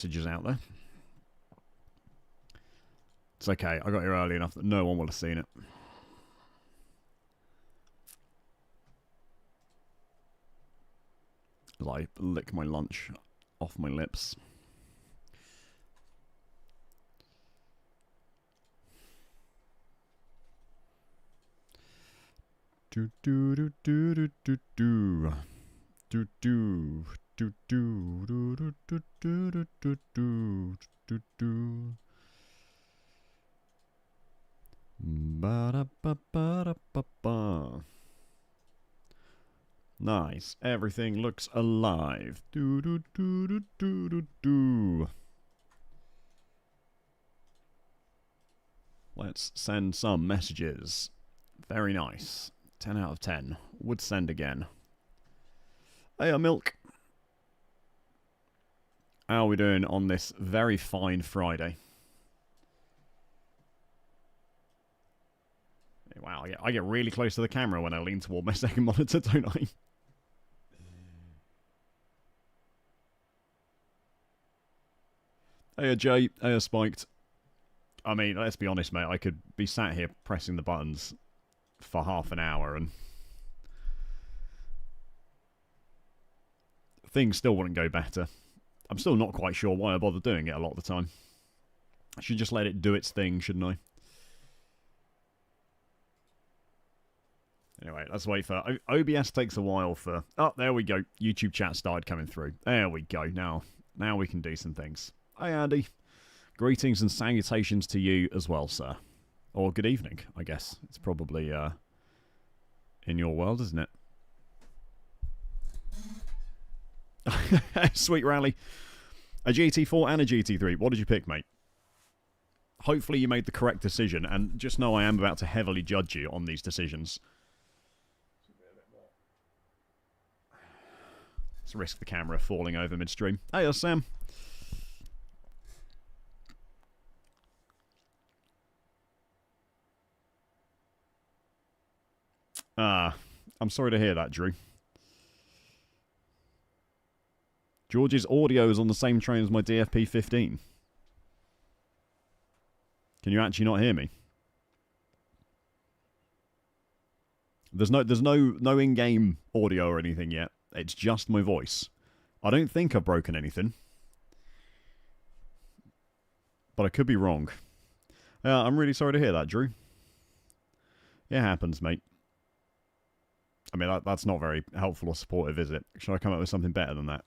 messages out there. It's okay. I got here early enough that no one will have seen it. As I lick my lunch off my lips. Do do do do do do do do do do do do do do do do do do do. Ba da ba ba da ba ba. Nice. Everything looks alive. Do do do do do do do. Let's send some messages. Very nice. 10 out of 10. Would send again. Hey, Milk. How are we doing on this very fine Friday? Wow, I get really close to the camera when I lean toward my second monitor, don't I? Hey, Jay. Hey, Spiked. I mean, let's be honest, mate. I could be sat here pressing the buttons for half an hour and things still wouldn't go better. I'm still not quite sure why I bother doing it a lot of the time. I should just let it do its thing, shouldn't I? Anyway, let's wait for... OBS takes a while for... Oh, there we go. YouTube chat started coming through. There we go. Now we can do some things. Hi, Andy. Greetings and salutations to you as well, sir. Or good evening, I guess. It's probably in your world, isn't it? Sweet rally. A GT4 and a GT3. What did you pick, mate? Hopefully you made the correct decision, and just know I am about to heavily judge you on these decisions. Let's risk the camera falling over midstream. Hey, Sam. I'm sorry to hear that, Drew. George's audio is on the same train as my DFP-15. Can you actually not hear me? There's no in-game audio or anything yet. It's just my voice. I don't think I've broken anything. But I could be wrong. I'm really sorry to hear that, Drew. It happens, mate. I mean, that's not very helpful or supportive, is it? Should I come up with something better than that?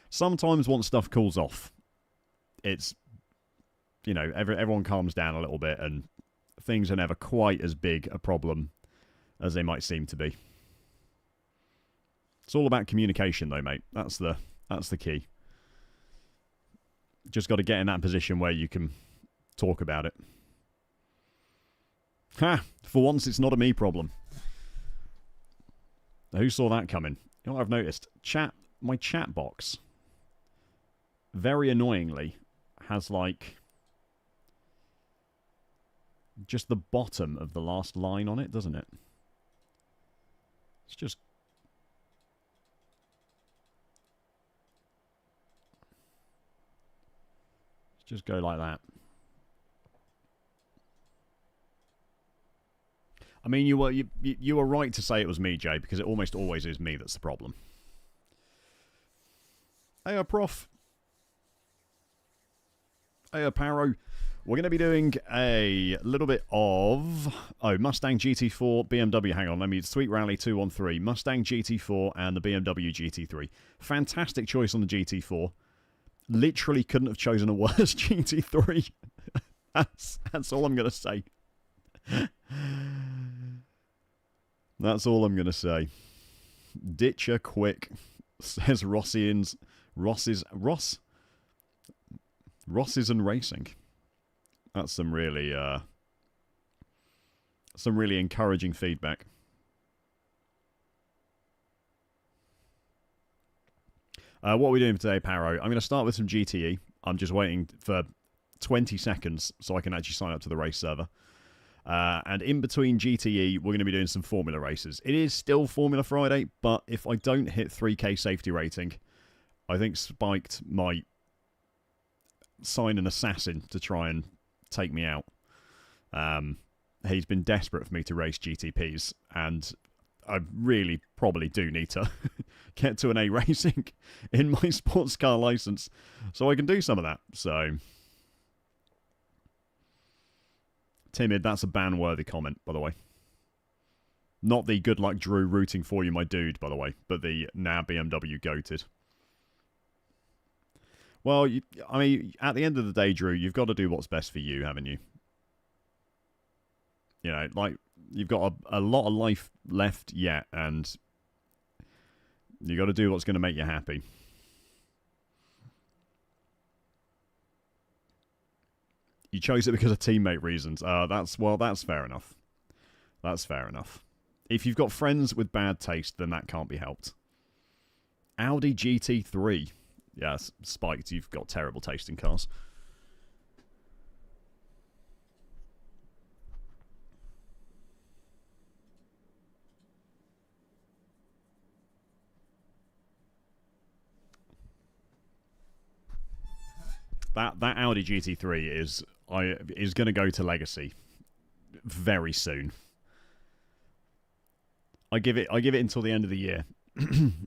Sometimes once stuff cools off, it's, you know, everyone calms down a little bit and things are never quite as big a problem as they might seem to be. It's all about communication, though, mate. That's the key. Just got to get in that position where you can talk about it. Ha! For once, it's not a me problem. Now, who saw that coming? You know what I've noticed? My chat box, very annoyingly, has, like, just the bottom of the last line on it, doesn't it? It's just... Just go like that. I mean, you were right to say it was me, Jay, because it almost always is me that's the problem. Hey, Prof. Hey, Paro. We're going to be doing a little bit of... Oh, Mustang GT4, BMW. Hang on, let me... Sweet Rally 213. Mustang GT4 and the BMW GT3. Fantastic choice on the GT4. Literally couldn't have chosen a worse GT3. That's all I'm going to say. That's all I'm going to say. Ditcher quick, says Rossians. Ross's and Racing. That's some really encouraging feedback. What are we doing for today, Paro? I'm going to start with some GTE. I'm just waiting for 20 seconds so I can actually sign up to the race server. And in between GTE, we're going to be doing some Formula races. It is still Formula Friday, but if I don't hit 3K safety rating, I think Spiked might sign an assassin to try and take me out. He's been desperate for me to race GTPs, and I really probably do need to get to an iRacing in my sports car license so I can do some of that. So, Timid, that's a ban-worthy comment, by the way. Not the good luck Drew rooting for you, my dude, by the way, but the now BMW goated. Well, I mean, at the end of the day, Drew, you've got to do what's best for you, haven't you? You know, like, you've got a lot of life left yet, and you got to do what's going to make you happy. You chose it because of teammate reasons. That's fair enough. That's fair enough. If you've got friends with bad taste, then that can't be helped. Audi GT3. Yes, Spiked, you've got terrible taste in cars. That Audi GT3 is going to go to Legacy very soon. I give it until the end of the year.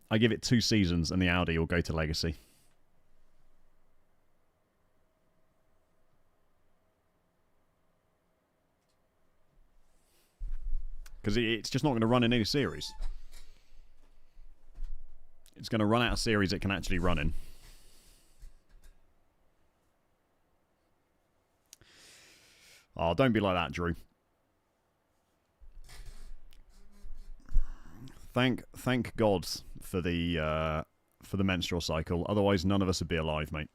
I give it 2 seasons and the Audi will go to Legacy. Because it's just not going to run in any series. It's going to run out of series it can actually run in. Oh, don't be like that, Drew. Thank God for the menstrual cycle. Otherwise, none of us would be alive, mate.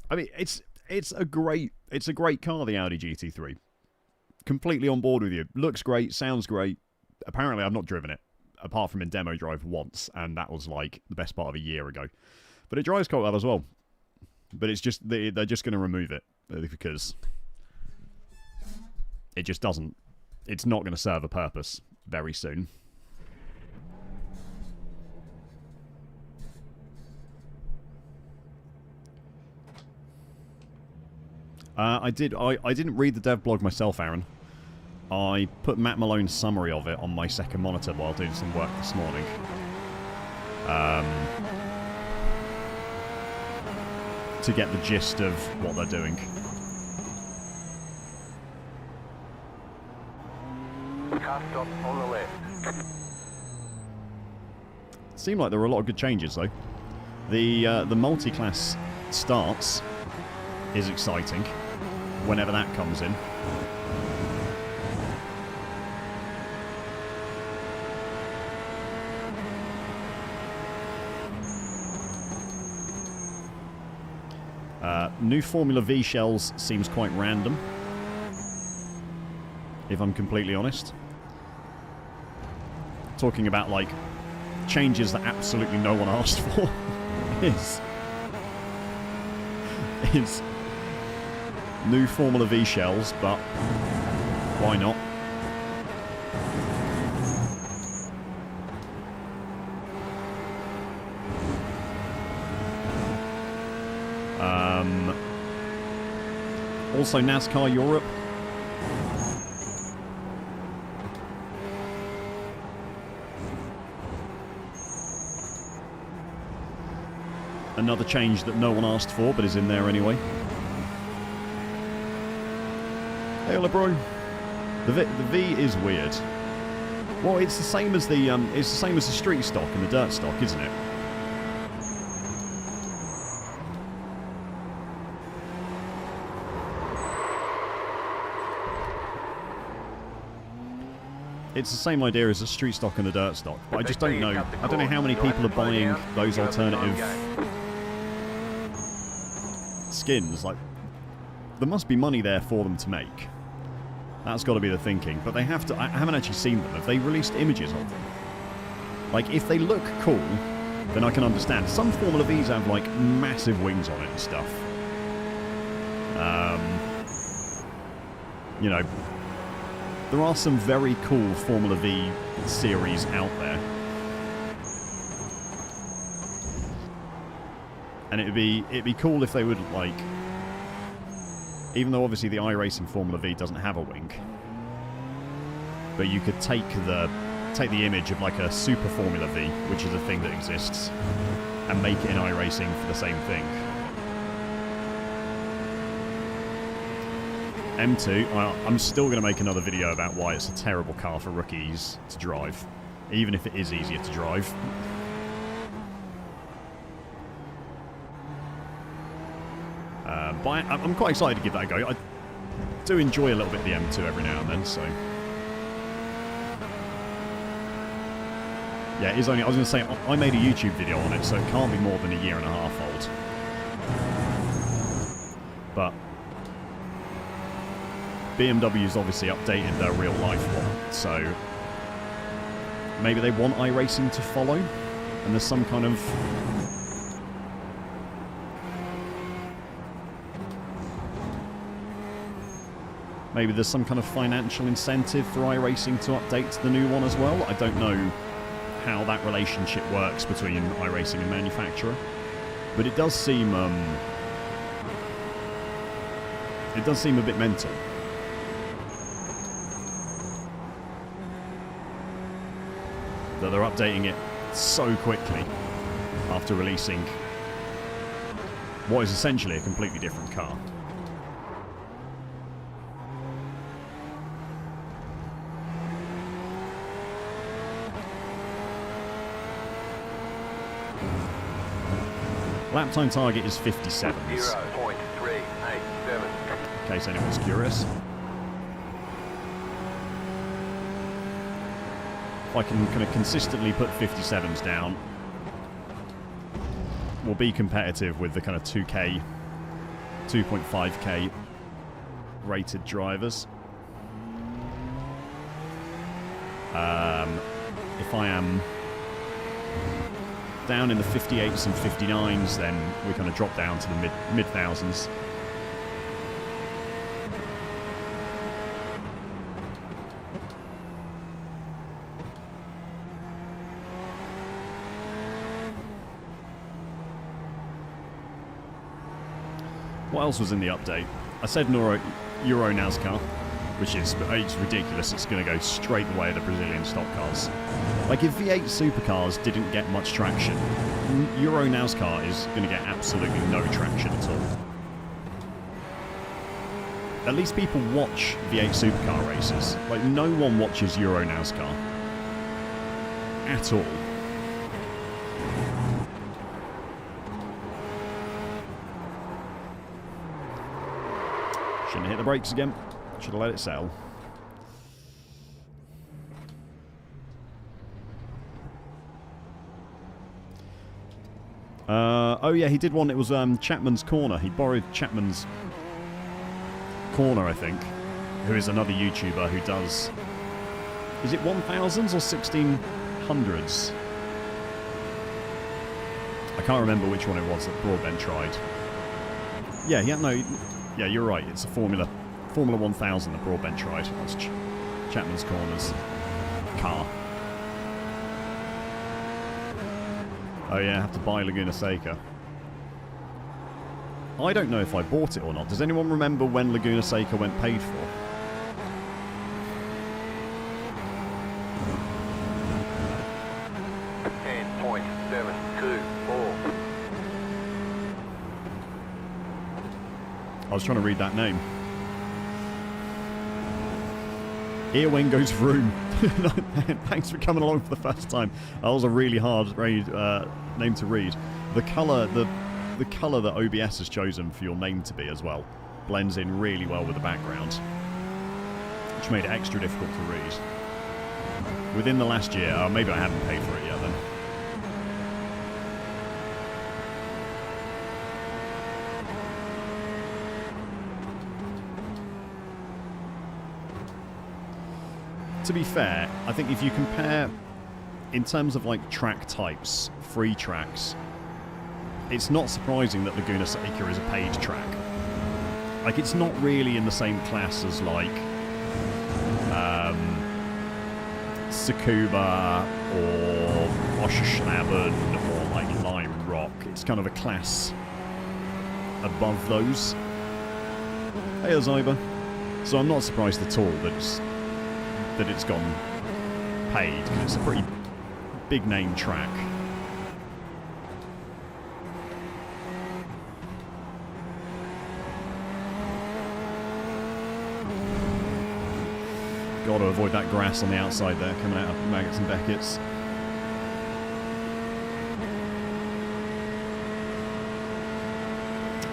I mean, it's a great car, the Audi GT3. Completely on board with you. Looks great, sounds great. Apparently, I've not driven it apart from in demo drive once, and that was like the best part of a year ago. But it drives quite well as well. But it's just they're just going to remove it because it just doesn't. It's not going to serve a purpose very soon. I didn't read the dev blog myself, Aaron. I put Matt Malone's summary of it on my second monitor while doing some work this morning. To get the gist of what they're doing. Car stop on the left. Seemed like there were a lot of good changes though. The multi-class starts is exciting whenever that comes in. New Formula V shells seems quite random, if I'm completely honest. Talking about, like, changes that absolutely no one asked for is new Formula V shells, but why not? Also NASCAR Europe. Another change that no one asked for, but is in there anyway. Hey, hello, bro. The V is weird. Well, it's the same as the street stock and the dirt stock, isn't it? It's the same idea as the street stock and the dirt stock, but I just don't know. I don't know how many people are buying those alternative skins. Like, there must be money there for them to make. That's got to be the thinking. But they have to. I haven't actually seen them. Have they released images of them? Like, if they look cool, then I can understand. Some Formula Vs have like massive wings on it and stuff. You know, there are some very cool Formula V series out there. And it'd be cool if they would, like, even though obviously the iRacing Formula V doesn't have a wing, but you could take the image of like a Super Formula V, which is a thing that exists, and make it in iRacing for the same thing. M2, I'm still going to make another video about why it's a terrible car for rookies to drive, even if it is easier to drive. But I'm quite excited to give that a go. I do enjoy a little bit of the M2 every now and then, so... Yeah, it is only... I was going to say, I made a YouTube video on it, so it can't be more than a year and a half old. But... BMW's obviously updated their real-life one, so... Maybe they want iRacing to follow, and there's some kind of... Maybe there's some kind of financial incentive for iRacing to update to the new one as well. I don't know how that relationship works between iRacing and manufacturer, but it does seem a bit mental. That they're updating it so quickly after releasing what is essentially a completely different car. Lap time target is 57s. 0.387. In case anyone's curious. If I can kind of consistently put 57s down, we'll be competitive with the kind of 2K, 2.5K rated drivers. If I am down in the 58s and 59s, then we kind of drop down to the mid thousands. What else was in the update? I said Euro NASCAR, which is it's ridiculous. It's going to go straight the way of the Brazilian stock cars. Like, if V8 supercars didn't get much traction, Euro NASCAR is going to get absolutely no traction at all. At least people watch V8 supercar races. Like, no one watches Euro NASCAR. At all. Shouldn't have hit the brakes again. Should have let it settle. Oh yeah, he did one. It was Chapman's Corner. He borrowed Chapman's Corner, I think, who is another YouTuber who does... Is it 1000s or 1600s? I can't remember which one it was that Broadbent tried. Yeah, yeah, you're right. It's a Formula 1000 that Broadbent tried. That's Chapman's Corner's car. Oh yeah, I have to buy Laguna Seca. I don't know if I bought it or not. Does anyone remember when Laguna Seca went paid for? I was trying to read that name. Earwing goes vroom. Thanks for coming along for the first time. That was a really hard name to read. The colour that OBS has chosen for your name to be as well blends in really well with the background, which made it extra difficult to read. Within the last year, maybe I haven't paid for it yet then. To be fair, I think if you compare in terms of like track types, free tracks, it's not surprising that Laguna Seca is a paid track. Like, it's not really in the same class as like Tsukuba or Oscherschnaben or like Lime Rock. It's kind of a class above those. Hey, Zyber. So I'm not surprised at all that it's gone paid, because it's a pretty big name track. Got to avoid that grass on the outside there, coming out of Maggots and Beckett's.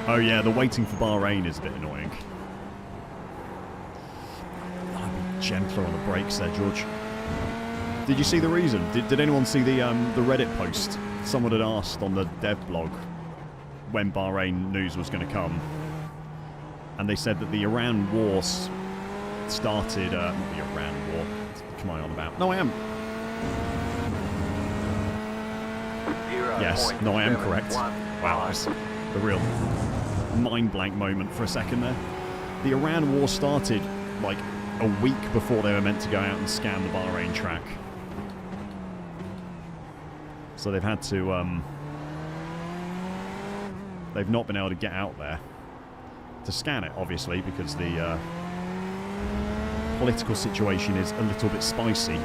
Oh yeah, the waiting for Bahrain is a bit annoying. I'd be gentler on the brakes there, George. Did you see the reason? Did anyone see the Reddit post? Someone had asked on the dev blog when Bahrain news was going to come, and they said that the Iran war started. Not the Iran war. What am I on about? No, I am. Yes, no, I am correct. Wow, that's the real mind blank moment for a second there. The Iran war started like a week before they were meant to go out and scan the Bahrain track. So they've had to, they've not been able to get out there to scan it, obviously, because the political situation is a little bit spicy.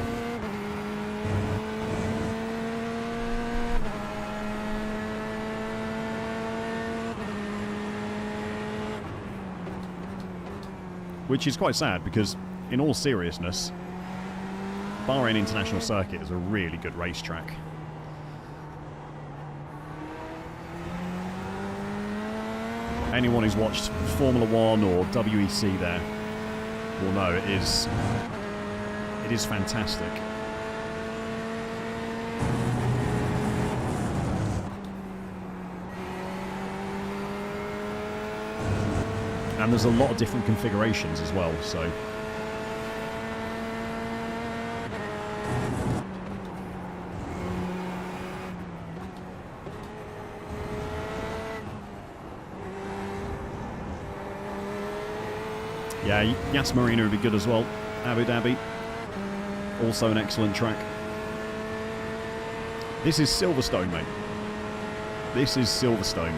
Which is quite sad, because in all seriousness, Bahrain International Circuit is a really good racetrack. Anyone who's watched Formula One or WEC there will know it is fantastic. And there's a lot of different configurations as well, so yeah, Yas Marina would be good as well. Abu Dhabi, also an excellent track. This is Silverstone, mate. This is Silverstone.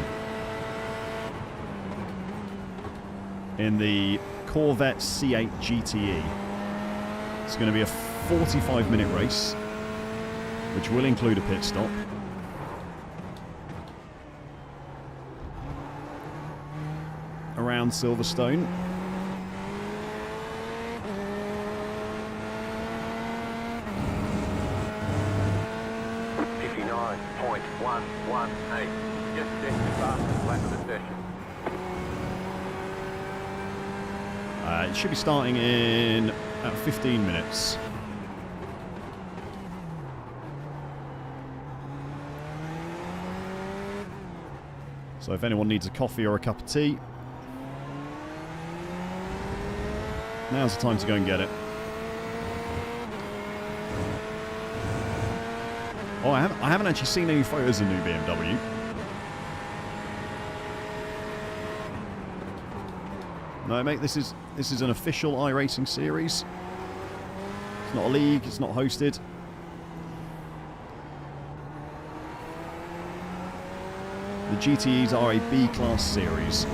In the Corvette C8 GTE. It's going to be a 45-minute race, which will include a pit stop. Around Silverstone. Just check the fastest lap of the session. It should be starting in about 15 minutes. So if anyone needs a coffee or a cup of tea, now's the time to go and get it. Oh, I haven't actually seen any photos of the new BMW. No, mate, this is an official iRacing series. It's not a league, it's not hosted. The GTEs are a B-class series.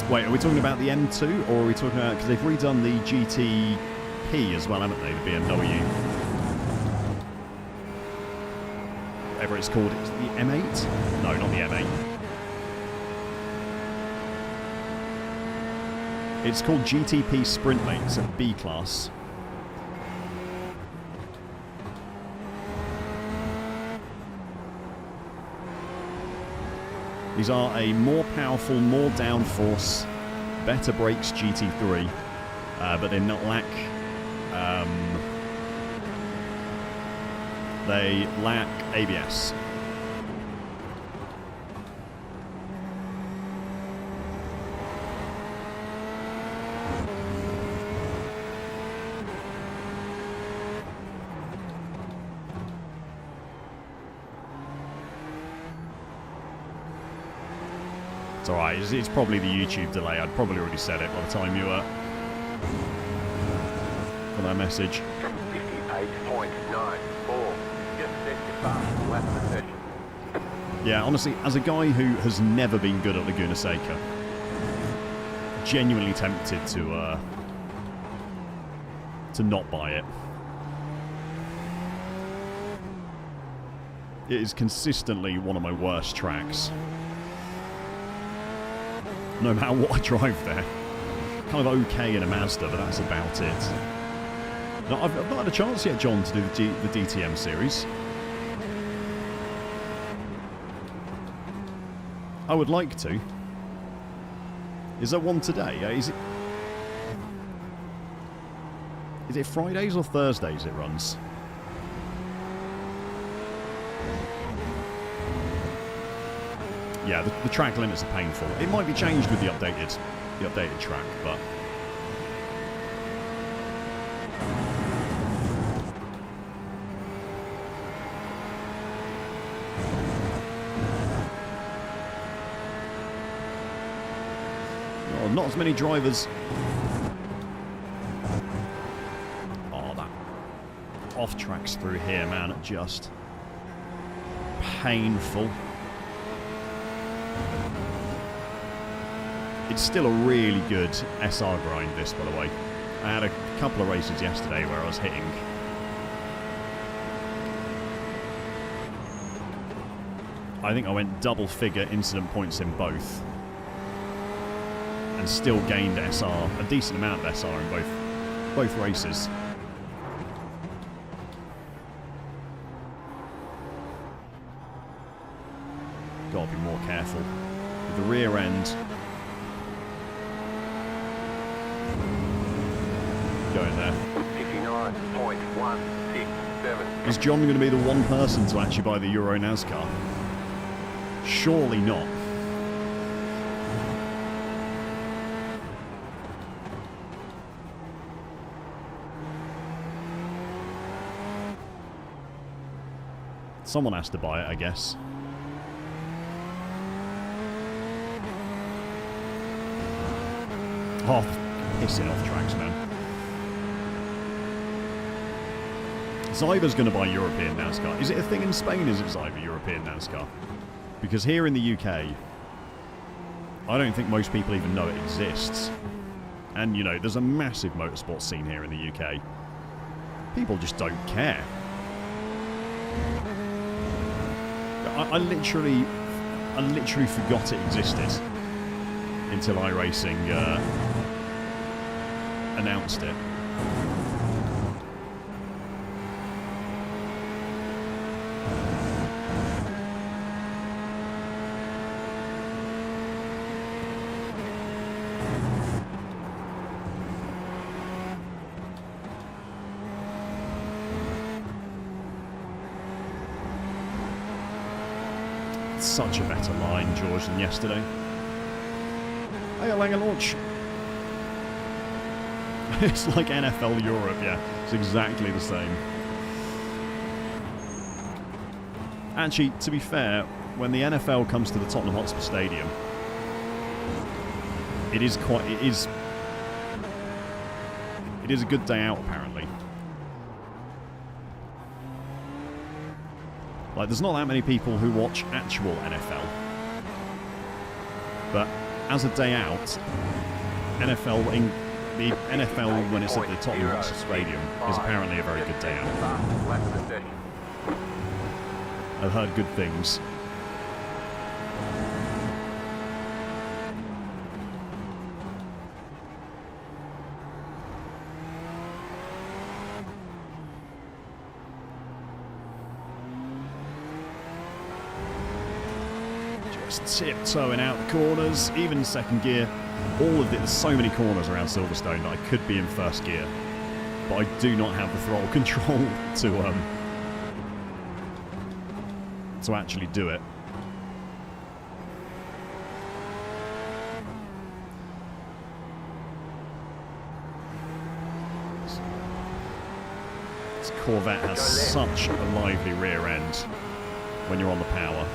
Wait, are we talking about the M2, or are we talking about... because they've redone the GTP as well, haven't they, the BMW? Whatever it's called, it's the M8? No, not the M8. It's called GTP Sprint, mate. It's a B-class. These are a more powerful, more downforce, better brakes GT3, but they lack ABS. It's alright, it's probably the YouTube delay. I'd probably already said it by the time you got that message. 58.94. Just set your fastest lap of the session. Yeah, honestly, as a guy who has never been good at Laguna Seca, genuinely tempted to not buy it. It is consistently one of my worst tracks. No matter what I drive there. Kind of okay in a Mazda, but that's about it. No, I've not had a chance yet, John, to do the DTM series. I would like to. Is there one today? Is it Fridays or Thursdays it runs? Yeah, the track limits are painful. It might be changed with the updated track, but oh, not as many drivers. Oh, that off tracks through here, man, just painful. It's still a really good SR grind, this, by the way. I had a couple of races yesterday where I was hitting I think I went double figure incident points in both and still gained SR, a decent amount of SR in both races. Gotta be more careful with the rear end. Going there. 59.167. Is John going to be the one person to actually buy the Euro NASCAR? Surely not. Someone has to buy it, I guess. Oh, pissing off tracks, man. Zyber's going to buy European NASCAR. Is it a thing in Spain, is it Zyber, European NASCAR? Because here in the UK, I don't think most people even know it exists. And, you know, there's a massive motorsport scene here in the UK. People just don't care. I literally forgot it existed until iRacing announced it. Such a better line, George, than yesterday. Hey, Langer launch. It's like NFL Europe, yeah. It's exactly the same. Actually, to be fair, when the NFL comes to the Tottenham Hotspur Stadium, it is a good day out, apparently. Like, there's not that many people who watch actual NFL. But as a day out, the NFL when it's at the Tottenham Hotspur Stadium is apparently a very good day out. I've heard good things. Tiptoeing out the corners, even in second gear. All of it, there's so many corners around Silverstone that I could be in first gear, but I do not have the throttle control to actually do it. This Corvette has such a lively rear end when you're on the power.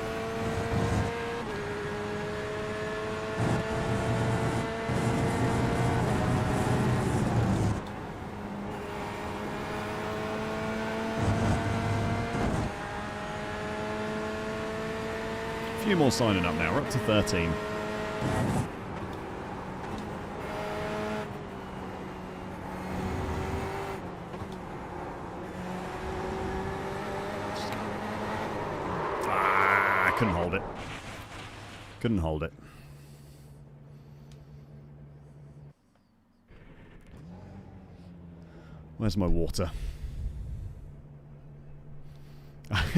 few more signing up now. We're up to 13. Ah, couldn't hold it. Couldn't hold it. Where's my water?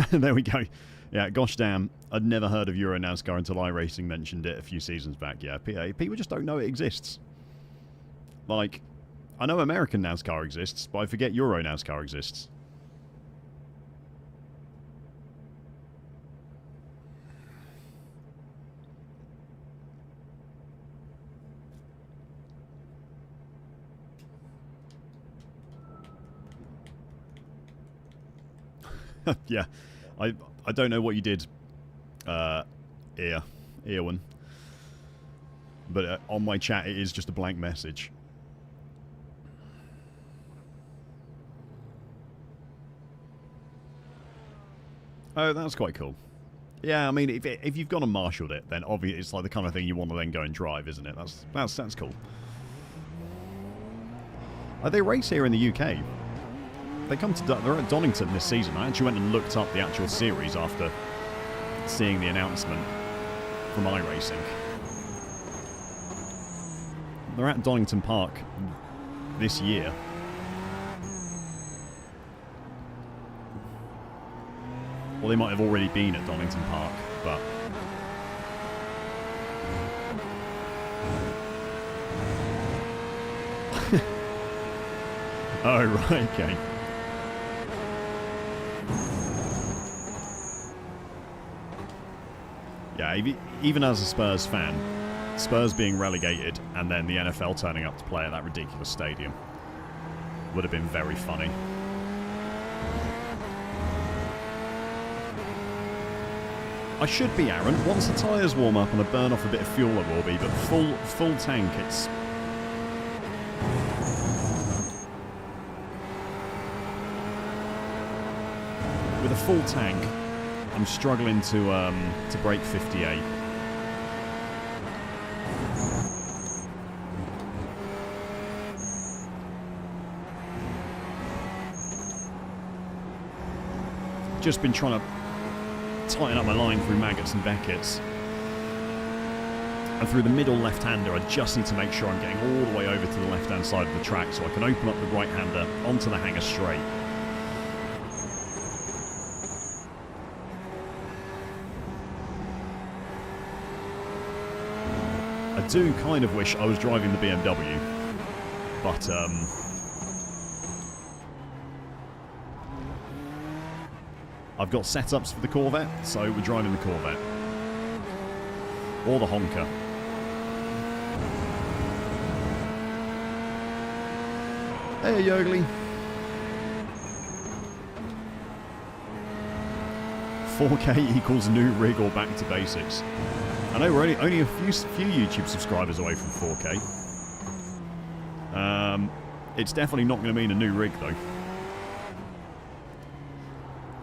There we go. Yeah, gosh damn. I'd never heard of Euro NASCAR until iRacing mentioned it a few seasons back. Yeah, people just don't know it exists. Like, I know American NASCAR exists, but I forget Euro NASCAR exists. Yeah, I don't know what you did, Eowyn, but on my chat it is just a blank message. Oh, that's quite cool. Yeah, I mean, if you've gone and marshalled it, then obviously it's like the kind of thing you want to then go and drive, isn't it? That's cool. They race here in the UK. They come to they're at Donington this season. I actually went and looked up the actual series after seeing the announcement from iRacing. They're at Donington Park this year. Well, they might have already been at Donington Park, but oh right, okay. Yeah, even as a Spurs fan, Spurs being relegated and then the NFL turning up to play at that ridiculous stadium would have been very funny. I should be, Aaron. Once the tyres warm up and I burn off a bit of fuel, I will be, but full tank, it's... With a full tank, I'm struggling to break 58. Just been trying to tighten up my line through Maggots and Beckett's. And through the middle left-hander, I just need to make sure I'm getting all the way over to the left-hand side of the track so I can open up the right-hander onto the hanger straight. I do kind of wish I was driving the BMW, but I've got setups for the Corvette, so we're driving the Corvette. Or the Honka. Hey, Yogli. 4K equals new rig or back to basics. I know we're only a few YouTube subscribers away from 4K. It's definitely not going to mean a new rig, though.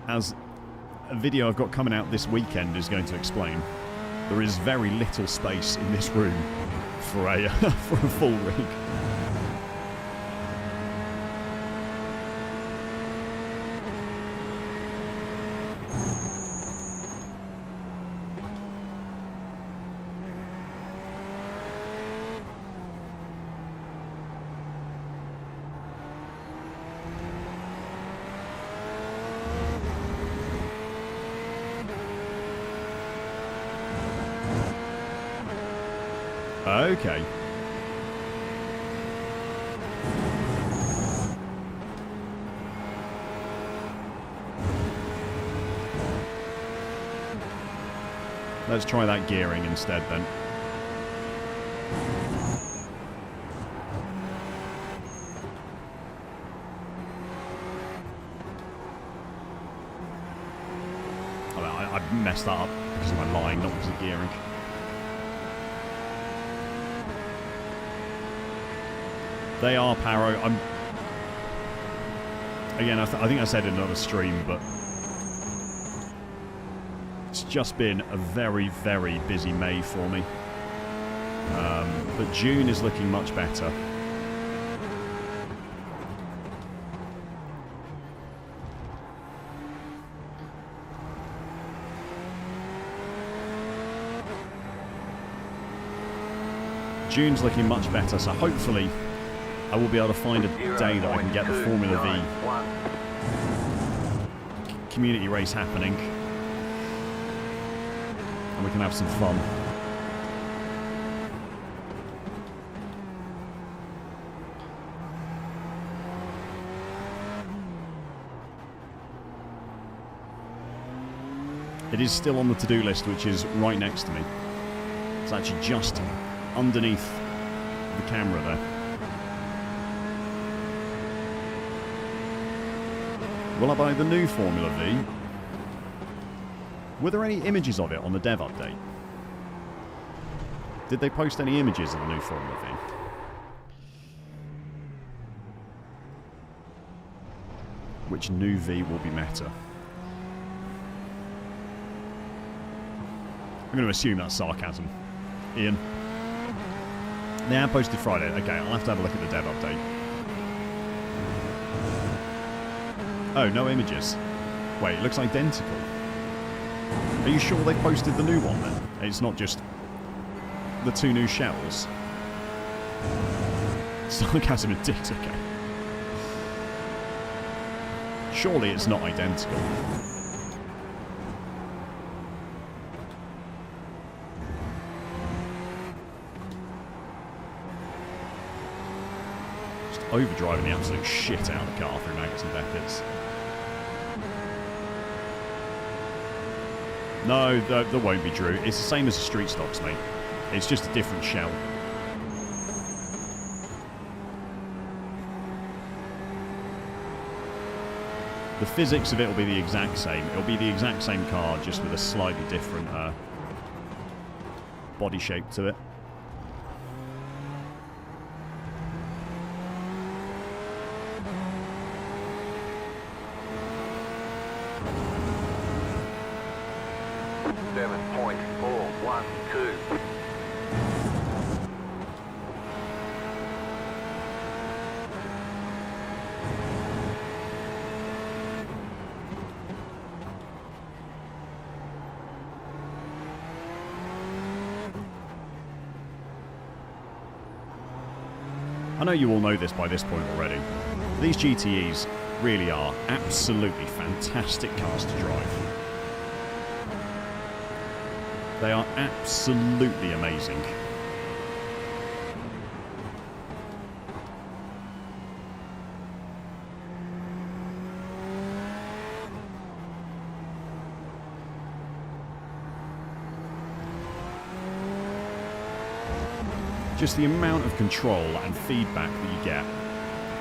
As a video I've got coming out this weekend is going to explain, there is very little space in this room for a for a full rig. Okay. Let's try that gearing instead then. I messed that up because of my line, not because of gearing. They are Paro. Again, I think I said in another stream, but it's just been a very, very busy May for me. But June is looking much better. June's looking much better, so hopefully I will be able to find a day that I can get the Formula V community race happening, and we can have some fun. It is still on the to-do list, which is right next to me. It's actually just underneath the camera there. Will I buy the new Formula V? Were there any images of it on the dev update? Did they post any images of the new Formula V? Which new V will be meta? I'm going to assume that's sarcasm. Ian? They have posted Friday. Okay, I'll have to have a look at the dev update. Oh, no images. Wait, it looks identical. Are you sure they posted the new one then? It's not just the two new shells. Sarcasm and dicks, okay. Surely it's not identical. Just overdriving the absolute shit out of the car through Maggots and Beckett's. No, there won't be, Drew. It's the same as the street stocks, mate. It's just a different shell. The physics of it will be the exact same. It'll be the exact same car, just with a slightly different body shape to it. I know you all know this by this point already. These GTEs really are absolutely fantastic cars to drive. They are absolutely amazing. Just the amount of control and feedback that you get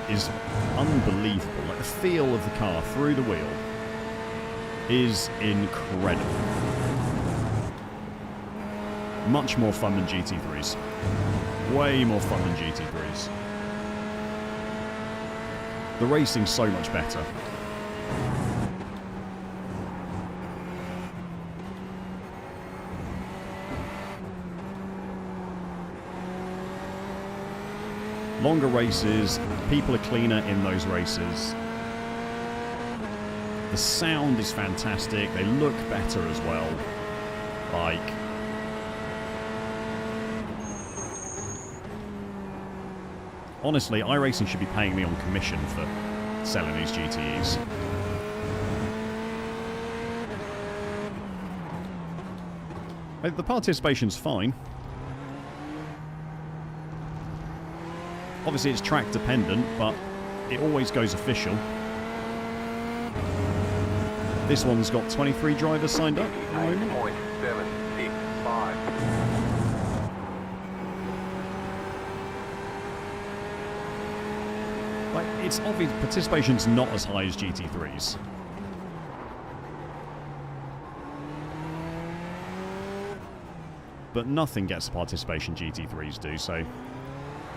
is unbelievable. Like the feel of the car through the wheel is incredible. Much more fun than GT3s. Way more fun than GT3s. The racing's so much better. Longer races, people are cleaner in those races. The sound is fantastic, they look better as well. Like, honestly, iRacing should be paying me on commission for selling these GTEs. The participation's fine. Obviously it's track dependent, but it always goes official. This one's got 23 drivers signed up. 8.765. Like, it's obvious participation's not as high as GT3s. But nothing gets the participation GT3s do, so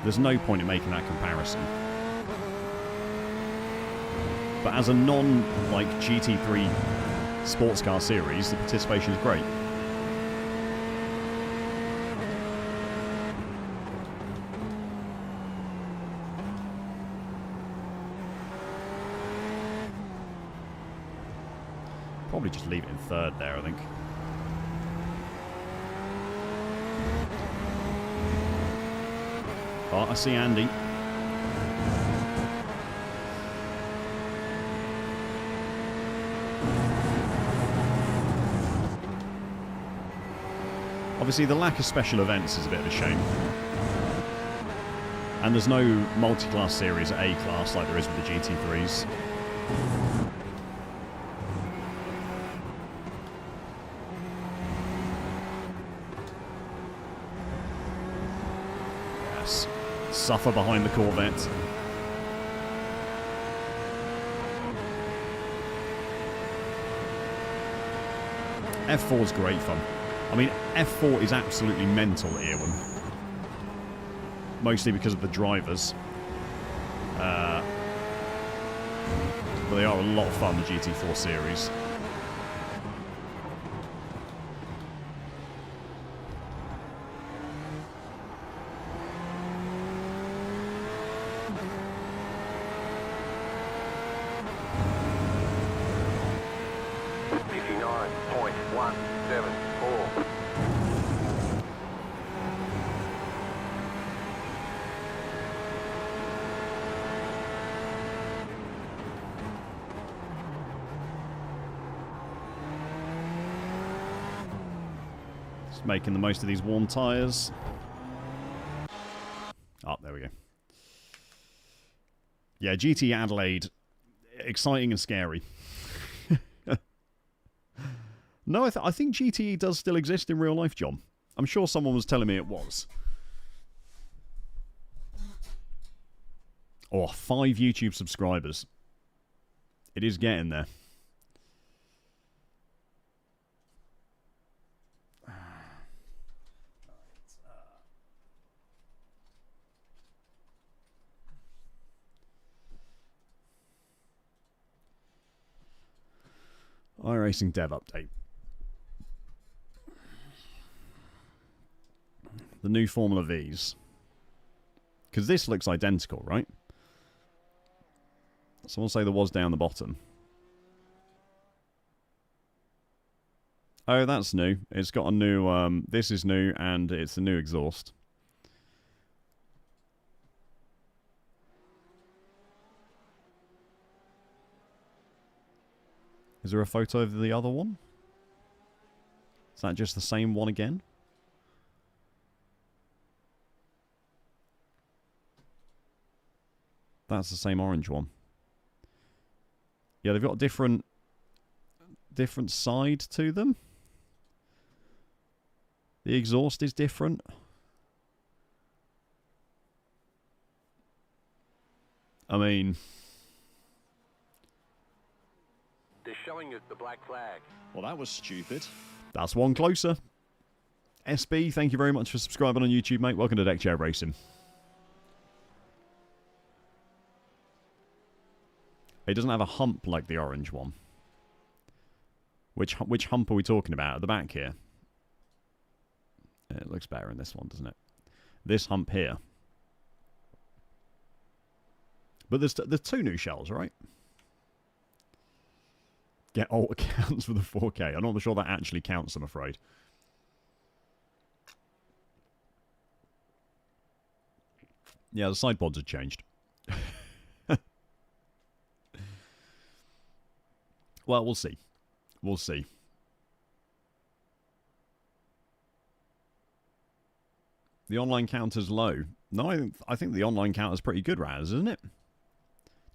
there's no point in making that comparison. But as a non-GT3 sports car series, the participation is great. Probably just leave it in third there, I think. Oh, I see Andy. Obviously, the lack of special events is a bit of a shame. And there's no multi-class series at A-class like there is with the GT3s. Yes. Suffer behind the Corvette. F4 is great fun. I mean, F4 is absolutely mental at Irwin. Mostly because of the drivers. But they are a lot of fun, the GT4 series. Making the most of these warm tyres. Oh, there we go. Yeah, GT Adelaide, exciting and scary. No, I think GTE does still exist in real life, John. I'm sure someone was telling me it was. Oh, 5 YouTube subscribers. It is getting there. iRacing dev update. The new Formula Vs. Because this looks identical, right? Someone say there was down the bottom. Oh, that's new. It's got a new... this is new, and it's a new exhaust. Is there a photo of the other one? Is that just the same one again? That's the same orange one. Yeah, they've got a different side to them. The exhaust is different. I mean... They're showing us the black flag. Well, that was stupid. That's one closer. SB, thank you very much for subscribing on YouTube, mate. Welcome to Deck Chair Racing. It doesn't have a hump like the orange one. Which hump are we talking about? At the back here? It looks better in this one, doesn't it? This hump here. But there's 2 new shells, right? Get alt accounts for the 4K. I'm not sure that actually counts, I'm afraid. Yeah, the side pods have changed. Well, we'll see. We'll see. The online counter's low. No, I think the online counter's pretty good, Raz, isn't it? Do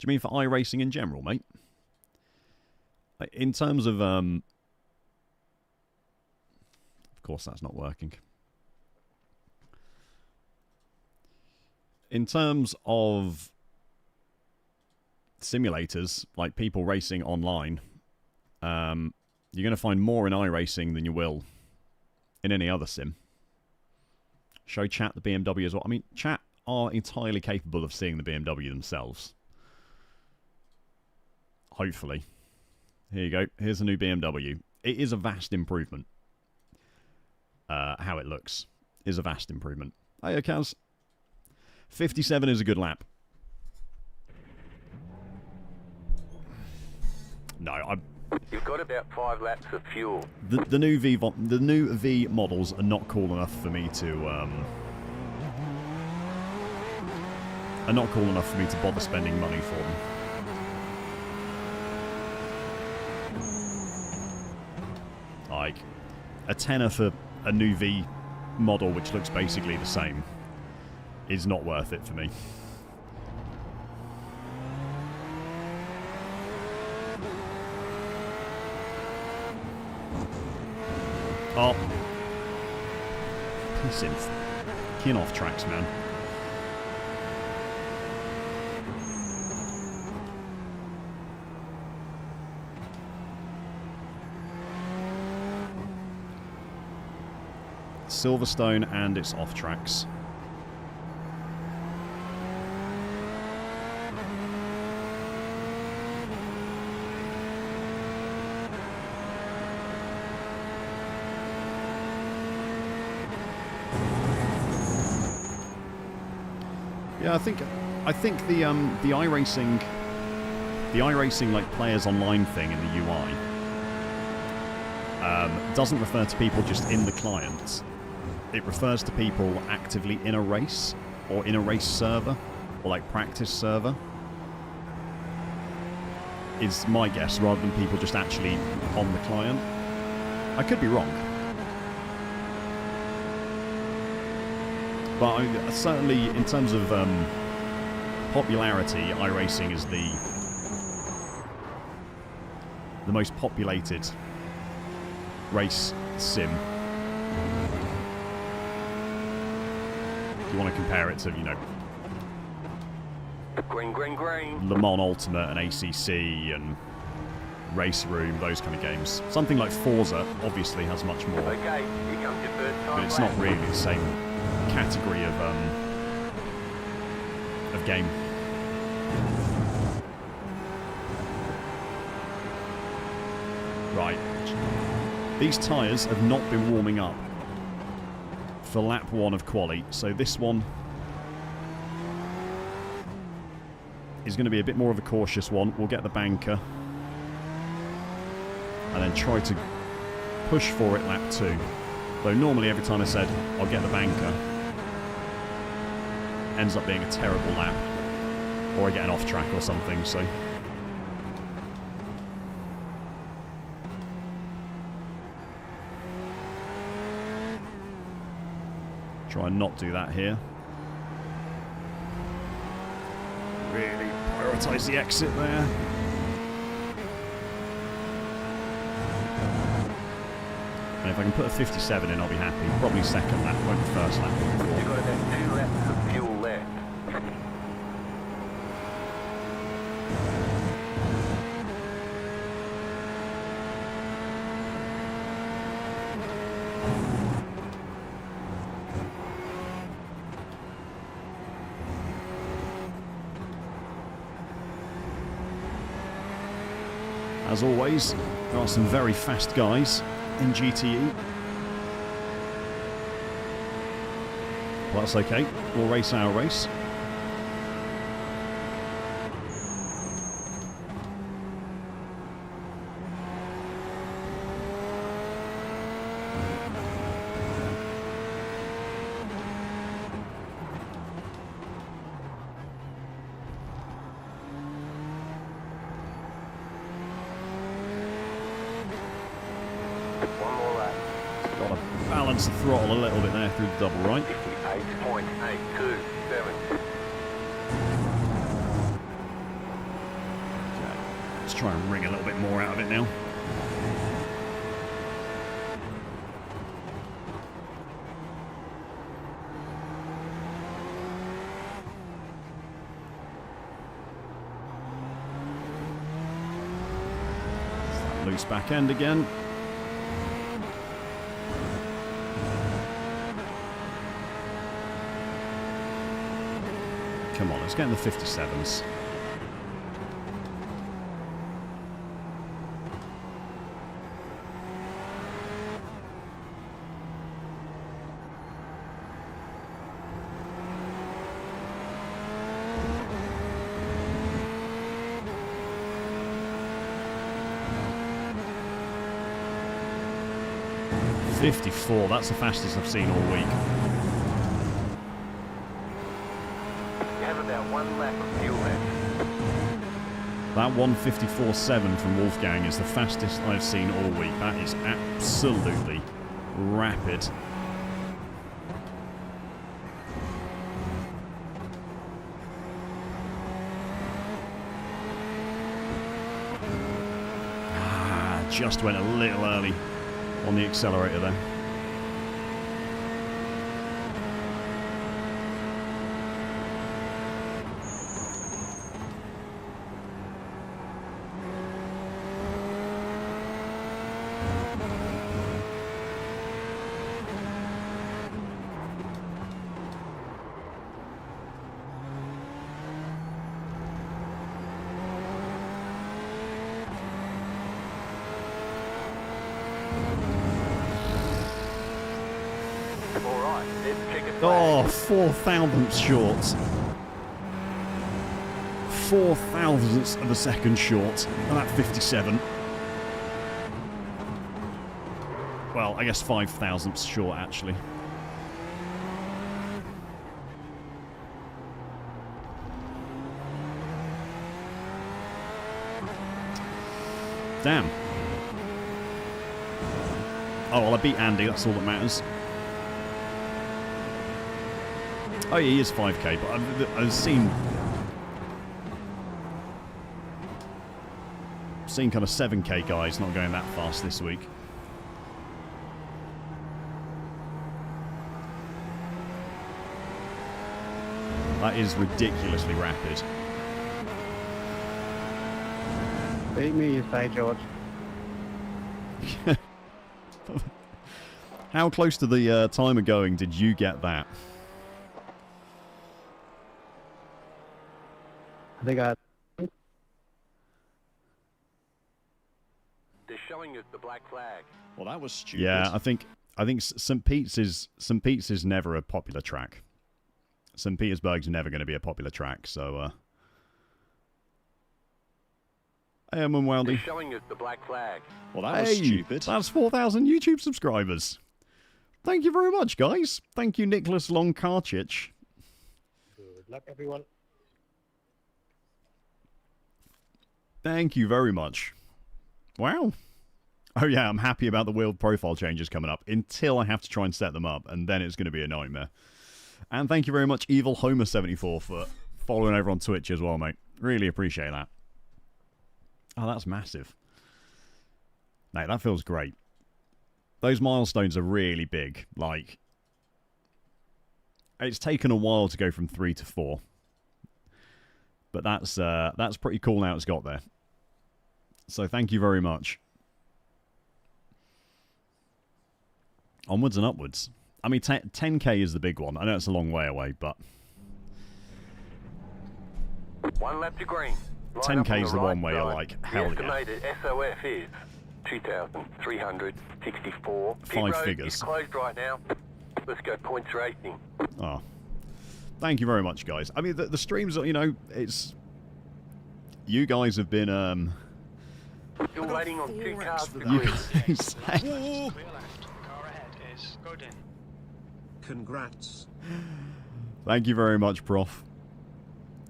you mean for iRacing in general, mate? In terms of course that's not working. In terms of simulators, like people racing online, you're going to find more in iRacing than you will in any other sim. Show chat the BMW as well. I mean, chat are entirely capable of seeing the BMW themselves. Hopefully. Here you go. Here's a new BMW. It is a vast improvement. How it looks is a vast improvement. Hiya, Kaz. 57 is a good lap. No, You've got about 5 laps of fuel. the new V models are not cool enough for me to bother spending money for them. Like a tenner for a new V model which looks basically the same is not worth it for me. Oh. Pissing. Kin off tracks, man. Silverstone and it's off tracks. Yeah, I think the iRacing like players online thing in the UI doesn't refer to people just in the client. It refers to people actively in a race or in a race server or like practice server. Is my guess, rather than people just actually on the client. I could be wrong. But certainly, in terms of popularity, iRacing is the most populated race sim. If you want to compare it to, you know, Green, green, green. Le Mans Ultimate and ACC and Race Room, those kind of games. Something like Forza obviously has much more, Okay, here comes your first time. but it's not really the same category of game. Right. These tyres have not been warming up for lap 1 of quali, so this one is going to be a bit more of a cautious one. We'll get the banker and then try to push for it lap 2. Though normally every time I said I'll get the banker, ends up being a terrible lap, or I get an off track or something, so try and not do that here. Really prioritise the exit there. And if I can put a 57 in, I'll be happy. Probably second lap, won't be first lap. You've got about 2 laps of fuel left. As always, there are some very fast guys in GTE. Well, that's okay. We'll race our race. One more lap. Got to balance the throttle a little bit there through the double right. 58.827. Okay. Let's try and wring a little bit more out of it now. Loose back end again. Come on, let's get in the 57s. 154, that's the fastest I've seen all week. You have about 1 lap of fuel left. That 154.7 from Wolfgang is the fastest I've seen all week. That is absolutely rapid. Just went a little early on the accelerator there. Alright, let's check it. Oh, 4 thousandths short. 4 thousandths of a second short. And that 57. Well, I guess 5 thousandths short, actually. Damn. Oh, well, I beat Andy. That's all that matters. Oh, yeah, he is 5k, but I've seen kind of 7k guys not going that fast this week. That is ridiculously rapid. Beat me, you say, George. How close to the timer going did you get that? I think I... They're showing us the black flag. Well, that was stupid. Yeah, I think St. Pete's is never a popular track. St. Petersburg's never going to be a popular track, so hey, I'm They're Wildy. showing us the black flag. Well, that was stupid. That's 4,000 YouTube subscribers. Thank you very much, guys. Thank you, Nicholas Longkarchich. Good luck, everyone. Thank you very much. Wow. Oh yeah, I'm happy about the wheel profile changes coming up until I have to try and set them up, and then it's going to be a nightmare. And thank you very much, Evil Homer 74, for following over on Twitch as well, mate. Really appreciate that. Oh, that's massive. Mate, that feels great. Those milestones are really big. Like, it's taken a while to go from 3 to 4. But that's pretty cool now it's got there. So thank you very much. Onwards and upwards. I mean, 10k is the big one. I know it's a long way away, but 1 lap to green. 10k is the one where you're like, hell the yeah. estimated SOF is 2,364. Pit 5 road figures. is closed right now. Let's go points racing. Oh. Thank you very much, guys. I mean, the streams, you know, it's... You guys have been, Still waiting on 2 cars to You green. guys... Clear left. Car ahead is Godin. Congrats. Thank you very much, Prof.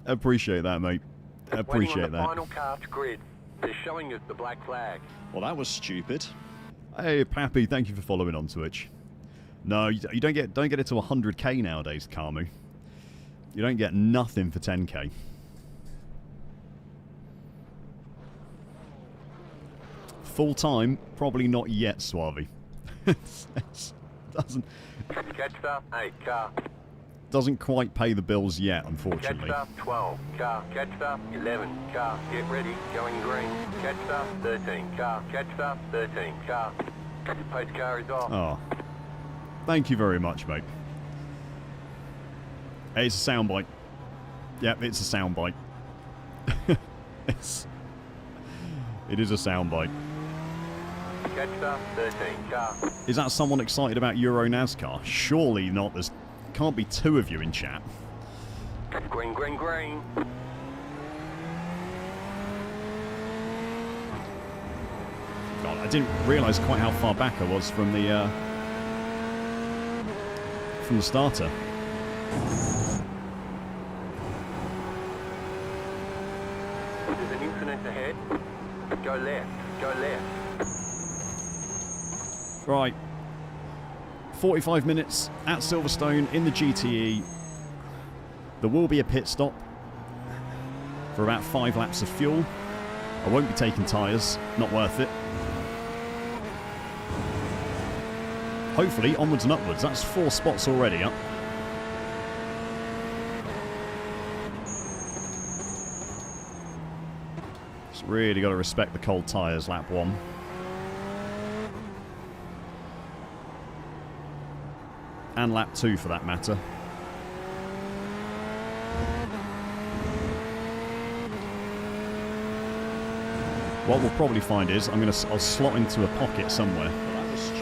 Appreciate that, mate. Waiting Appreciate on the that. final car to grid. They're showing us the black flag. Well, that was stupid. Hey, Pappy, thank you for following on Twitch. No, you don't get it to 100k nowadays, Kamu. You don't get nothing for 10k. Full time, probably not yet, Suavi. Catch up 8 car. Doesn't quite pay the bills yet, unfortunately. Catch up 12 car. Catch up 11 car. Get ready. Going green. Catch up 13 car. Catch up 13 car. Pace car is off. Oh. Thank you very much, mate. Hey, it's a soundbite. Yep, it's a soundbite. It is a soundbite. Catch up 13 car. Is that someone excited about Euro NASCAR? Surely not. There's can't be 2 of you in chat. Green, green, green. God, I didn't realise quite how far back I was from the from the starter. There's an incident ahead. Go left. Go left. Right. 45 minutes at Silverstone in the GTE. There will be a pit stop for about 5 laps of fuel. I won't be taking tyres. Not worth it. Hopefully, onwards and upwards. That's 4 spots already up. Just really got to respect the cold tyres, lap 1. And lap 2 for that matter. What we'll probably find is I'll slot into a pocket somewhere. Well, that was stupid.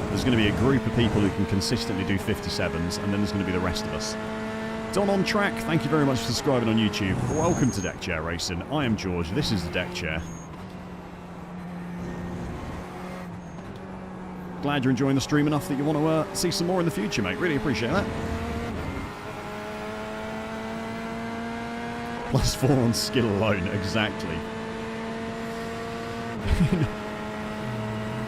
There's going to be a group of people who can consistently do 57s, and then there's going to be the rest of us. Don on Track, thank you very much for subscribing on YouTube. Welcome to Deck Chair Racing. I am George. This is the Deck Chair. Glad you're enjoying the stream enough that you want to see some more in the future, mate. Really appreciate that. +4 on skill alone, exactly.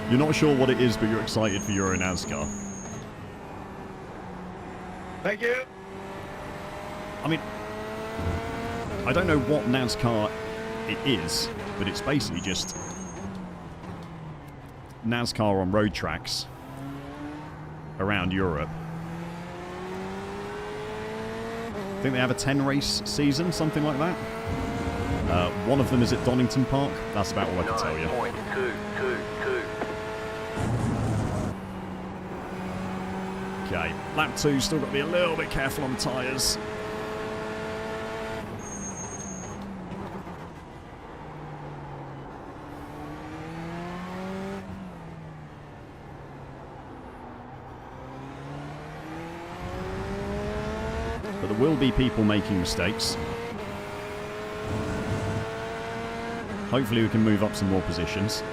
You're not sure what it is, but you're excited for Euro NASCAR. Thank you. I mean, I don't know what NASCAR it is, but it's basically just NASCAR on road tracks around Europe. I think they have a 10-race season, something like that. One of them is at Donington Park. That's about all I can tell you. 9.222. Okay, lap 2, still got to be a little bit careful on the tyres. But there will be people making mistakes. Hopefully we can move up some more positions.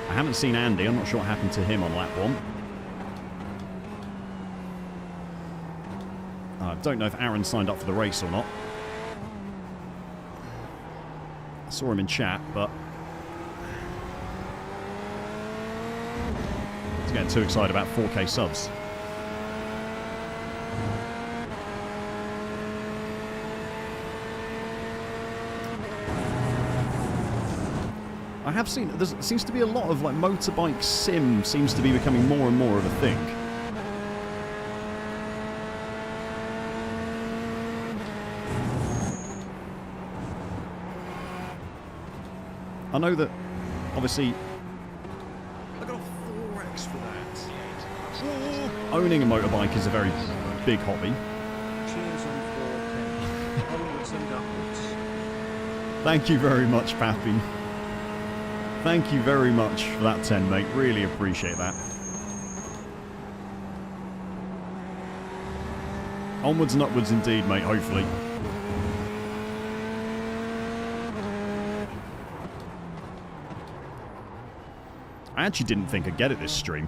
I haven't seen Andy. I'm not sure what happened to him on lap 1. I don't know if Aaron signed up for the race or not. I saw him in chat, but he's getting too excited about 4K subs. I have seen, there seems to be a lot of like motorbike sim seems to be becoming more and more of a thing. I know that, obviously, I got a 4X for that. Owning a motorbike is a very big hobby. Cheers on 410. Onwards and upwards. Thank you very much, Pappy. Thank you very much for that 10, mate. Really appreciate that. Onwards and upwards indeed, mate, hopefully. I actually didn't think I'd get it this stream.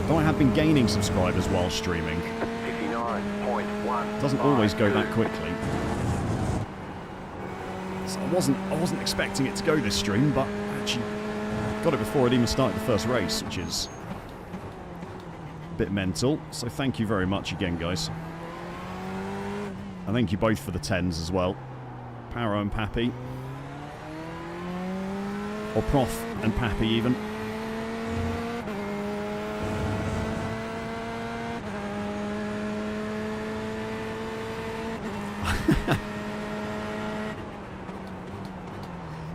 Though I have been gaining subscribers while streaming. 59.1. It doesn't always go that quickly. So I wasn't expecting it to go this stream, but I actually got it before I'd even started the first race, which is a bit mental. So thank you very much again, guys. And thank you both for the 10s as well. Paro and Pappy. Or Prof and Pappy even.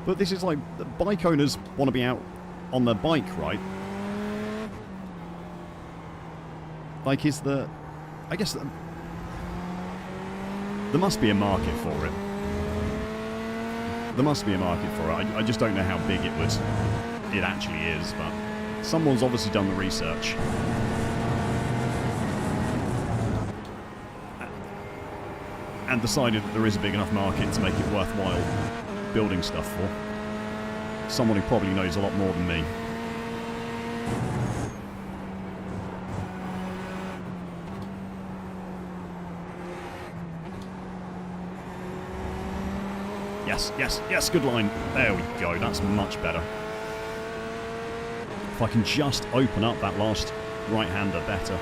But this is like, the bike owners want to be out on their bike, right? Like, is the... I guess... There must be a market for it. There must be a market for it. I just don't know how big it actually is, but someone's obviously done the research. and decided that there is a big enough market to make it worthwhile building stuff for. Someone who probably knows a lot more than me. Yes, yes, yes, good line. There we go, that's much better. If I can just open up that last right-hander better.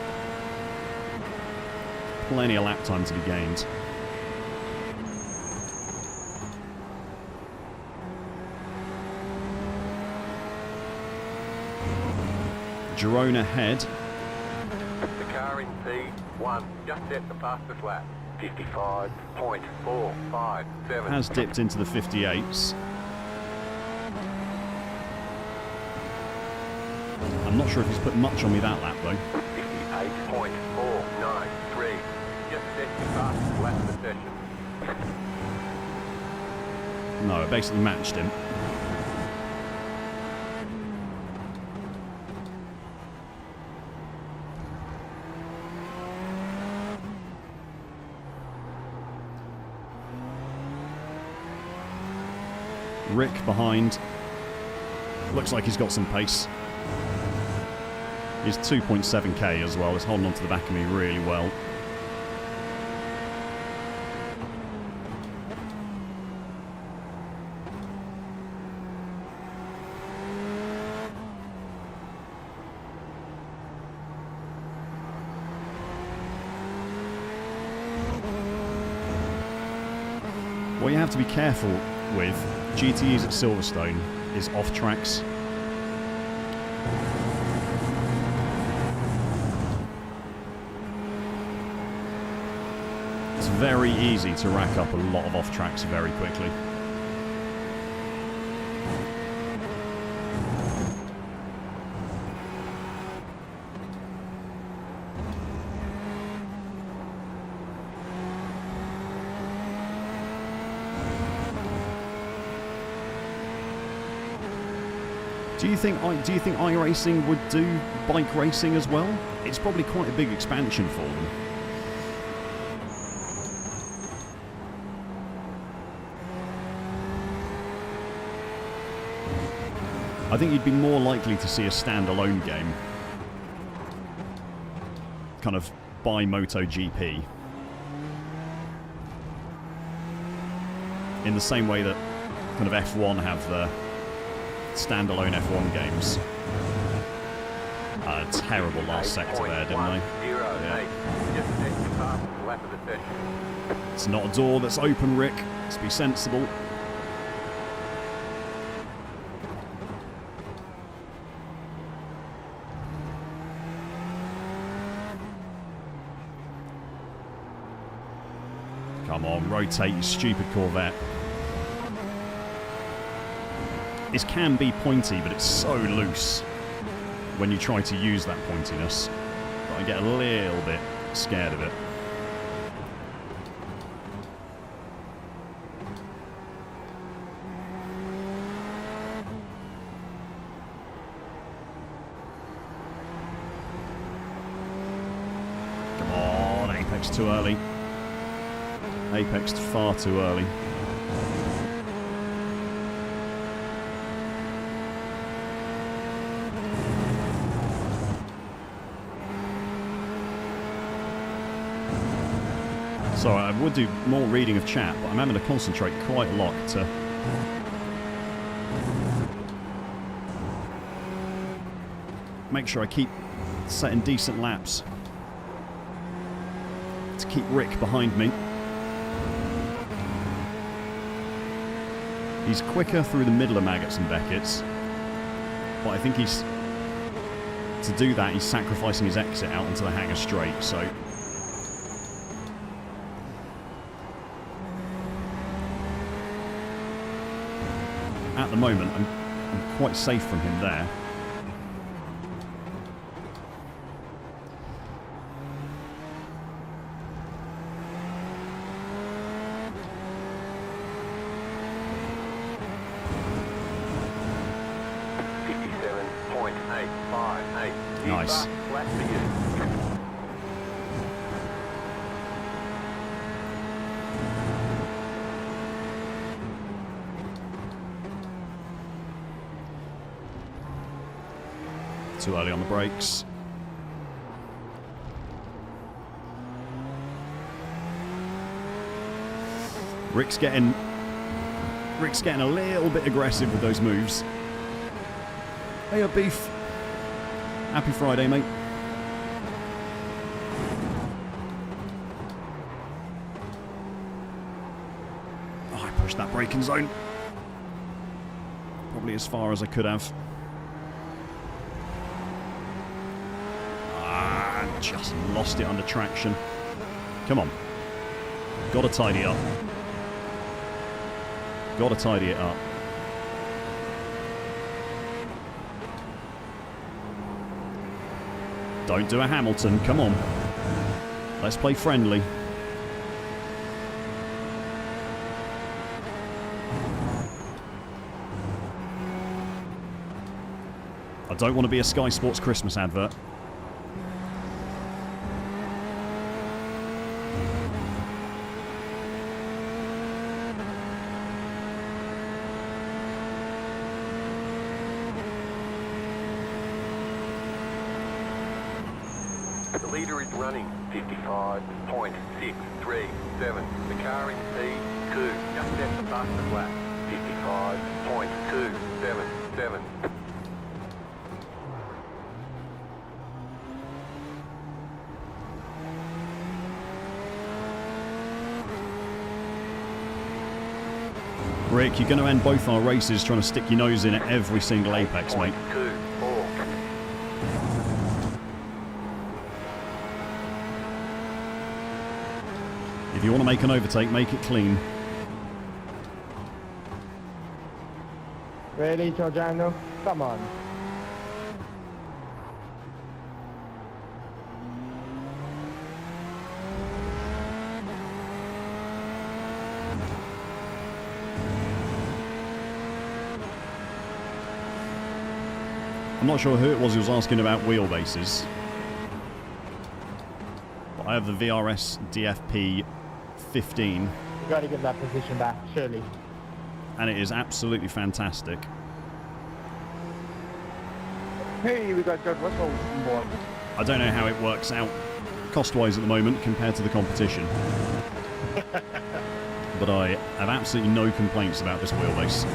Plenty of lap time to be gained. Jerome ahead. The car in P1 just set the fastest lap. 55.457. Has dipped into the 58s. I'm not sure if he's put much on me that lap though. 58.493. Just set the fastest lap of the session. No, I basically matched him. Rick behind. Looks like he's got some pace. He's 2.7k as well. He's holding on to the back of me really well. What you have to be careful with GTEs at Silverstone is off tracks. It's very easy to rack up a lot of off tracks very quickly. Do you think iRacing would do bike racing as well? It's probably quite a big expansion for them. I think you'd be more likely to see a standalone game, kind of by MotoGP, in the same way that kind of F1 have the standalone F1 games. Terrible last sector there, didn't I? Yeah. It's not a door that's open, Rick. Let's be sensible. Come on, rotate, you stupid Corvette. This can be pointy, but it's so loose when you try to use that pointiness that I get a little bit scared of it. Come on, apex too early. Apexed far too early. So I would do more reading of chat, but I'm having to concentrate quite a lot to make sure I keep setting decent laps to keep Rick behind me. He's quicker through the middle of Maggots and Beckett's, but I think to do that he's sacrificing his exit out onto the hangar straight, so at the moment, I'm quite safe from him there. Nice. Too early on the brakes. Rick's getting a little bit aggressive with those moves. Hey, Beef. Happy Friday, mate. Oh, I pushed that braking zone. Probably as far as I could have. Ah, just lost it under traction. Come on. Got to tidy up. Got to tidy it up. Don't do a Hamilton. Come on. Let's play friendly. I don't want to be a Sky Sports Christmas advert. The leader is running 55.637. The car in P2 just set the fastest lap. 55.277. Rick, you're going to end both our races trying to stick your nose in at every single apex, mate. 24. If you want to make an overtake, make it clean. Really, Giorgiano? Come on. I'm not sure who it was who was asking about wheelbases. But I have the VRS DFP 15. You gotta give that position back, surely. And it is absolutely fantastic. Hey, we got George Russell on board. I don't know how it works out cost-wise at the moment compared to the competition. But I have absolutely no complaints about this wheelbase.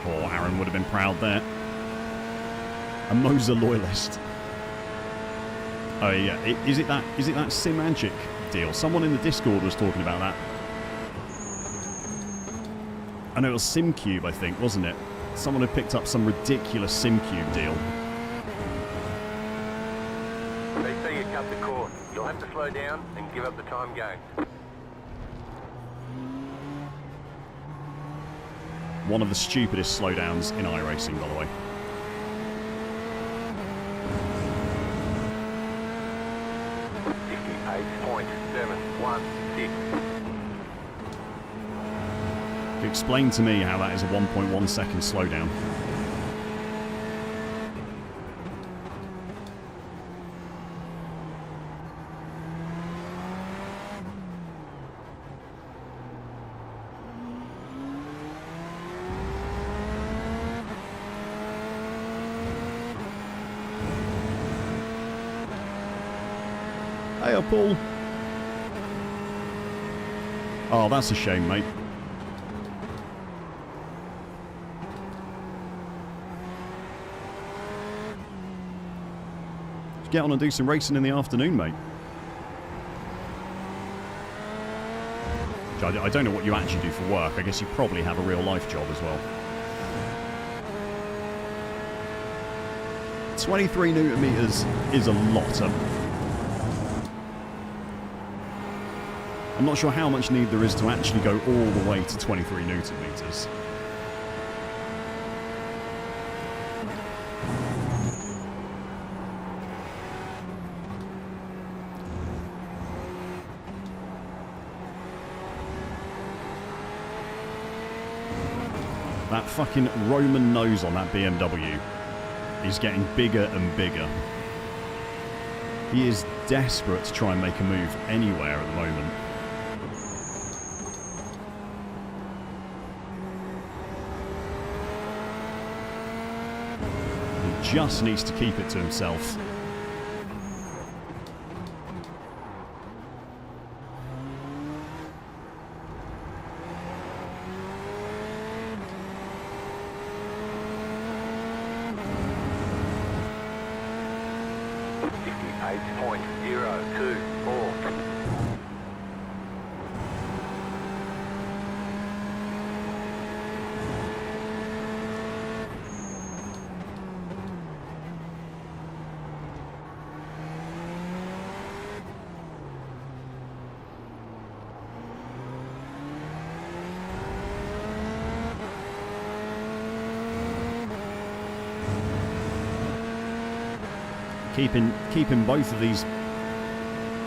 Oh, Aaron would have been proud there. A Moser loyalist. Oh yeah, is it that Simagic deal? Someone in the Discord was talking about that. I know it was SimCube, I think, wasn't it? Someone had picked up some ridiculous SimCube deal. They say you cut the course. You'll have to slow down and give up the time game. One of the stupidest slowdowns in iRacing, by the way. Explain to me how that is a 1.1 second slowdown. Hey, Paul. Oh, that's a shame, mate. Get on and do some racing in the afternoon, mate. I don't know what you actually do for work. I guess you probably have a real life job as well. 23 newton meters is a lot. I'm not sure how much need there is to actually go all the way to 23 newton meters. That fucking Roman nose on that BMW is getting bigger and bigger. He is desperate to try and make a move anywhere at the moment. He just needs to keep it to himself. Keeping both of these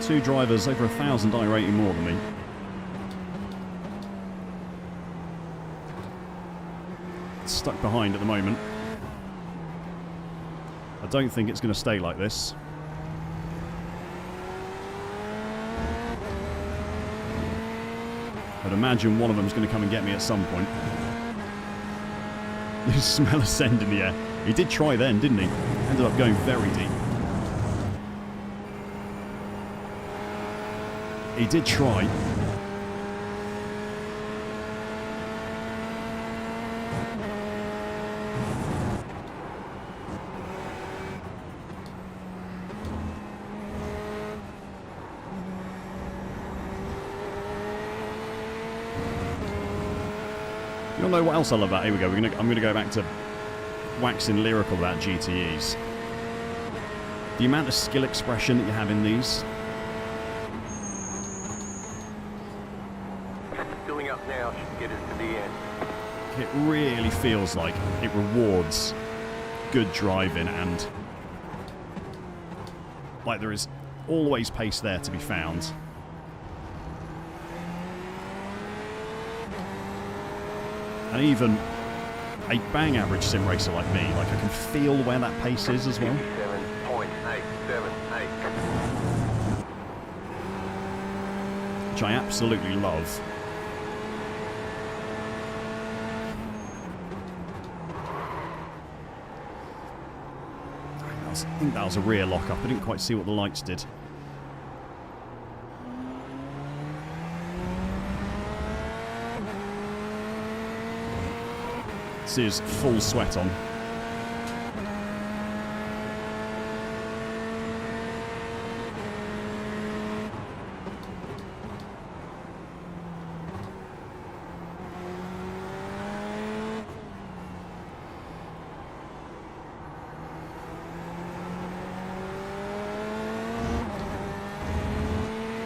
two drivers over 1,000 iRating more than me. Stuck behind at the moment. I don't think it's going to stay like this. I'd imagine one of them's going to come and get me at some point. You smell a send in the air. He did try then, didn't he? Ended up going very deep. He did try. You all know what else I love about? Here we go. I'm going to go back to waxing lyrical about GTEs. The amount of skill expression that you have in these. Filling up now should get us to the end. It really feels like it rewards good driving, and like there is always pace there to be found. And even a bang average sim racer like me, like I can feel where that pace is as well. 57.878. Which I absolutely love. I think that was a rear lock-up. I didn't quite see what the lights did. This is full sweat on.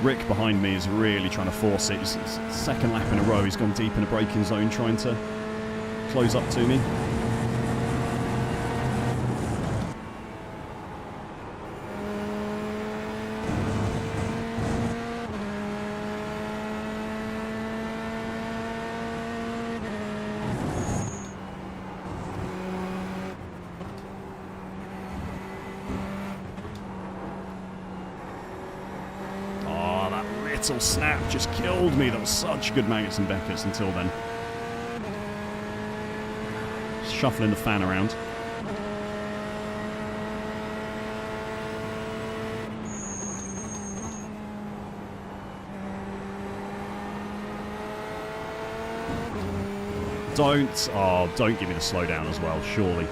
Rick behind me is really trying to force it. It's second lap in a row. He's gone deep in a braking zone trying to close up to me. Oh, that little snap just killed me. That was such good Maggots and Beckett's until then. Shuffling the fan around. Don't give me the slowdown as well, surely.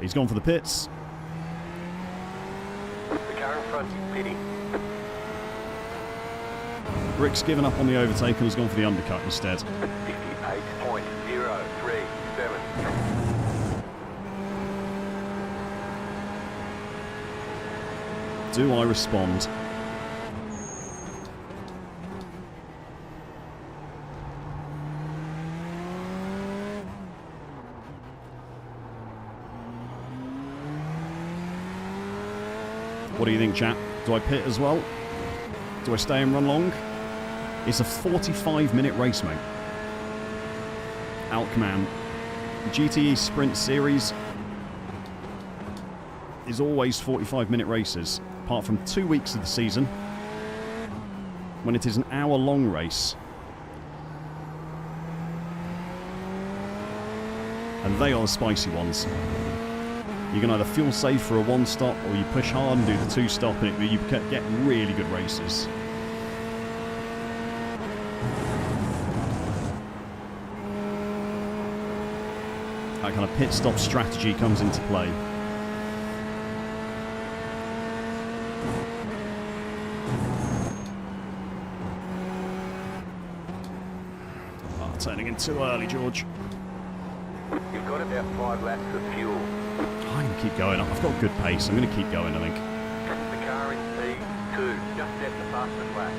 He's gone for the pits. The car in front, pitting. Rick's given up on the overtake and has gone for the undercut instead. 58.037. Do I respond? What do you think, chap? Do I pit as well? Do I stay and run long? It's a 45-minute race, mate. Alkmaar. GTE Sprint Series is always 45-minute races, apart from 2 weeks of the season, when it is an hour-long race. And they are the spicy ones. You can either fuel save for a one-stop, or you push hard and do the two-stop, and you get really good races. That kind of pit-stop strategy comes into play. Oh, turning in too early, George. You've got about 5 laps of fuel. I'm going to keep going. I've got good pace. I'm going to keep going, I think. The car in P2 just at the fastest lap.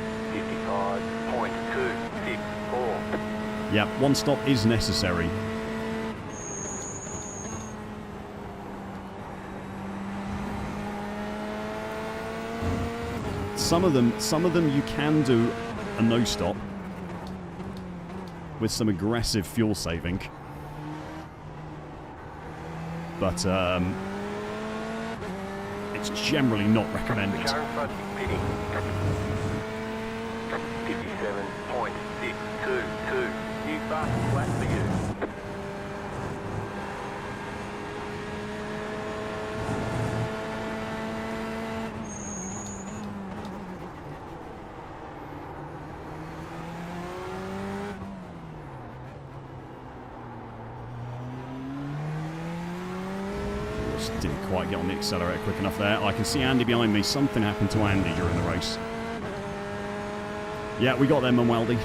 55.264. Yeah, one stop is necessary. Some of them you can do a no stop with some aggressive fuel saving. But it's generally not recommended. The car in front is pitting. 57.622. New fastest lap for you. Just didn't quite get on the accelerator quick enough there. I can see Andy behind me. Something happened to Andy during the race. Yeah, we got them, Manwaldi.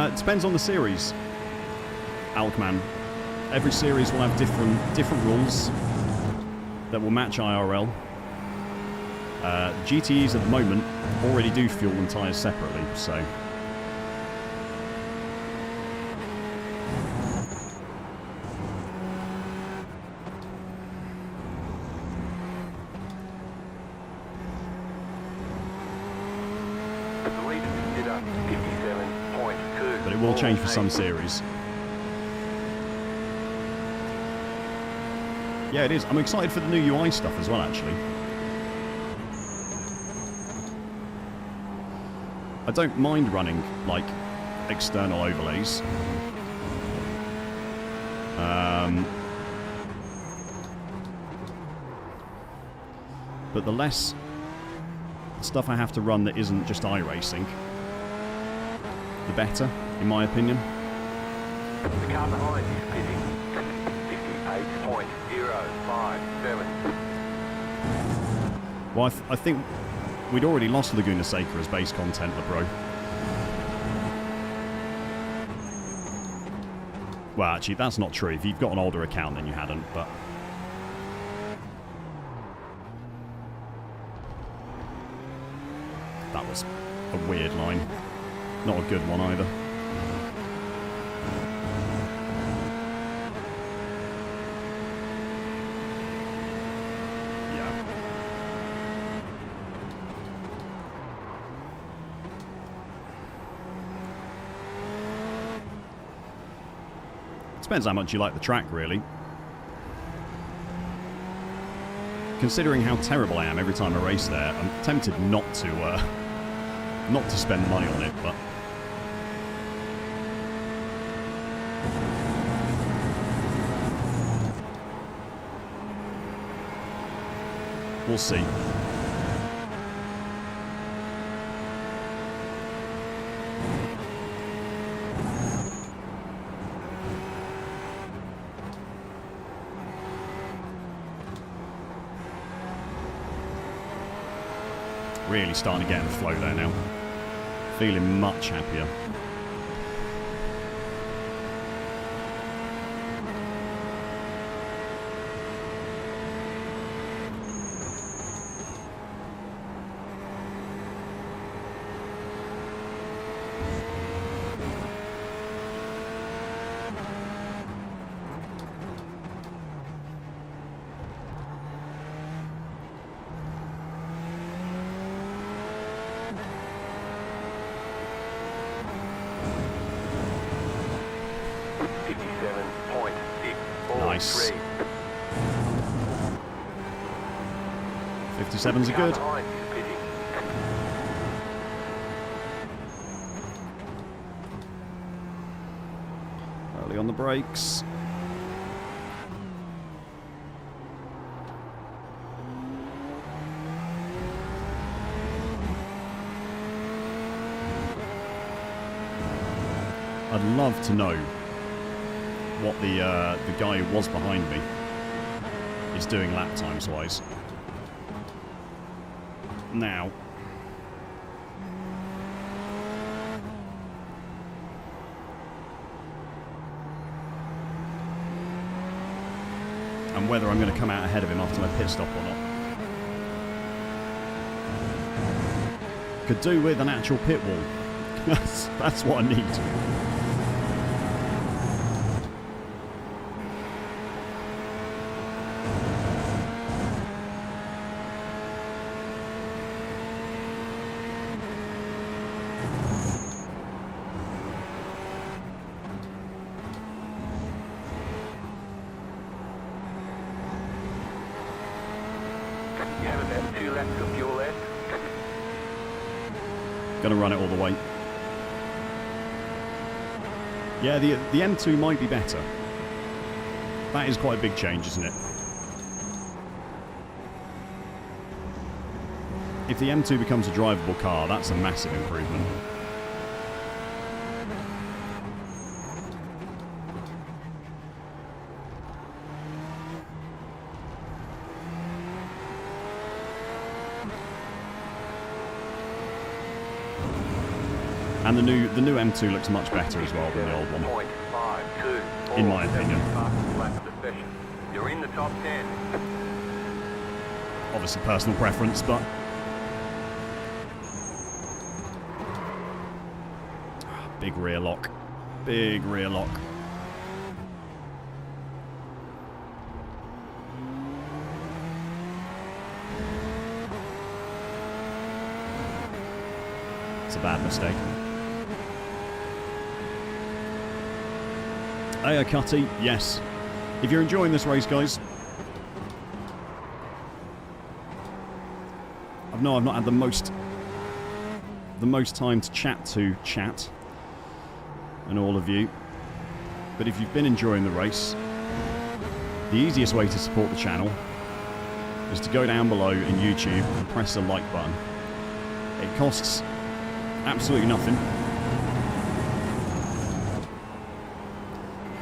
It depends on the series, Alkmaar. Every series will have different rules that will match IRL. GTEs at the moment already do fuel and tyres separately, so... The leader did up 57.2. But it will change for some series. Yeah, it is. I'm excited for the new UI stuff as well, actually. I don't mind running, like, external overlays. But the less stuff I have to run that isn't just iRacing, the better, in my opinion. The car behind is pitting. 58.057. Well, I think we'd already lost Laguna Seca as base content, LeBro. Well, actually, that's not true. If you've got an older account, then you hadn't, but... That was a weird line. Not a good one, either. Yeah. Depends how much you like the track, really. Considering how terrible I am every time I race there, I'm tempted not to spend money on it, but... We'll see. Really starting to get in the flow there now. Feeling much happier. 57.643. Nice. 57s are good. Behind is pitting. Early on the brakes. I'd love to know what the guy who was behind me is doing lap times wise. Now, and whether I'm going to come out ahead of him after my pit stop or not. Could do with an actual pit wall. That's what I need. You have about 2 laps of fuel left. Gonna run it all the way. Yeah, the M2 might be better. That is quite a big change, isn't it? If the M2 becomes a drivable car, that's a massive improvement. And the new M2 looks much better as well than the old one. 0.524. In my opinion. Fastest lap of the session. You're in the top 10. Obviously personal preference, but big rear lock. Big rear lock. It's a bad mistake. Hey, Cutty, yes. If you're enjoying this race, guys, I've not had the most time to chat and all of you. But if you've been enjoying the race, the easiest way to support the channel is to go down below in YouTube and press the like button. It costs absolutely nothing.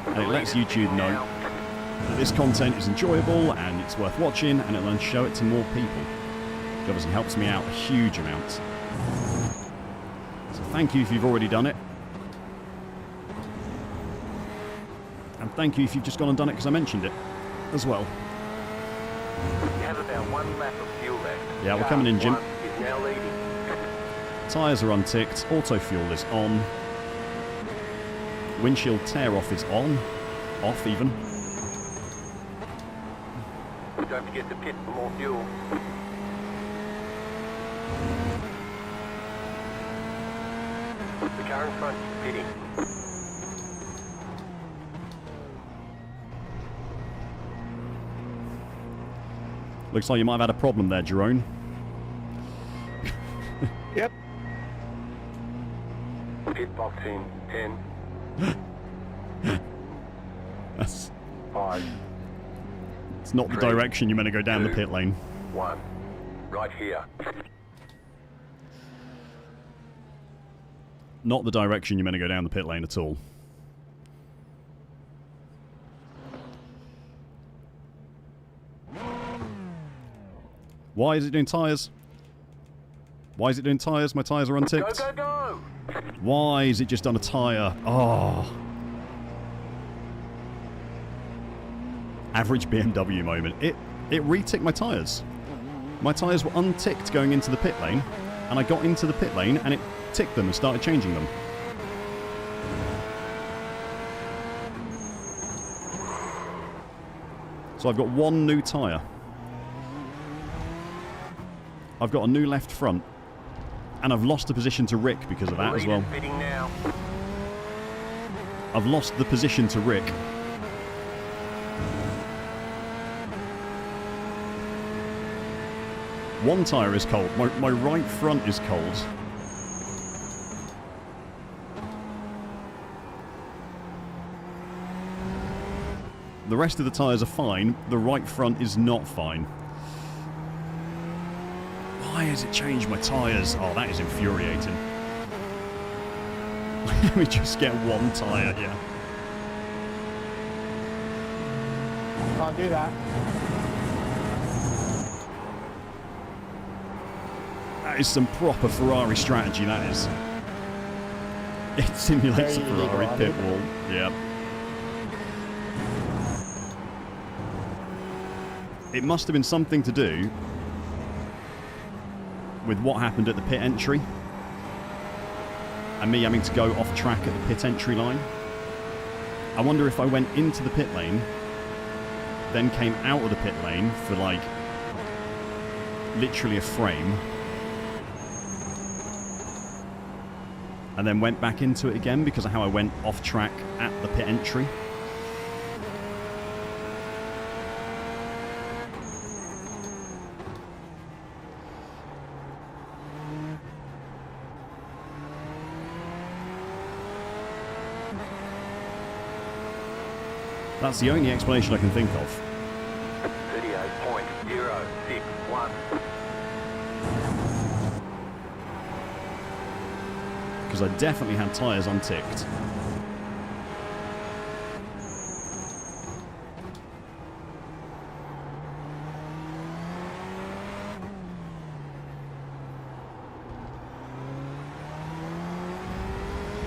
And it lets YouTube know that this content is enjoyable and it's worth watching, and it'll then show it to more people. Which obviously helps me out a huge amount. So thank you if you've already done it. And thank you if you've just gone and done it because I mentioned it as well. You have about 1 lap of fuel left. Yeah, we're coming in, Jim. Car 1 is now leading. Tyres are unticked, auto fuel is on. Windshield tear off is on. Off even. Don't forget to pit for more fuel. The car in front is pitting. Looks like you might have had a problem there, Jerome. Yep. Pit box in 10, That's, 5, it's not the direction you're meant to go down the pit lane. 1. Right here. Not the direction you're meant to go down the pit lane at all. Why is it doing tyres? Why is it doing tyres? My tyres are Go, unticked. go, go! Why is it just on a tyre? Oh. Average BMW moment. It re-ticked my tyres. My tyres were unticked going into the pit lane, and I got into the pit lane and it ticked them and started changing them. So I've got one new tyre. I've got a new left front. And I've lost a position to Rick because of that as well. Leader's pitting now. I've lost the position to Rick. One tyre is cold. My right front is cold. The rest of the tyres are fine. The right front is not fine. Why has it changed my tyres? Oh, that is infuriating. Let me just get one tyre, yeah. Can't do that. That is some proper Ferrari strategy, that is. It simulates a Very illegal, Ferrari pit Andy. wall. Yeah. It must have been something to do with what happened at the pit entry and me having to go off track at the pit entry line. I wonder if I went into the pit lane, then came out of the pit lane for like literally a frame, and then went back into it again because of how I went off track at the pit entry. That's the only explanation I can think of. 38.061. Because I definitely had tyres unticked.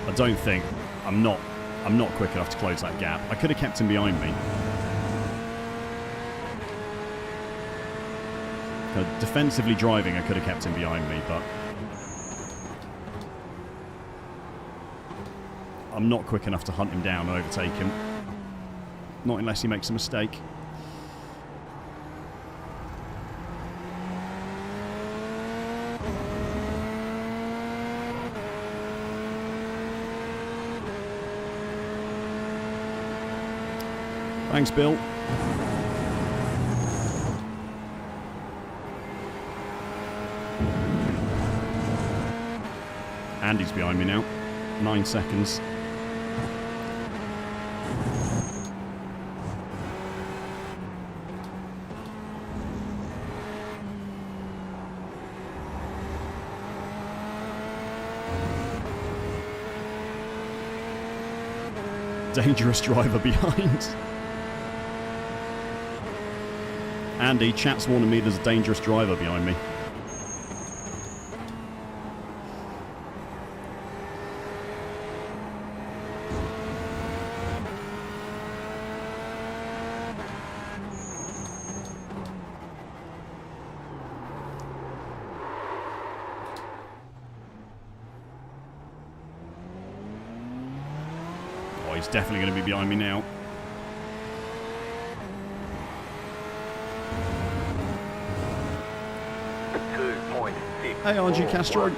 I don't think I'm not quick enough to close that gap. I could have kept him behind me. Defensively driving, I could have kept him behind me, but I'm not quick enough to hunt him down and overtake him. Not unless he makes a mistake. Thanks, Bill. Andy's behind me now. 9 seconds. Dangerous driver behind. Andy, chat's warning me there's a dangerous driver behind me. Oh, he's definitely going to be behind me now. Hey, RG Castro.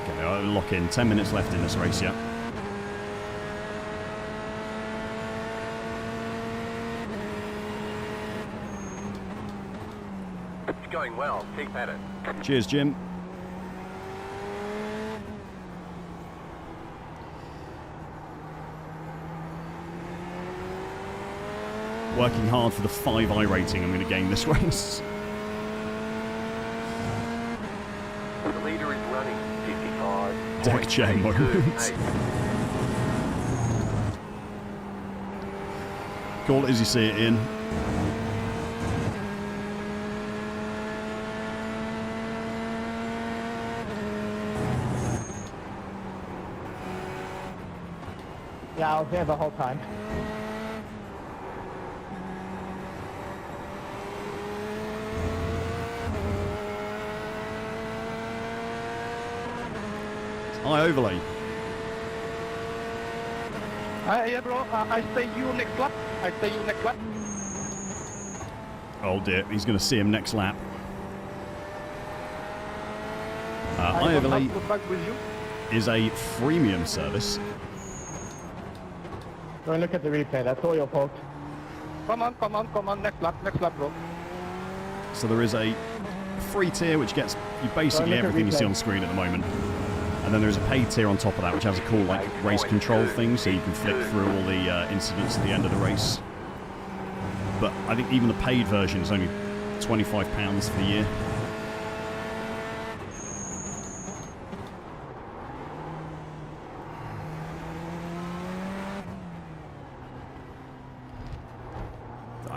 Okay, I'll lock in. 10 minutes left in this race, yeah. Going well, keep at it. Cheers, Jim. Working hard for the 5 iRating I'm going to gain this race. The leader is running 55. Deck chair moment. Call it as you see it, Ian. Yeah, I was there the whole time. Hi, overlay. Yeah, bro. I stay you next lap. I stay you next lap. Oh dear, he's going to see him next lap. Hi, I overlay will back with you. is a freemium service. Don't look at the replay. That's all your fault. Come on. Next lap, bro. So there is a free tier which gets you basically look at everything you see replay. on screen at the moment. And then there's a paid tier on top of that which has a cool like race control thing, so you can flick through all the incidents at the end of the race. But I think even the paid version is only £25 for the year.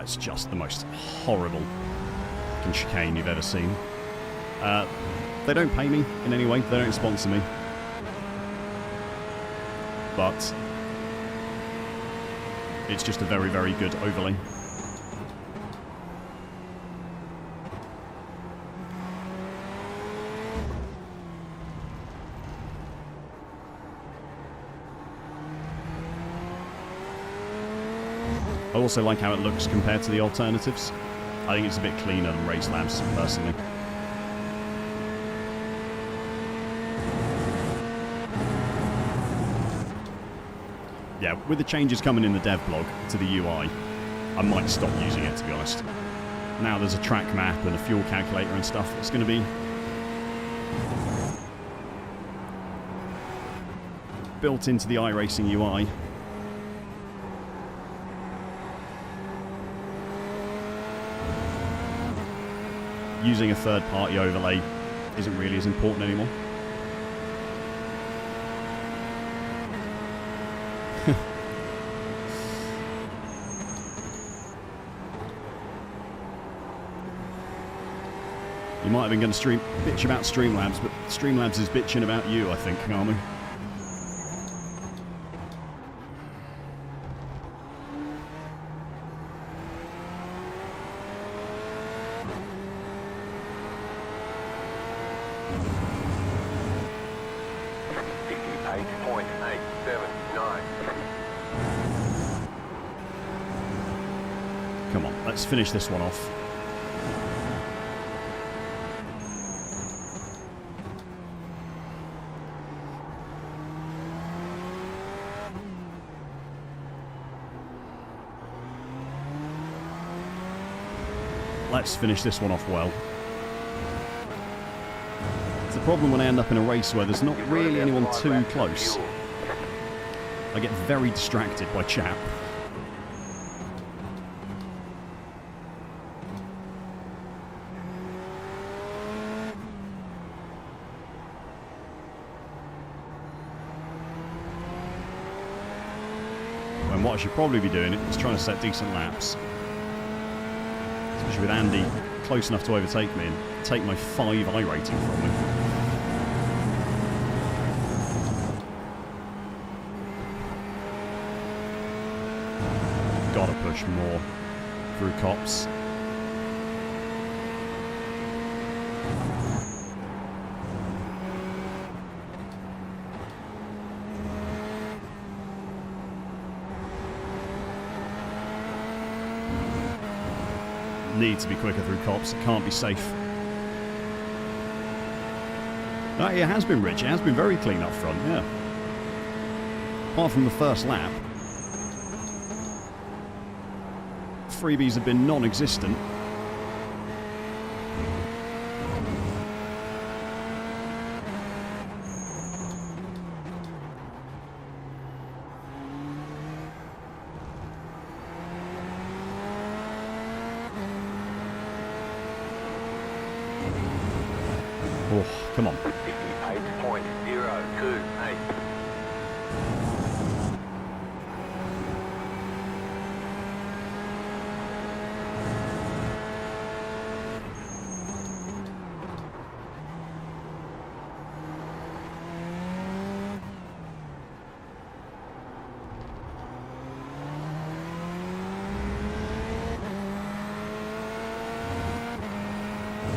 It's just the most horrible fucking chicane you've ever seen. They don't pay me in any way. They don't sponsor me. But it's just a very, very good overlay. I also like how it looks compared to the alternatives. I think it's a bit cleaner than Race Labs, personally. Yeah, with the changes coming in the dev blog to the UI, I might stop using it, to be honest. Now there's a track map and a fuel calculator and stuff. It's going to be built into the iRacing UI. Using a third-party overlay isn't really as important anymore. You might have been going to bitch about Streamlabs, but Streamlabs is bitching about you, I think, aren't we? Come on, let's finish this one off. Let's finish this one off well. It's the problem when I end up in a race where there's not really anyone too close. I get very distracted by chat. When what I should probably be doing is trying to set decent laps. Especially with Andy close enough to overtake me and take my 5 iRating from me. Gotta push more through cops. Need to be quicker through cops. It can't be safe. No, it has been rich. It has been very clean up front, yeah. Apart from the first lap. Freebies have been non-existent. Oh, come on. 58.028.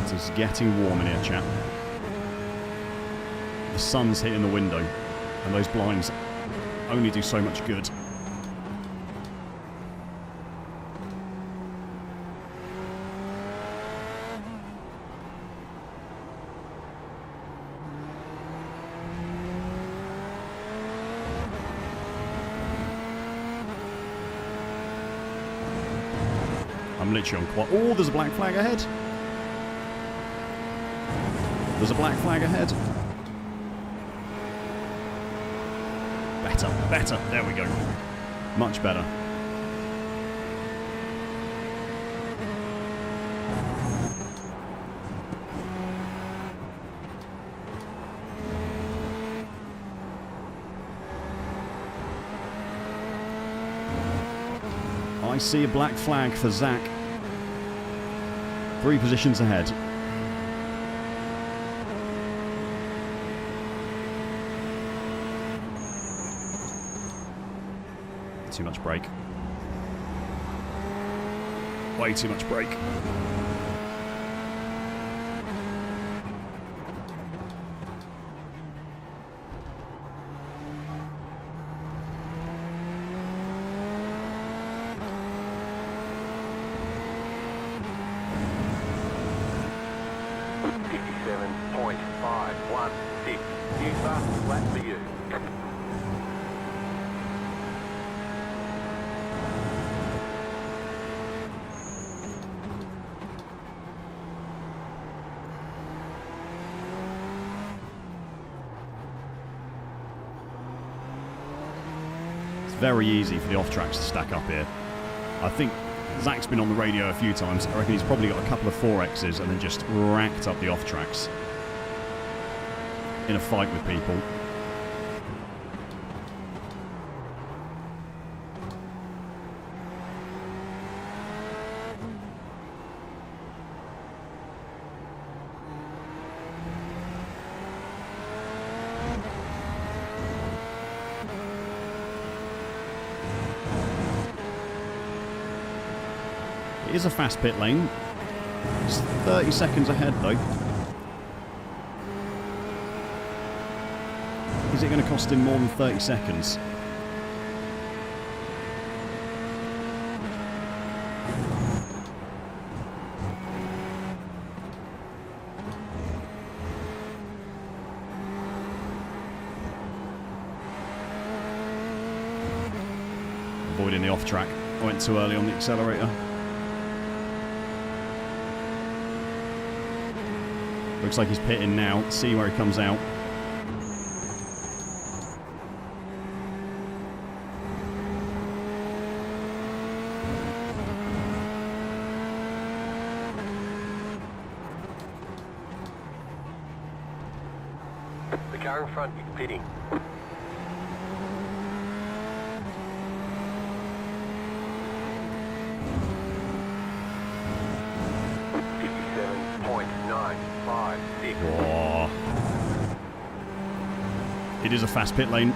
It is getting warm in here, chap. the sun's hitting the window, and those blinds only do so much good. I'm literally on quite... Oh, there's a black flag ahead. There's a black flag ahead. Better, better. There we go. Much better. I see a black flag for Zach. 3 positions ahead. Too much brake. Way too much brake. Very easy for the off-tracks to stack up here. I think Zach's been on the radio a few times. I reckon he's probably got a couple of 4Xs and then just racked up the off-tracks in a fight with people. It is a fast pit lane. It's 30 seconds ahead though. Is it going to cost him more than 30 seconds? Avoiding the off track. I went too early on the accelerator. Looks like he's pitting now. See where he comes out. The car in front is pitting. Whoa. It is a fast pit lane.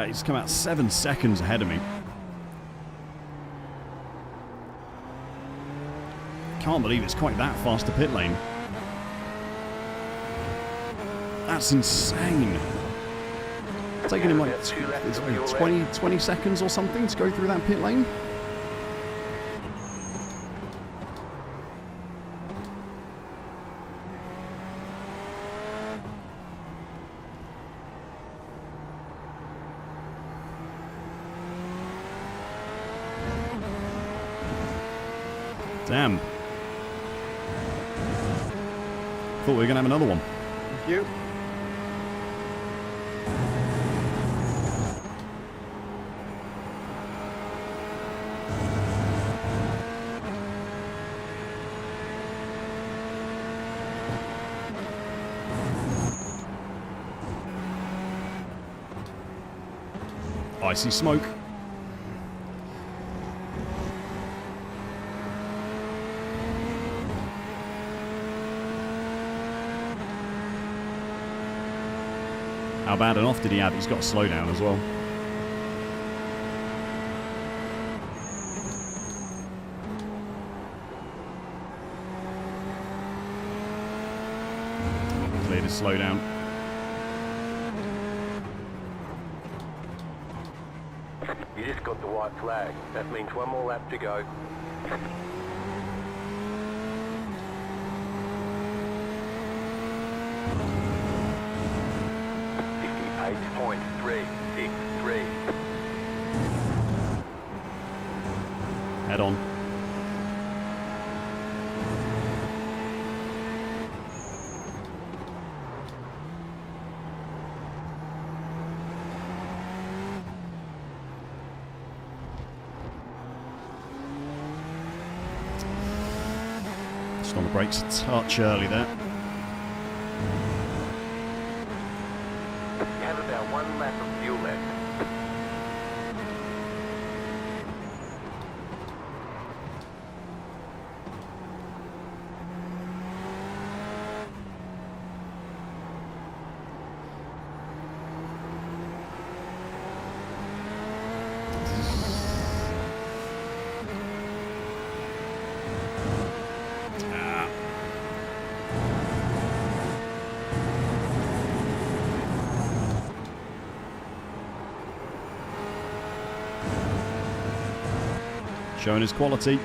He's come out 7 seconds ahead of me. Can't believe it's quite that fast a pit lane. That's insane. It's taking him like 20 seconds or something to go through that pit lane. Damn. Thought we were going to have another one. Thank you. I see smoke. How bad an off did he have? He's got to slow down as well. slow down. You just got the white flag. That means one more lap to go. 68.363. Head on. Just on the brakes a touch early there. You have about one lap of fuel left. Showing his quality.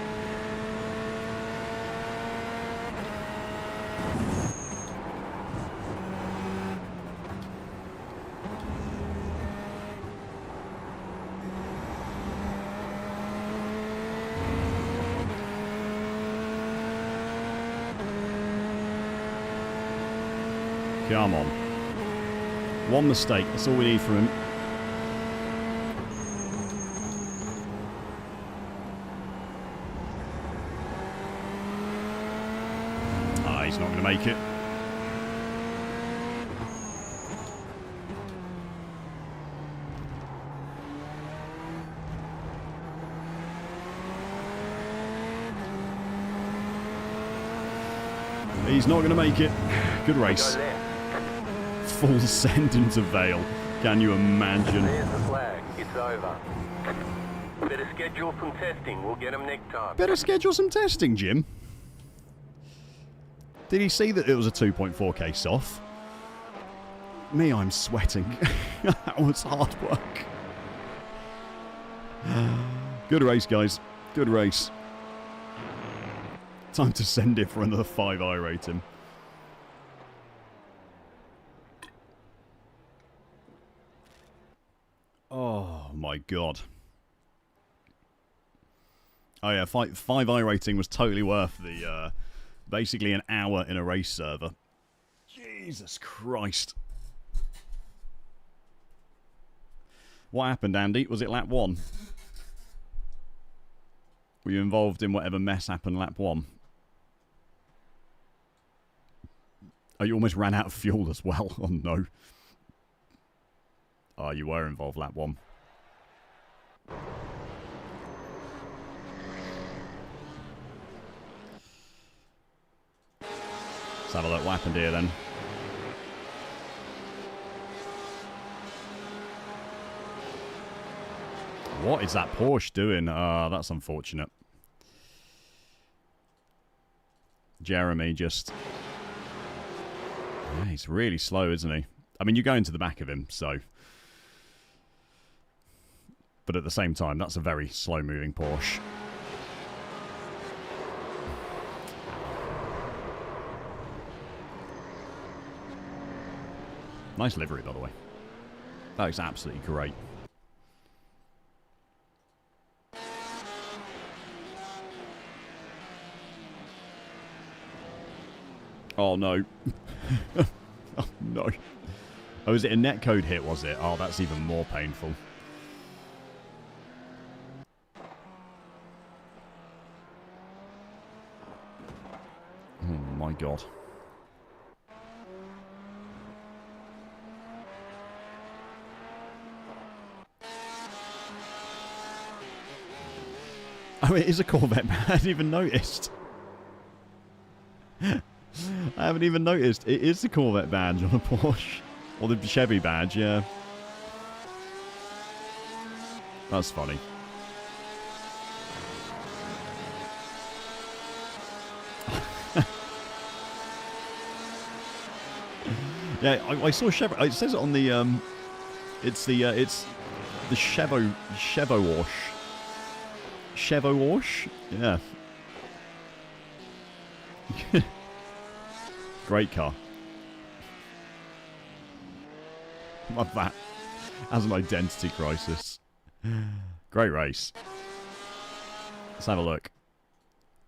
Come on. One mistake, that's all we need from him. He's not going to make it. He's not going to make it. Good race. Full send into Vale. Can you imagine? There's the flag. It's over. Better schedule some testing. We'll get them next time. Better schedule some testing, Jim. Did he see that it was a 2.4k soft? Me, I'm sweating. That was hard work. Good race, guys. Good race. Time to send it for another 5 I rating. Oh my god. Oh yeah, 5 I rating was totally worth the basically an hour in a race server. Jesus Christ. What happened, Andy? Was it lap 1? Were you involved in whatever mess happened lap 1? Oh, you almost ran out of fuel as well. Oh no. Oh, you were involved lap 1. Let's have a look what happened here then. What is that Porsche doing? That's unfortunate. Jeremy just... Yeah, he's really slow, isn't he? I mean, you go into the back of him, so... But at the same time, that's a very slow-moving Porsche. Nice livery, by the way. That is absolutely great. Oh, no. Oh, no. Oh, was it a netcode hit, was it? Oh, that's even more painful. Oh, my God. Oh, it is a Corvette. I hadn't even noticed. I haven't even noticed. It is the Corvette badge on a Porsche. Or the Chevy badge, yeah. That's funny. Yeah, I saw Chevo. It says it on the it's the Chevo Wash. Yeah. Great car. Love that. As an identity crisis. Great race. Let's have a look.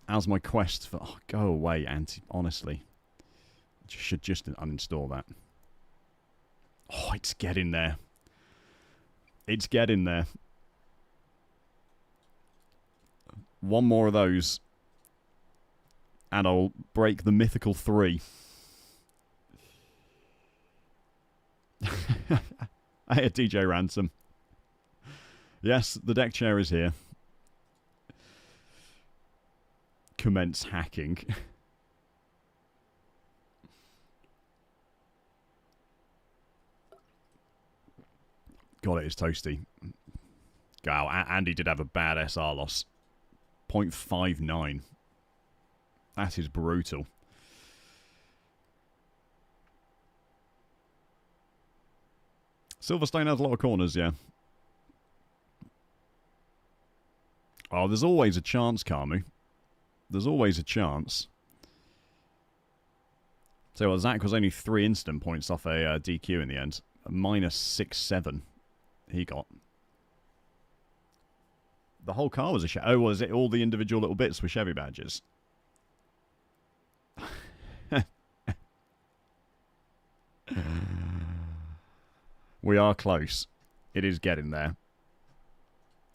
How's my quest for... Oh, go away, honestly. Should just uninstall that. Oh, it's getting there. It's getting there. One more of those. And I'll break the mythical 3. Hey, DJ Ransom. Yes, the deck chair is here. Commence hacking. God, it is toasty. Wow, Andy did have a bad SR loss. 0.59. That is brutal. Silverstone has a lot of corners, yeah. Oh, there's always a chance, Camu. There's always a chance. So, well, Zach was only 3 instant points off a DQ in the end. A minus 6-7 he got. The whole car was a Chevy. Oh, was it all the individual little bits with Chevy badges? We are close. It is getting there.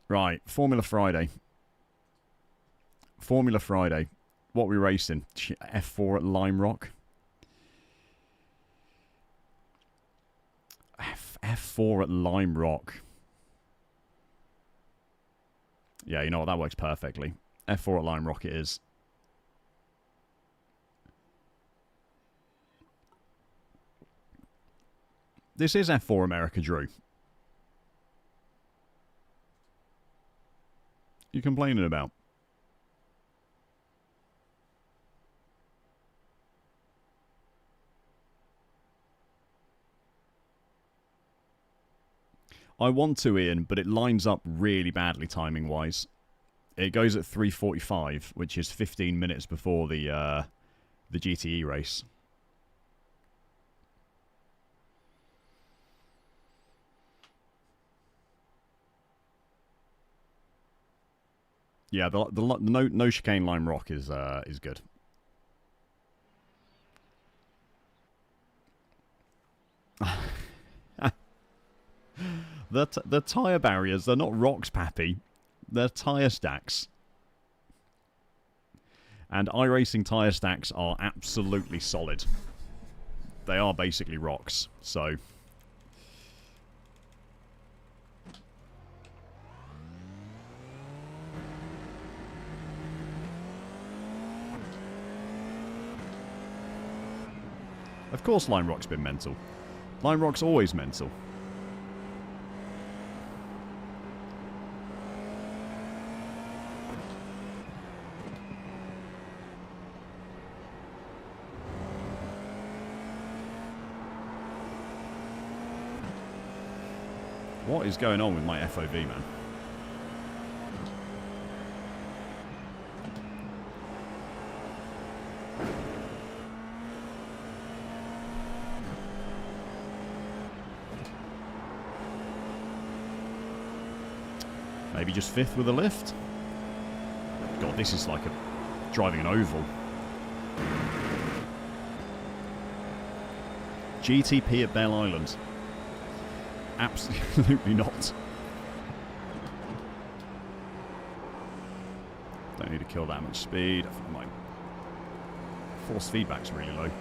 Right, Formula Friday. Formula Friday. What are we racing? F4 at Lime Rock. F4 at Lime Rock. Yeah, you know what? That works perfectly. F4 at Lime Rock it is. This is F4 America, Drew. You complaining about? I want to, Ian, but it lines up really badly timing-wise. It goes at 3:45, which is 15 minutes before the GTE race. Yeah, the no chicane Lime Rock is good. The tyre barriers, they're not rocks, Pappy. They're tyre stacks. And iRacing tyre stacks are absolutely solid. They are basically rocks, so... Of course Lime Rock's been mental. Lime Rock's always mental. What is going on with my FOV, man? Maybe just 5th with a lift? God, this is like driving an oval. GTP at Bell Island. Absolutely not. Don't need to kill that much speed. I think my force feedback's really low.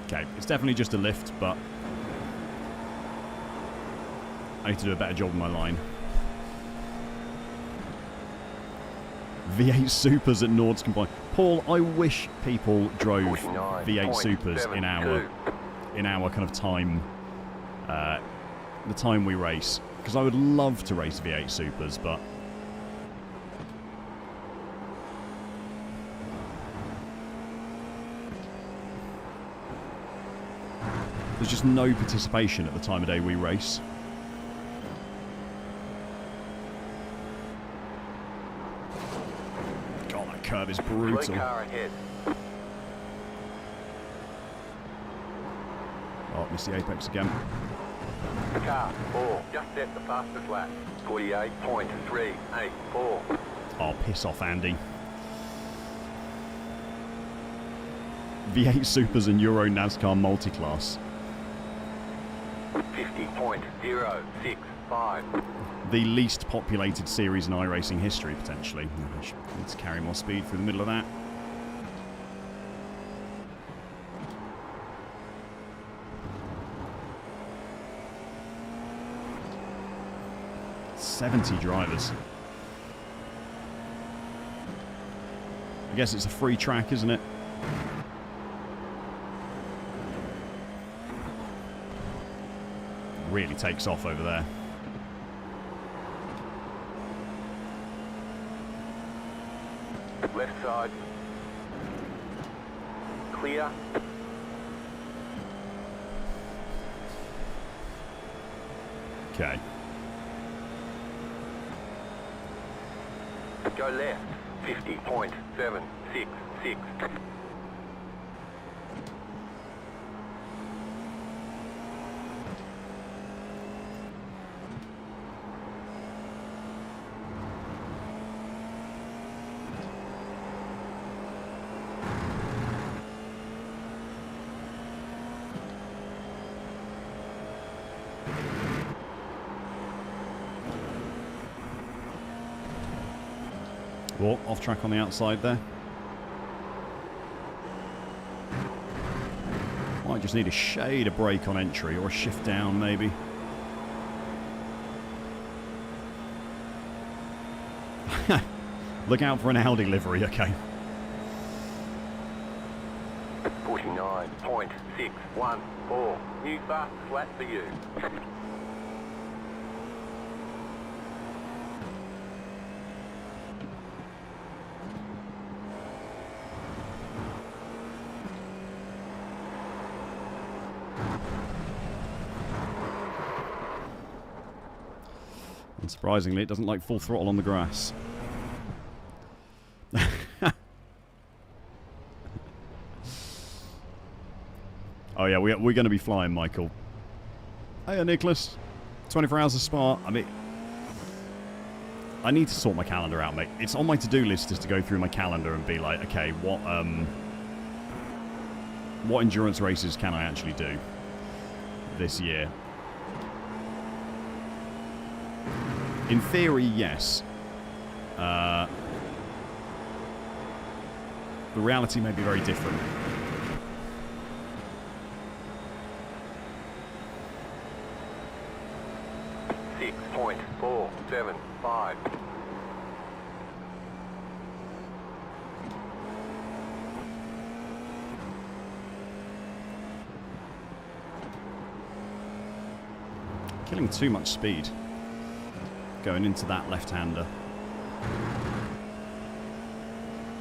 Okay, it's definitely just a lift, but I need to do a better job of my line. V8 Supers at Nords combined. Paul, I wish people drove V8 Supers in our kind of time, the time we race, because I would love to race V8 Supers, but there's just no participation at the time of day we race. God, that curve is brutal. Oh, missed the apex again. Car 4, just set the fastest lap. 48.384. Oh, piss off, Andy. V8 Supers and Euro NASCAR multi-class. 50.065. The least populated series in iRacing history, potentially. I should need to carry more speed through the middle of that. "70 drivers. I guess it's a free track, isn't it? Really takes off over there. Left side. Clear. Okay. Go left. 50.766. Well, off track on the outside there. Might just need a shade of brake on entry, or a shift down maybe. Look out for an Audi livery, okay. 49.614. New fast flat for you. Unsurprisingly, it doesn't like full throttle on the grass. Oh yeah, we're going to be flying, Michael. Hey, Nicholas. 24 hours of Spa. I mean, I need to sort my calendar out, mate. It's on my to-do list is to go through my calendar and be like, okay, what endurance races can I actually do this year? In theory, yes. The reality may be very different. .475. Killing too much speed going into that left-hander.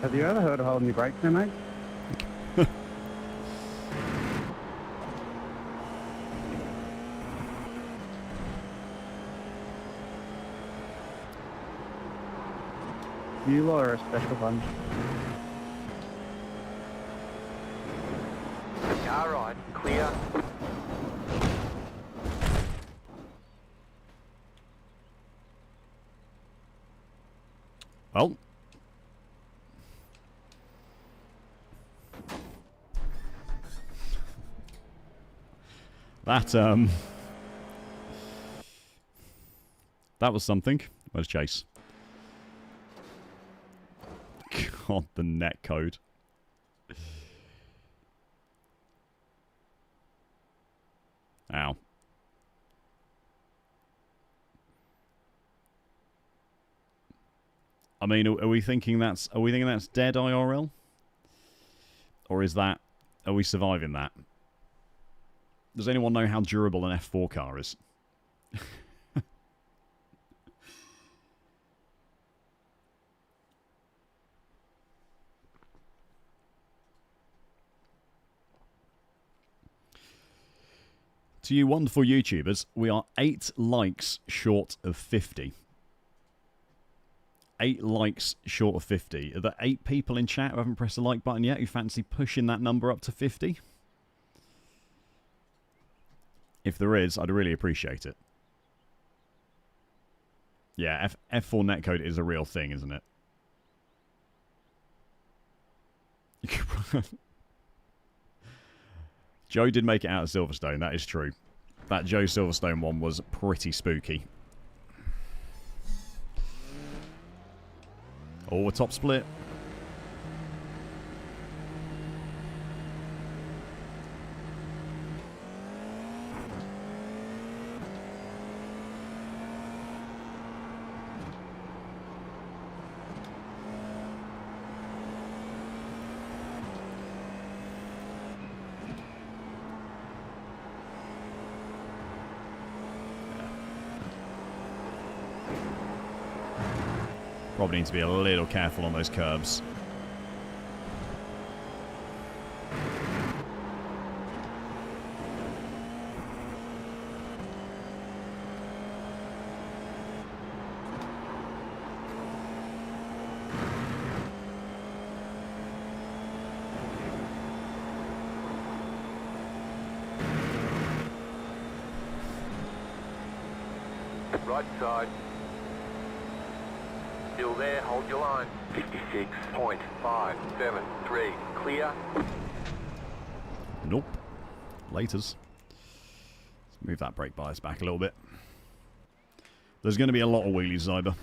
Have you ever heard of holding your brakes there, mate? You lot are a special bunch. Car right, clear. Well. That was something. Where's Chase? God, the net code. Ow. I mean, are we thinking that's dead IRL? Or is that, are we surviving that? Does anyone know how durable an F4 car is? To you wonderful YouTubers, we are 8 likes short of 50. 8 likes short of 50. Are there 8 people in chat who haven't pressed the like button yet who fancy pushing that number up to 50? If there is, I'd really appreciate it. Yeah, F4 netcode is a real thing, isn't it? Joe did make it out of Silverstone, that is true. That Joe Silverstone one was pretty spooky. Oh, a top split. Probably need to be a little careful on those curbs. Right side. Still there, hold your line. 56.573, clear. Nope. Laters. Let's move that brake bias back a little bit. There's going to be a lot of wheelies, Zyber.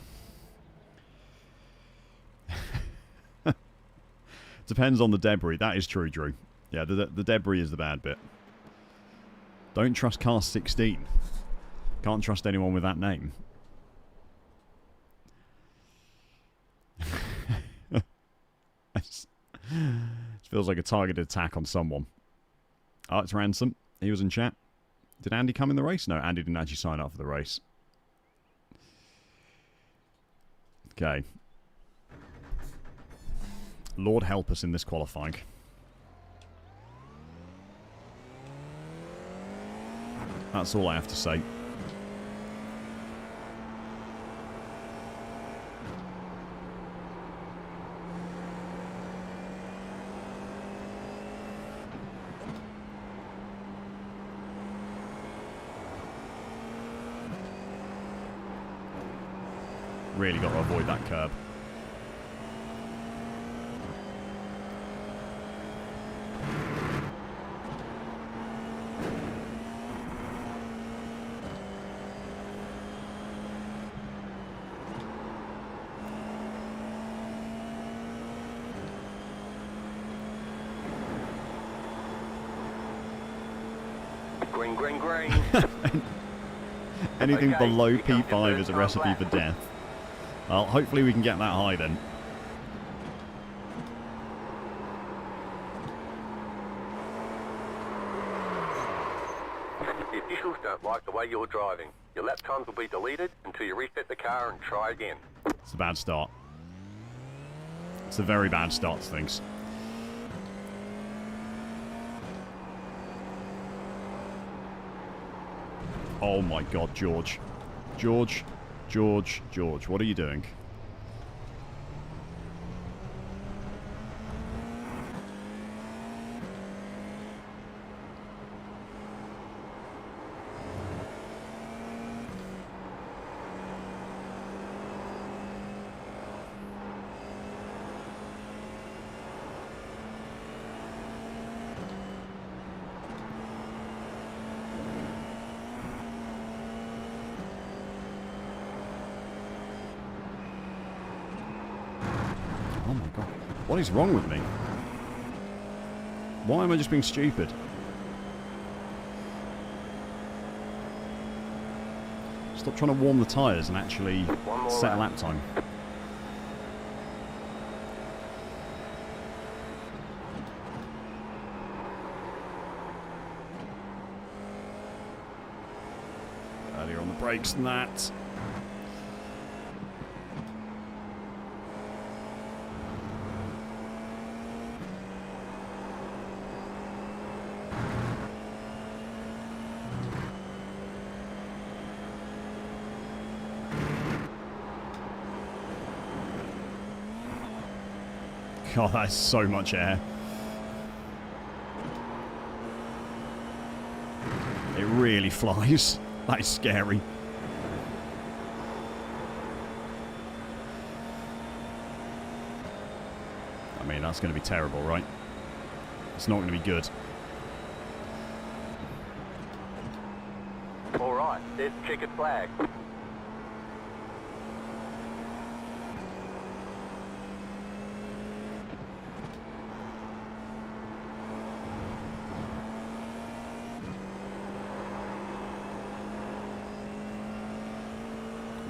Depends on the debris. That is true, Drew. Yeah, the debris is the bad bit. Don't trust car 16. Can't trust anyone with that name. This feels like a targeted attack on someone. Oh, it's Ransom. He was in chat. Did Andy come in the race? No, Andy didn't actually sign up for the race. Okay. Lord help us in this qualifying. That's all I have to say. Really got to avoid that curb. Green, green, green. Anything Okay, below here comes your P5 first is a recipe lap. for death. Well, hopefully we can get that high then. The officials don't like the way you're driving. Your lap times will be deleted until you reset the car and try again. It's a bad start. It's a very bad start to things. Oh my god, George. George, George, George, what are you doing? Oh my god. What is wrong with me? Why am I just being stupid? Stop trying to warm the tyres and actually set a lap time. brakes than that. God, that's so much air. It really flies. That is scary. I mean, that's going to be terrible, right? It's not going to be good. All right, there's the checkered flag.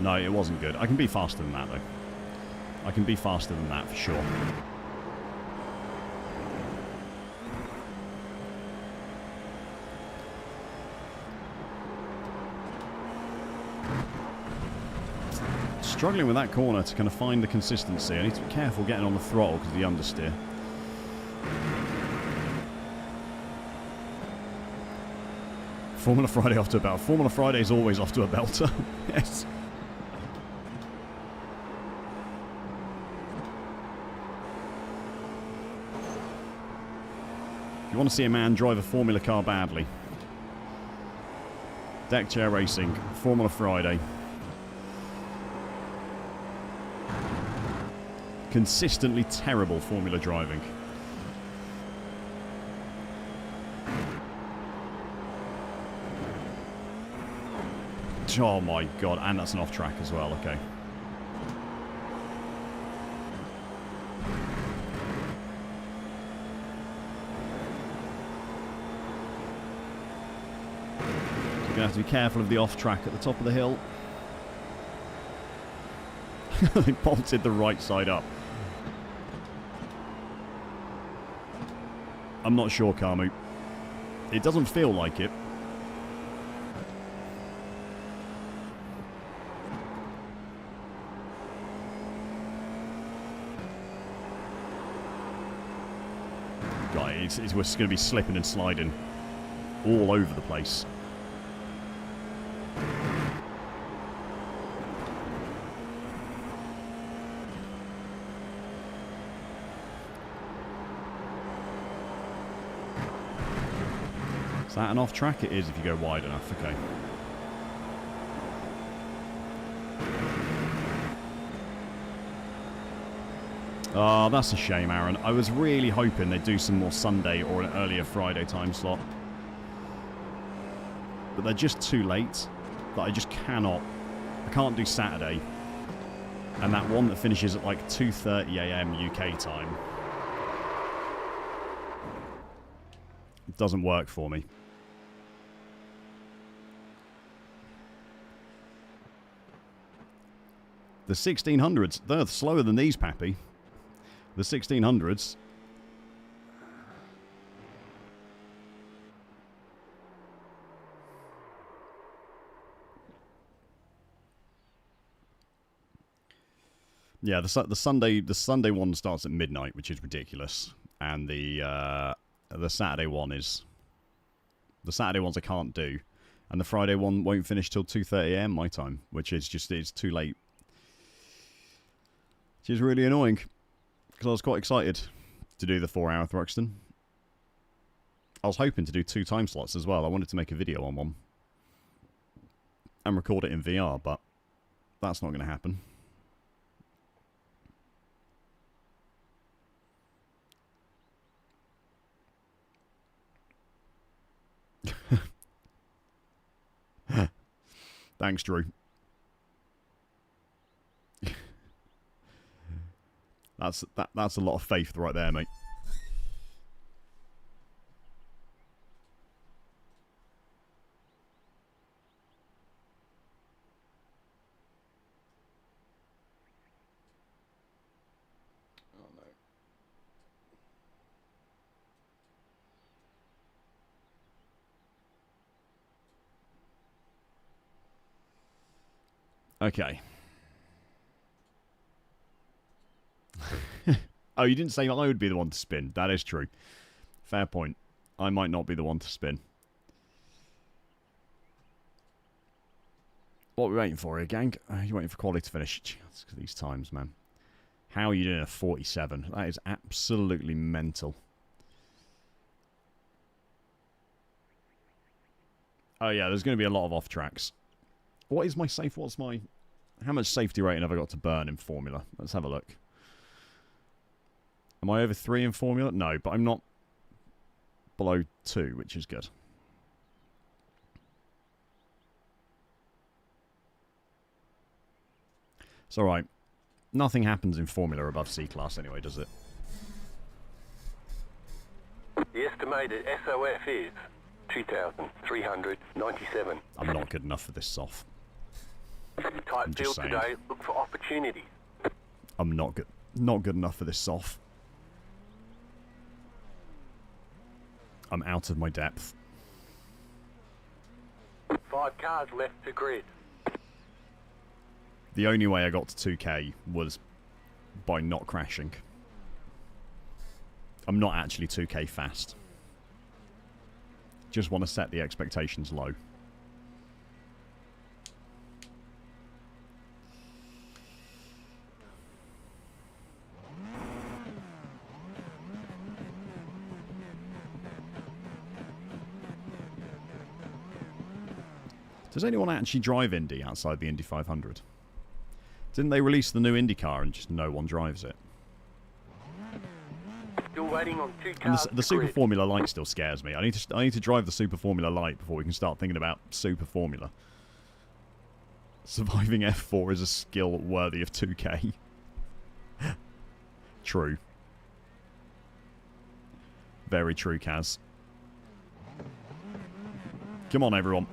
No, it wasn't good. I can be faster than that, though. I can be faster than that, for sure. Struggling with that corner to kind of find the consistency. I need to be careful getting on the throttle because of the understeer. Formula Friday off to a belt. Formula Friday is always off to a belter. Yes. If you want to see a man drive a Formula car badly, Deck Chair Racing, Formula Friday. Consistently terrible Formula driving. Oh my god, and that's an off track as well, okay. You're going to have to be careful of the off track at the top of the hill. They bolted the right side up. I'm not sure, Camu. It doesn't feel like it. God, it's going to be slipping and sliding all over the place. Is that an off track? It is if you go wide enough, okay. Oh, that's a shame, Aaron. I was really hoping they'd do some more Sunday or an earlier Friday time slot. But they're just too late. That I just cannot. I can't do Saturday. And that one that finishes at like 2:30 AM UK time. It doesn't work for me. The 1600s, they're slower than these, Pappy. The 1600s. Yeah, the Sunday one starts at midnight, which is ridiculous, and the Saturday one is the Saturday ones I can't do, and the Friday one won't finish till 2:30 AM my time, which is just it's too late. Which is really annoying, because I was quite excited to do the 4-hour Thruxton. I was hoping to do 2 time slots as well. I wanted to make a video on one and record it in VR, but that's not going to happen. Thanks, Drew. That's a lot of faith right there, mate. Oh no. Okay. Oh, you didn't say I would be the one to spin. That is true. Fair point. I might not be the one to spin. What are we waiting for here, gang? You're waiting for quality to finish. Jeez, these times, man. How are you doing a 47? That is absolutely mental. Oh, yeah, there's going to be a lot of off-tracks. What is my safe? What's my... How much safety rating have I got to burn in Formula? Let's have a look. Am I over 3 in Formula? No, but I'm not below 2, which is good. It's alright. Nothing happens in Formula above C-Class anyway, does it? The estimated SOF is 2,397. I'm not good enough for this soft. Tight field today. Look for opportunities. I'm not good. Not good enough for this soft. I'm out of my depth. 5 cars left to grid. The only way I got to 2K was by not crashing. I'm not actually 2K fast. Just want to set the expectations low. Does anyone actually drive Indy outside the Indy 500? Didn't they release the new Indy car and just no one drives it? Still waiting on 2 And cars. the Super Formula Light still scares me. I need to drive the Super Formula Light before we can start thinking about Super Formula. Surviving F4 is a skill worthy of 2K. True. Very true, Kaz. Come on, everyone.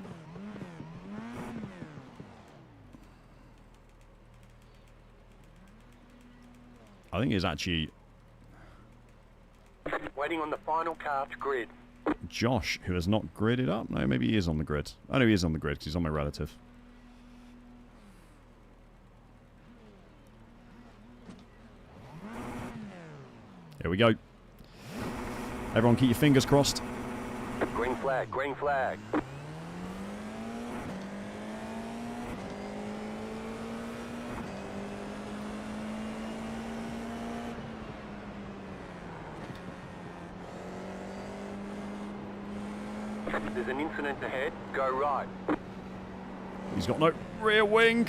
I think it's actually Waiting on the final car to grid. Josh, who has not gridded up. No, maybe he is on the grid. Oh, no, he is on the grid because he's on my relative. Here we go. Everyone keep your fingers crossed. Green flag, green flag. There's an incident ahead. Go right. He's got no rear wing.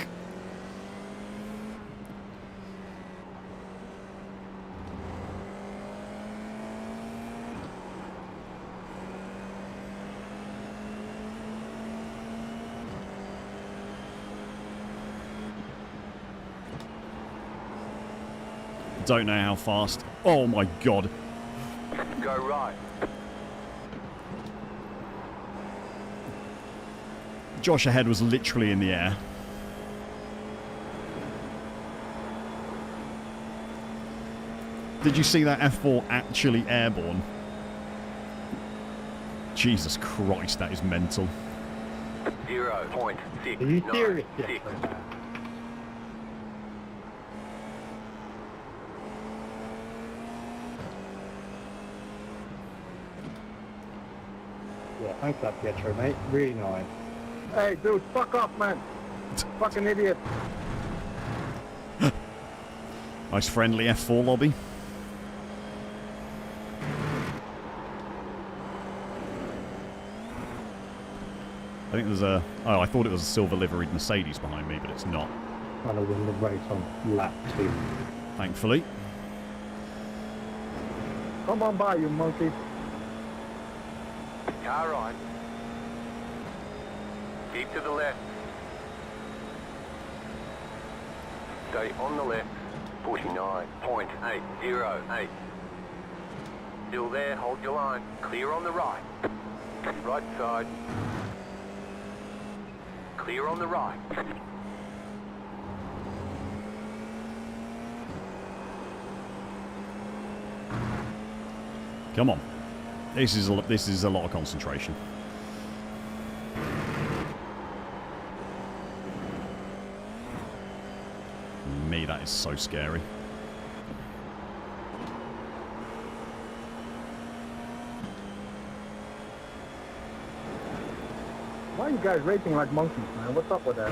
Don't know how fast. Oh my god. Go right. Josh ahead was literally in the air. Did you see that F4 actually airborne? Jesus Christ, that is mental. 0.696. Are you serious? Yeah, thanks up, Pietro, mate. Really nice. Hey, dude, fuck off, man. Fucking idiot. Nice friendly F4 lobby. I think there's a... Oh, I thought it was a silver liveried Mercedes behind me, but it's not. Trying to win the race on lap 2. Thankfully. Come on by, you monkey. Car right. Keep to the left. Stay on the left. 49.808. Still there, hold your line. Clear on the right. Right side. Clear on the right. Come on. This is a lot of concentration. That's so scary. Why are you guys racing like monkeys, man? What's up with that?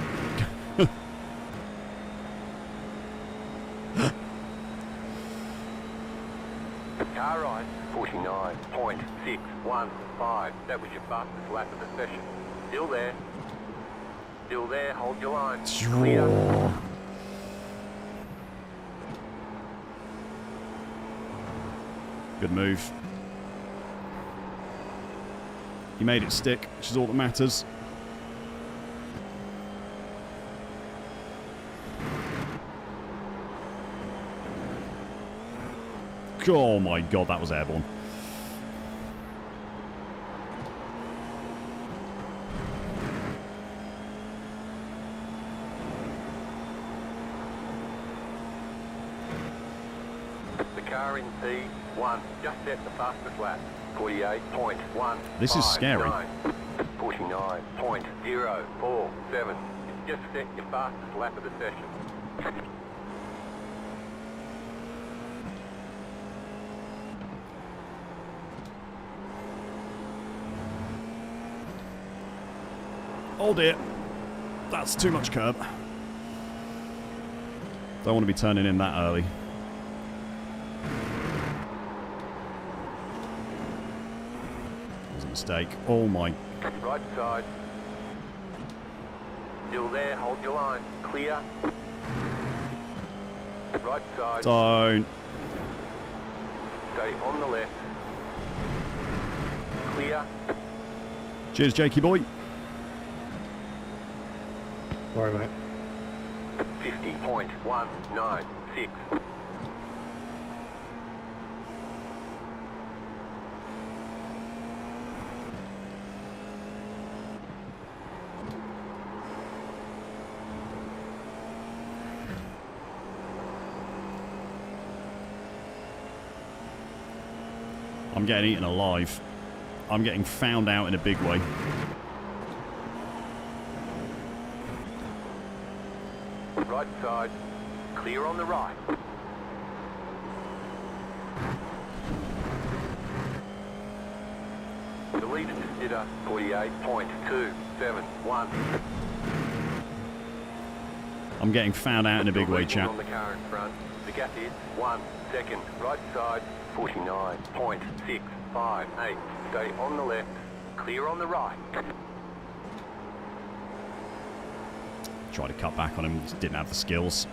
Car right, 49.615. That was your fastest lap of the session. Still there. Still there, hold your line. Clear. Oh. Good move. He made it stick, which is all that matters. Oh my god, that was airborne. The car in P1 just set the fastest lap. 48.1. This is scary. 49.047. Just set your fastest lap of the session. Oh dear. That's too much curb. Don't want to be turning in that early. That was a mistake. Oh my. Right side. Still there, hold your line. Clear. Right side. Don't. Stay on the left. Clear. Cheers, Jakey boy. Sorry, mate. 50.196. I'm getting eaten alive. I'm getting found out in a big way. Right side. Clear on the right. The leader consider 48.271. I'm getting found out in a big way, chap. On the car in front. The gap is 1 second. Right side. 49.658. Stay on the left. Clear on the right. Tried to cut back on him, just didn't have the skills.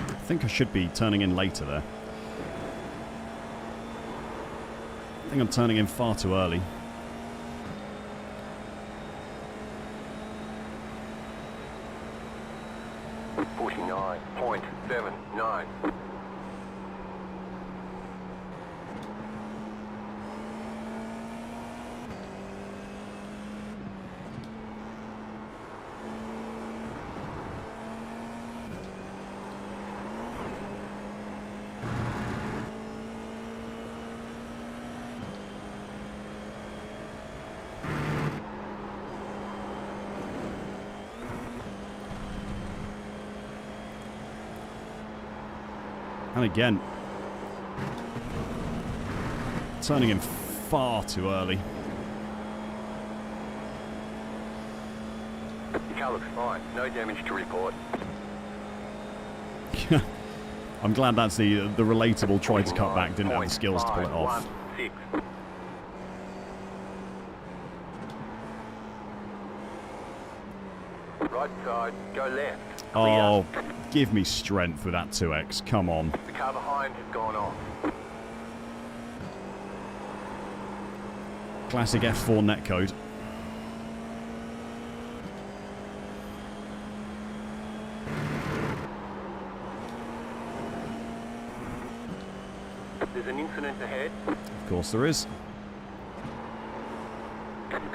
I think I should be turning in later there. I think I'm turning in far too early. .79. And again, turning in far too early. The car looks fine. No damage to report. I'm glad that's the relatable tried to cut back, didn't have the skills to pull it off. 49.516. Right side, go left. Clear. Oh, give me strength with that 2X. Come on. The car behind has gone off. Classic F4 netcode. There's an incident ahead. Of course there is.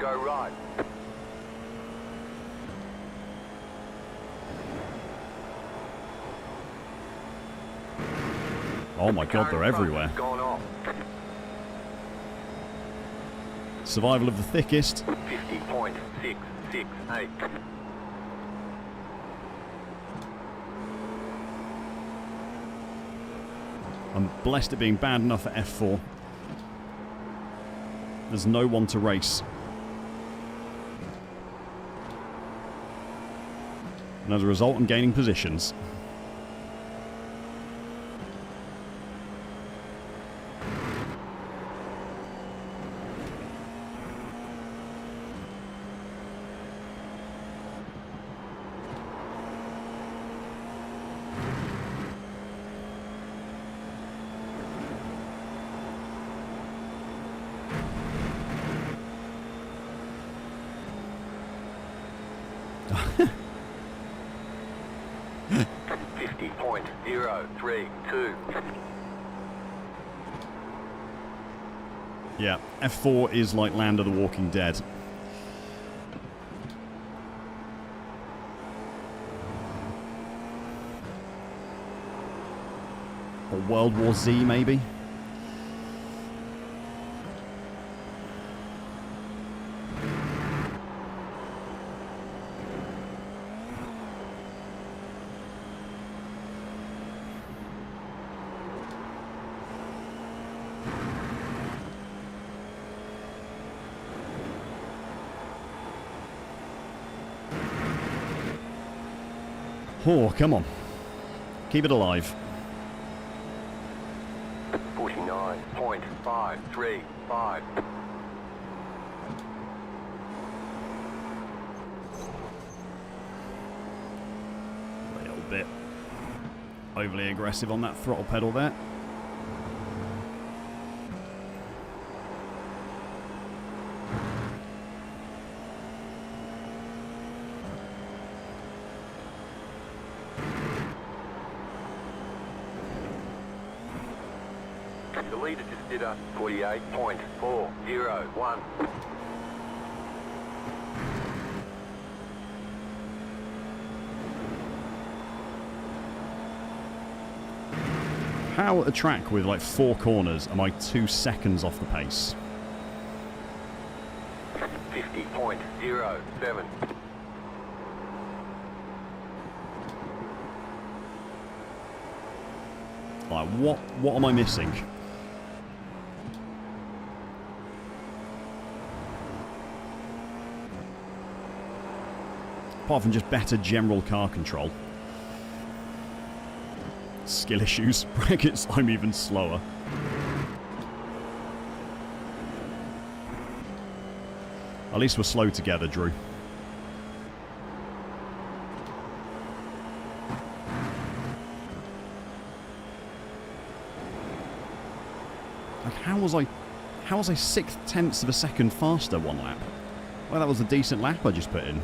go right. Oh my god, they're everywhere. Gone off. Survival of the thickest. 50.668. I'm blessed at being bad enough at F4. There's no one to race. And as a result, I'm gaining positions. Yeah, F4 is like Land of the Walking Dead. Or World War Z, maybe? Oh, come on. Keep it alive. 49.535. A little bit overly aggressive on that throttle pedal there. The leader just did a 48.401. How at a track with like 4 corners am I 2 seconds off the pace? 50.07. Like, what am I missing? Apart from just better general car control. Skill issues. Brackets, I'm even slower. At least we're slow together, Drew. Like, how was I 6/10 of a second faster one lap? Well, that was a decent lap I just put in.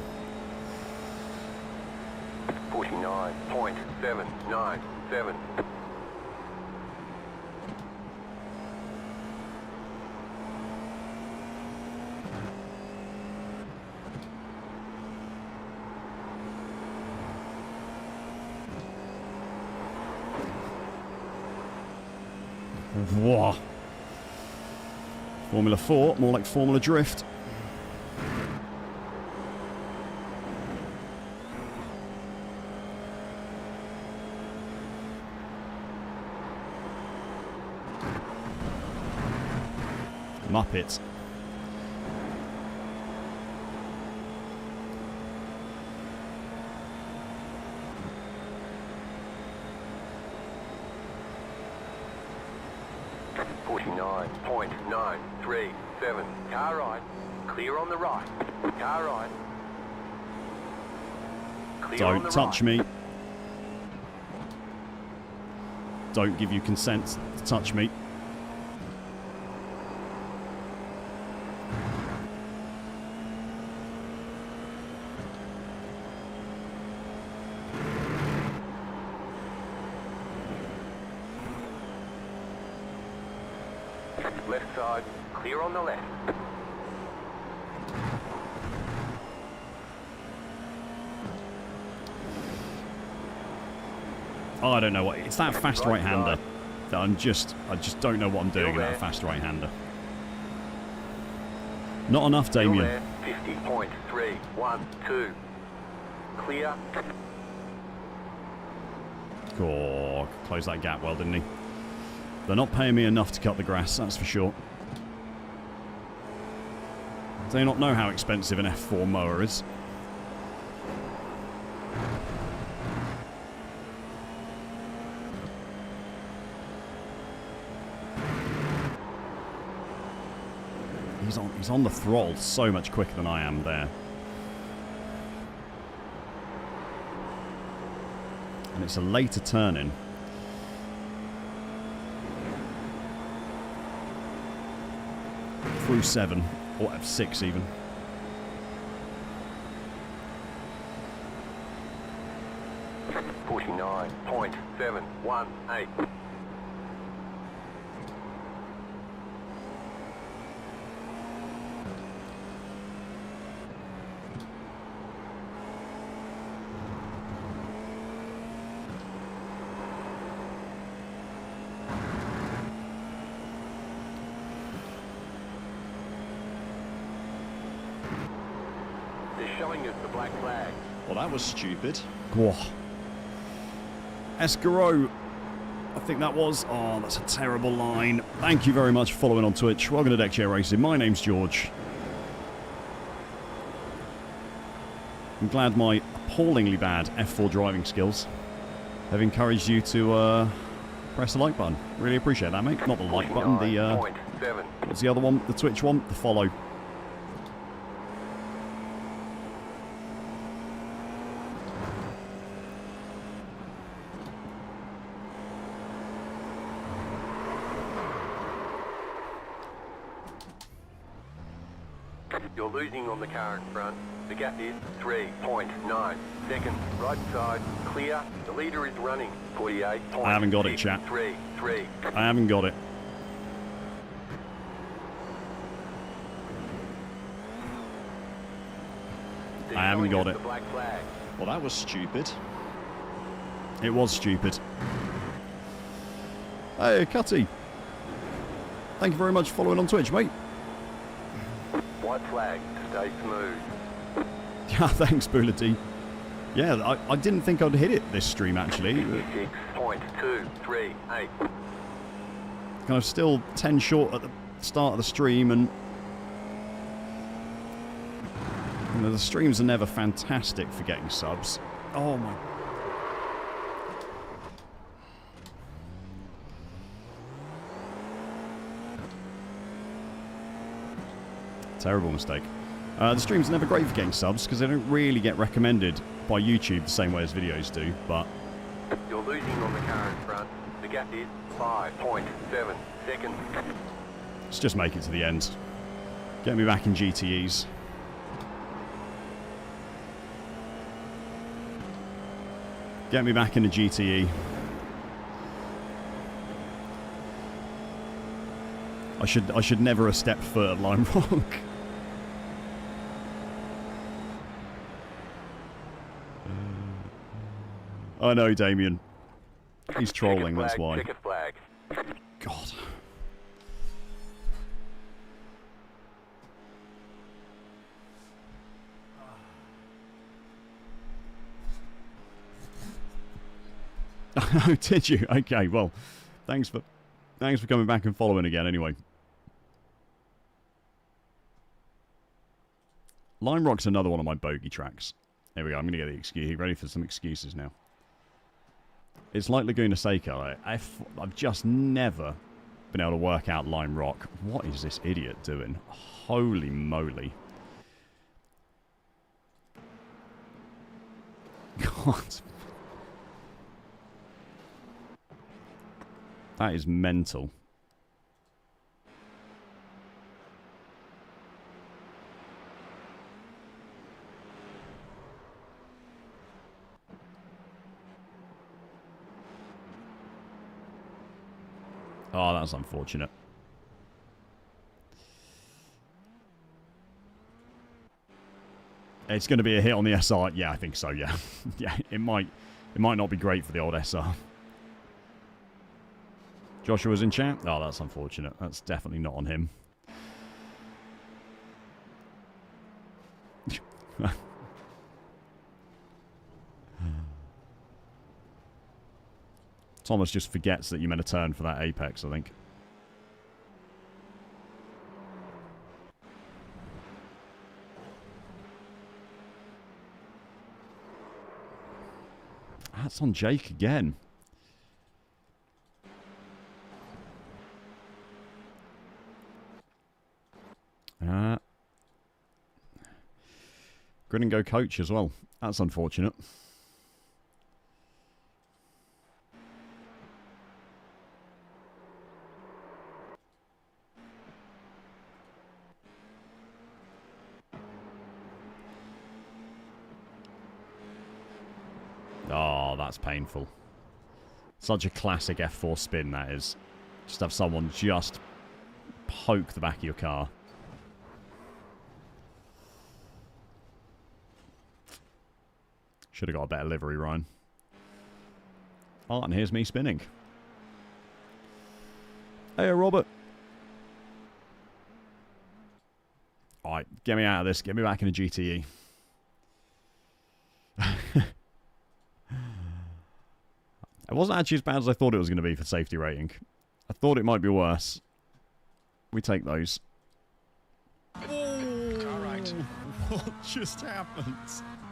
49.797. Whoa. Formula 4, more like Formula Drift. Muppet. .937. Car right. Clear on the right. Car right. Clear on the Don't touch right. me. Don't give you consent to touch me. Left side. Clear on the left. Oh, I don't know what... It's that fast right-hander that I just don't know what I'm doing in that fast right-hander. Not enough, Damien. 50.312. Clear. Oh, close that gap well, didn't he? They're not paying me enough to cut the grass, that's for sure. Do they not know how expensive an F4 mower is? He's on the throttle so much quicker than I am there. And it's a later turn-in. Through 7, or F6 even. .718. Showing us the black flag. Well, that was stupid. Whoa. Escaro. I think that was... Oh, that's a terrible line. Thank you very much for following on Twitch. Welcome to Deck Chair Racing. My name's George. I'm glad my appallingly bad F4 driving skills have encouraged you to press the like button. Really appreciate that, mate. Not the like button, the... what's the other one? The Twitch one? The follow. You're losing on the car in front. The gap is 3.9 seconds. Right side, clear. The leader is running. 48. I haven't got it, chat. 3. I haven't got it. I haven't got it. Well, that was stupid. It was stupid. Hey, Cutty. Thank you very much for following on Twitch, mate. White flag, stay smooth. Yeah, thanks, Bula D. Yeah, I didn't think I'd hit it this stream, actually. 6.238. Kind of still 10 short at the start of the stream, and you know, the streams are never fantastic for getting subs. Oh my... Terrible mistake. The streams are never great for getting subs because they don't really get recommended by YouTube the same way as videos do, but... You're losing on the car in front. The gap is 5.7 seconds. Let's just make it to the end. Get me back in GTEs. Get me back in a GTE. I should never have stepped foot at Lime Rock. I know, Damien. He's trolling, that's why. Check a flag. God. Oh, did you? Okay, well, thanks for coming back and following again anyway. Lime Rock's another one of my bogey tracks. There we go, I'm going to get the excuse. Ready for some excuses now. It's like Laguna Seca. I've just never been able to work out Lime Rock. What is this idiot doing? Holy moly. God. That is mental. Oh, that's unfortunate. It's going to be a hit on the SR. Yeah, I think so, yeah. Yeah, it might not be great for the old SR. Joshua's in chat. Oh, that's unfortunate. That's definitely not on him. Thomas just forgets that you meant a turn for that apex, I think. That's on Jake again. Grin and go coach as well. That's unfortunate. Oh, that's painful. Such a classic F4 spin, that is. Just have someone just poke the back of your car. Should have got a better livery, Ryan. Oh, and here's me spinning. Hey, Robert. Alright, get me out of this. Get me back in a GTE. It wasn't actually as bad as I thought it was going to be for safety rating. I thought it might be worse. We take those. Oh, all right. What just happened?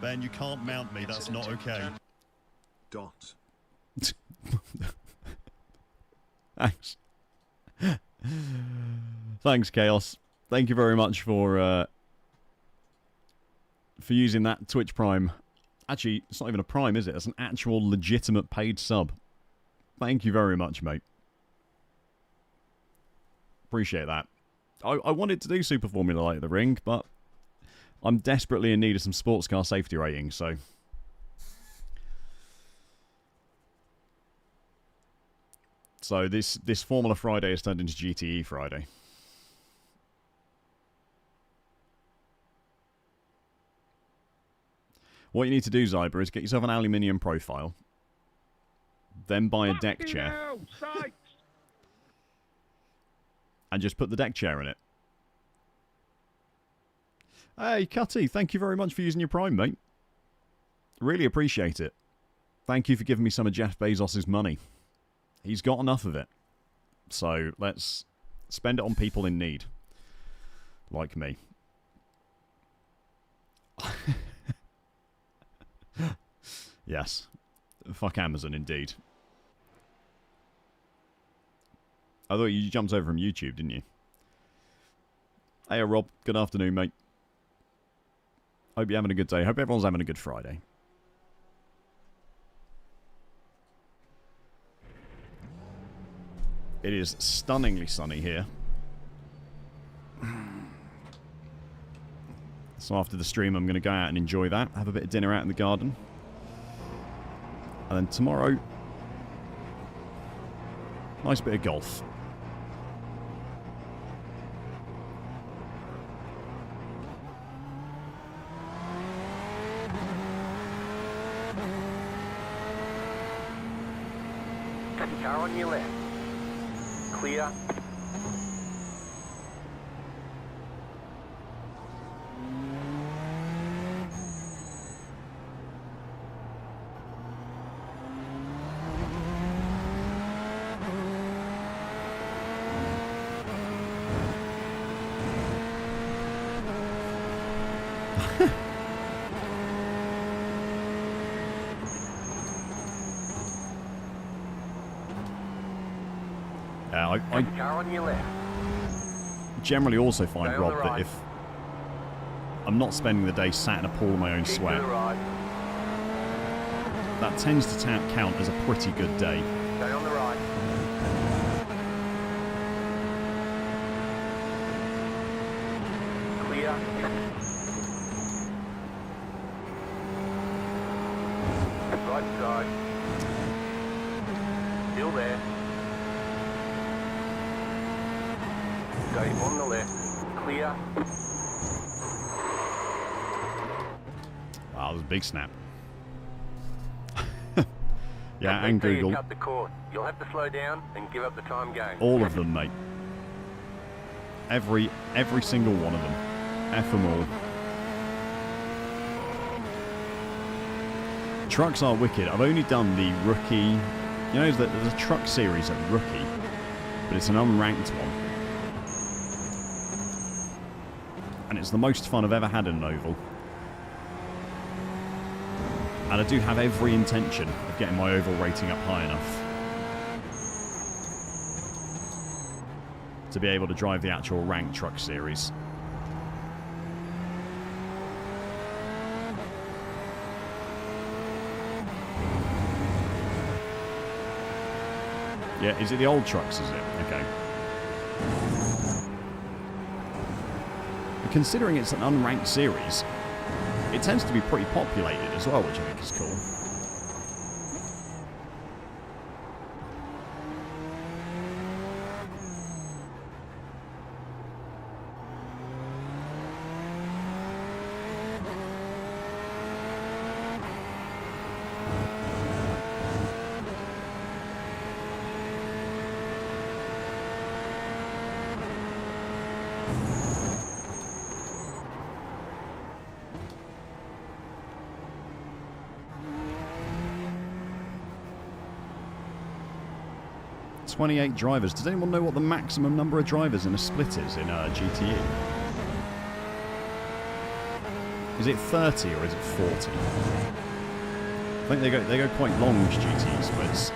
Ben, you can't mount me. That's not okay. Dot. Thanks. Thanks, Chaos. Thank you very much for using that Twitch Prime. Actually, it's not even a Prime, is it? It's an actual legitimate paid sub. Thank you very much, mate. Appreciate that. I wanted to do Super Formula Light at the ring, but I'm desperately in need of some sports car safety ratings, so... So this Formula Friday has turned into GTE Friday. What you need to do, Zyber, is get yourself an aluminium profile. Then buy a deck chair. And just put the deck chair in it. Hey, Cutty, thank you very much for using your Prime, mate. Really appreciate it. Thank you for giving me some of Jeff Bezos' money. He's got enough of it. So let's spend it on people in need. Like me. Yes. Fuck Amazon, indeed. I thought you jumped over from YouTube, didn't you? Hey, Rob. Good afternoon, mate. Hope you're having a good day. Hope everyone's having a good Friday. It is stunningly sunny here. So after the stream, I'm going to go out and enjoy that. Have a bit of dinner out in the garden. And then tomorrow, nice bit of golf. Car on your left. Clear. I Car on your left. generally also find, Stay on Rob, the that right. if I'm not spending the day sat in a pool of my own Keep sweat, to the right. that tends to count as a pretty good day. Stay on the right. Clear. Right side. Still there. Stay on the left. Clear. Wow, that was a big snap. Yeah, Just and make sure you Google. cut the cord. You'll have to slow down and give up the time gain. All of them, mate. Every single one of them. F them all. Trucks are wicked. I've only done the rookie. You know, there's a truck series at rookie, but it's an unranked one. And it's the most fun I've ever had in an oval. And I do have every intention of getting my oval rating up high enough to be able to drive the actual ranked truck series. Yeah, is it the old trucks, is it? Okay. And considering it's an unranked series, it tends to be pretty populated as well, which I think is cool. .28 drivers. Does anyone know what the maximum number of drivers in a split is in GTE? Is it 30 or is it 40? I think they go quite long, GTE splits.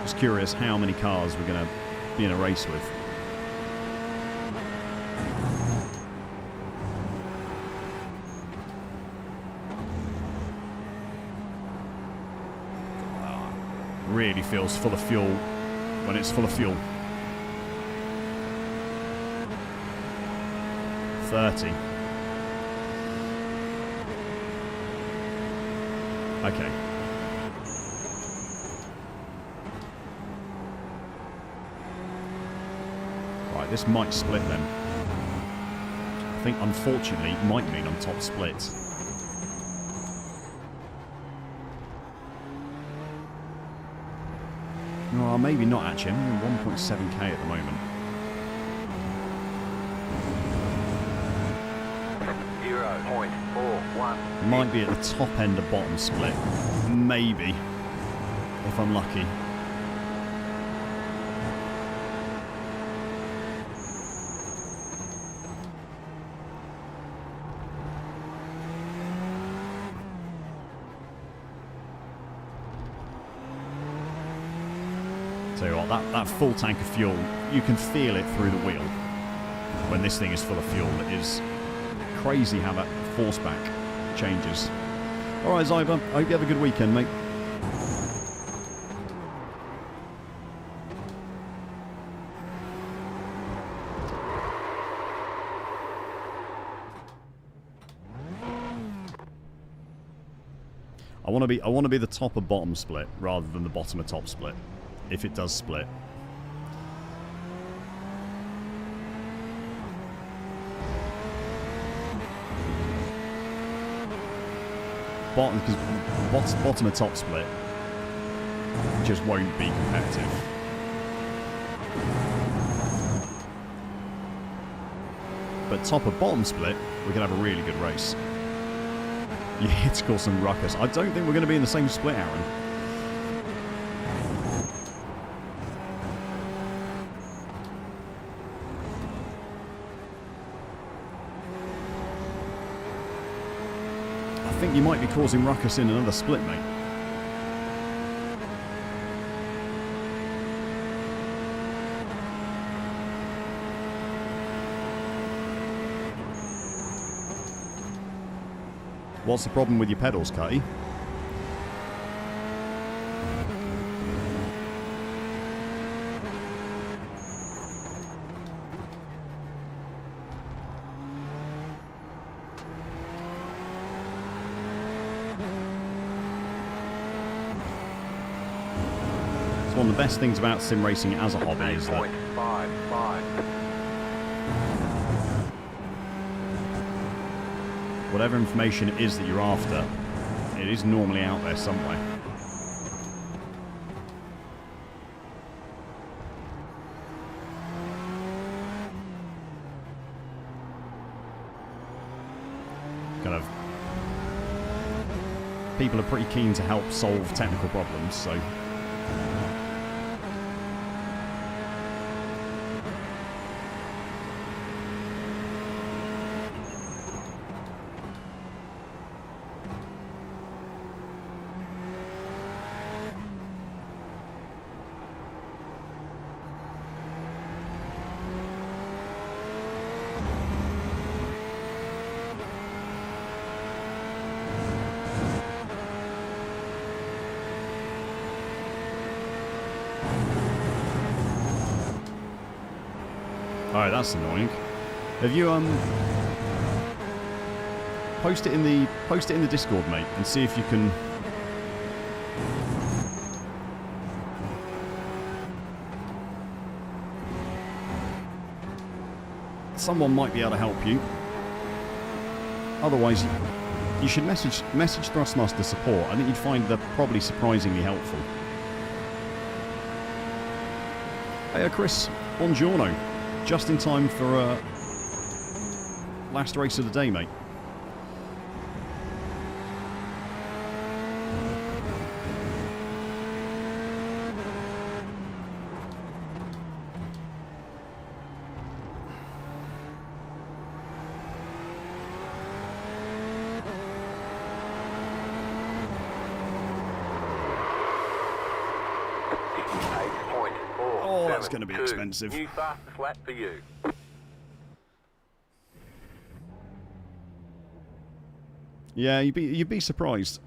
Just curious how many cars we're going to be in a race with. Really feels full of fuel when it's full of fuel. 30. Okay. Right, this might split then. I think unfortunately it might mean I'm top split. Well, maybe not actually. I'm in 1.7k at the moment. 0.41. Might be at the top end of bottom split. Maybe. If I'm lucky. Tell you what, that full tank of fuel, you can feel it through the wheel when this thing is full of fuel. It is crazy how that force back changes. Alright, Zyber, I hope you have a good weekend, mate. I want to be the top of bottom split rather than the bottom of top split, if it does split. Because bottom of top split just won't be competitive. But top of bottom split, we can have a really good race. Yeah, it's called some ruckus. I don't think we're going to be in the same split, Aaron. I think you might be causing ruckus in another split, mate. What's the problem with your pedals, Cutty? One of the best things about sim racing as a hobby is that whatever information it is that you're after, it is normally out there somewhere. Kind of, people are pretty keen to help solve technical problems, so. Alright, that's annoying. Have you post it in the Discord, mate, and see if you can someone might be able to help you. Otherwise, you should message Thrustmaster support. I think you'd find they're probably surprisingly helpful. Hey, Chris, buongiorno. Just in time for last race of the day, mate. Oh, that's going to be expensive. New fastest lap for you. Yeah, you'd be surprised.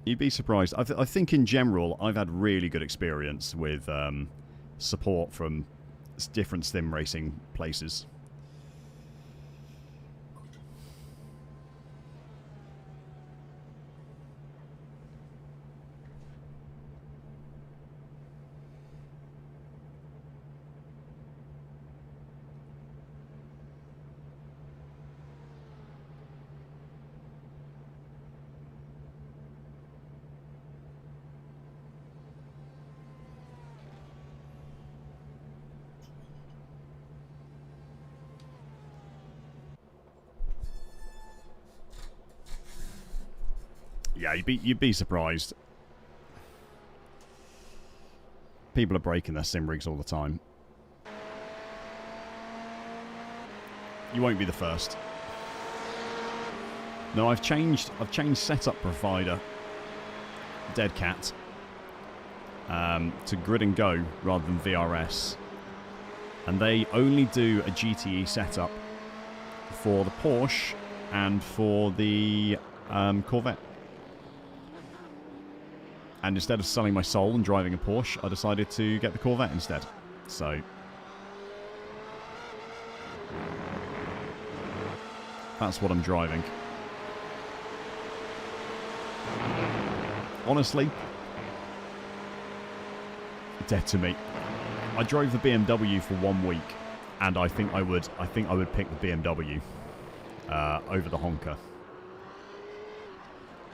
You'd be surprised. I think in general, I've had really good experience with support from different sim racing places. Yeah, you'd be surprised. People are breaking their sim rigs all the time. You won't be the first. No, I've changed setup provider, Dead Cat, to Grid and Go rather than VRS, and they only do a GTE setup for the Porsche and for the Corvette. And instead of selling my soul and driving a Porsche, I decided to get the Corvette instead. So that's what I'm driving. Honestly, dead to me. I drove the BMW for 1 week, and I think I would pick the BMW over the Honka.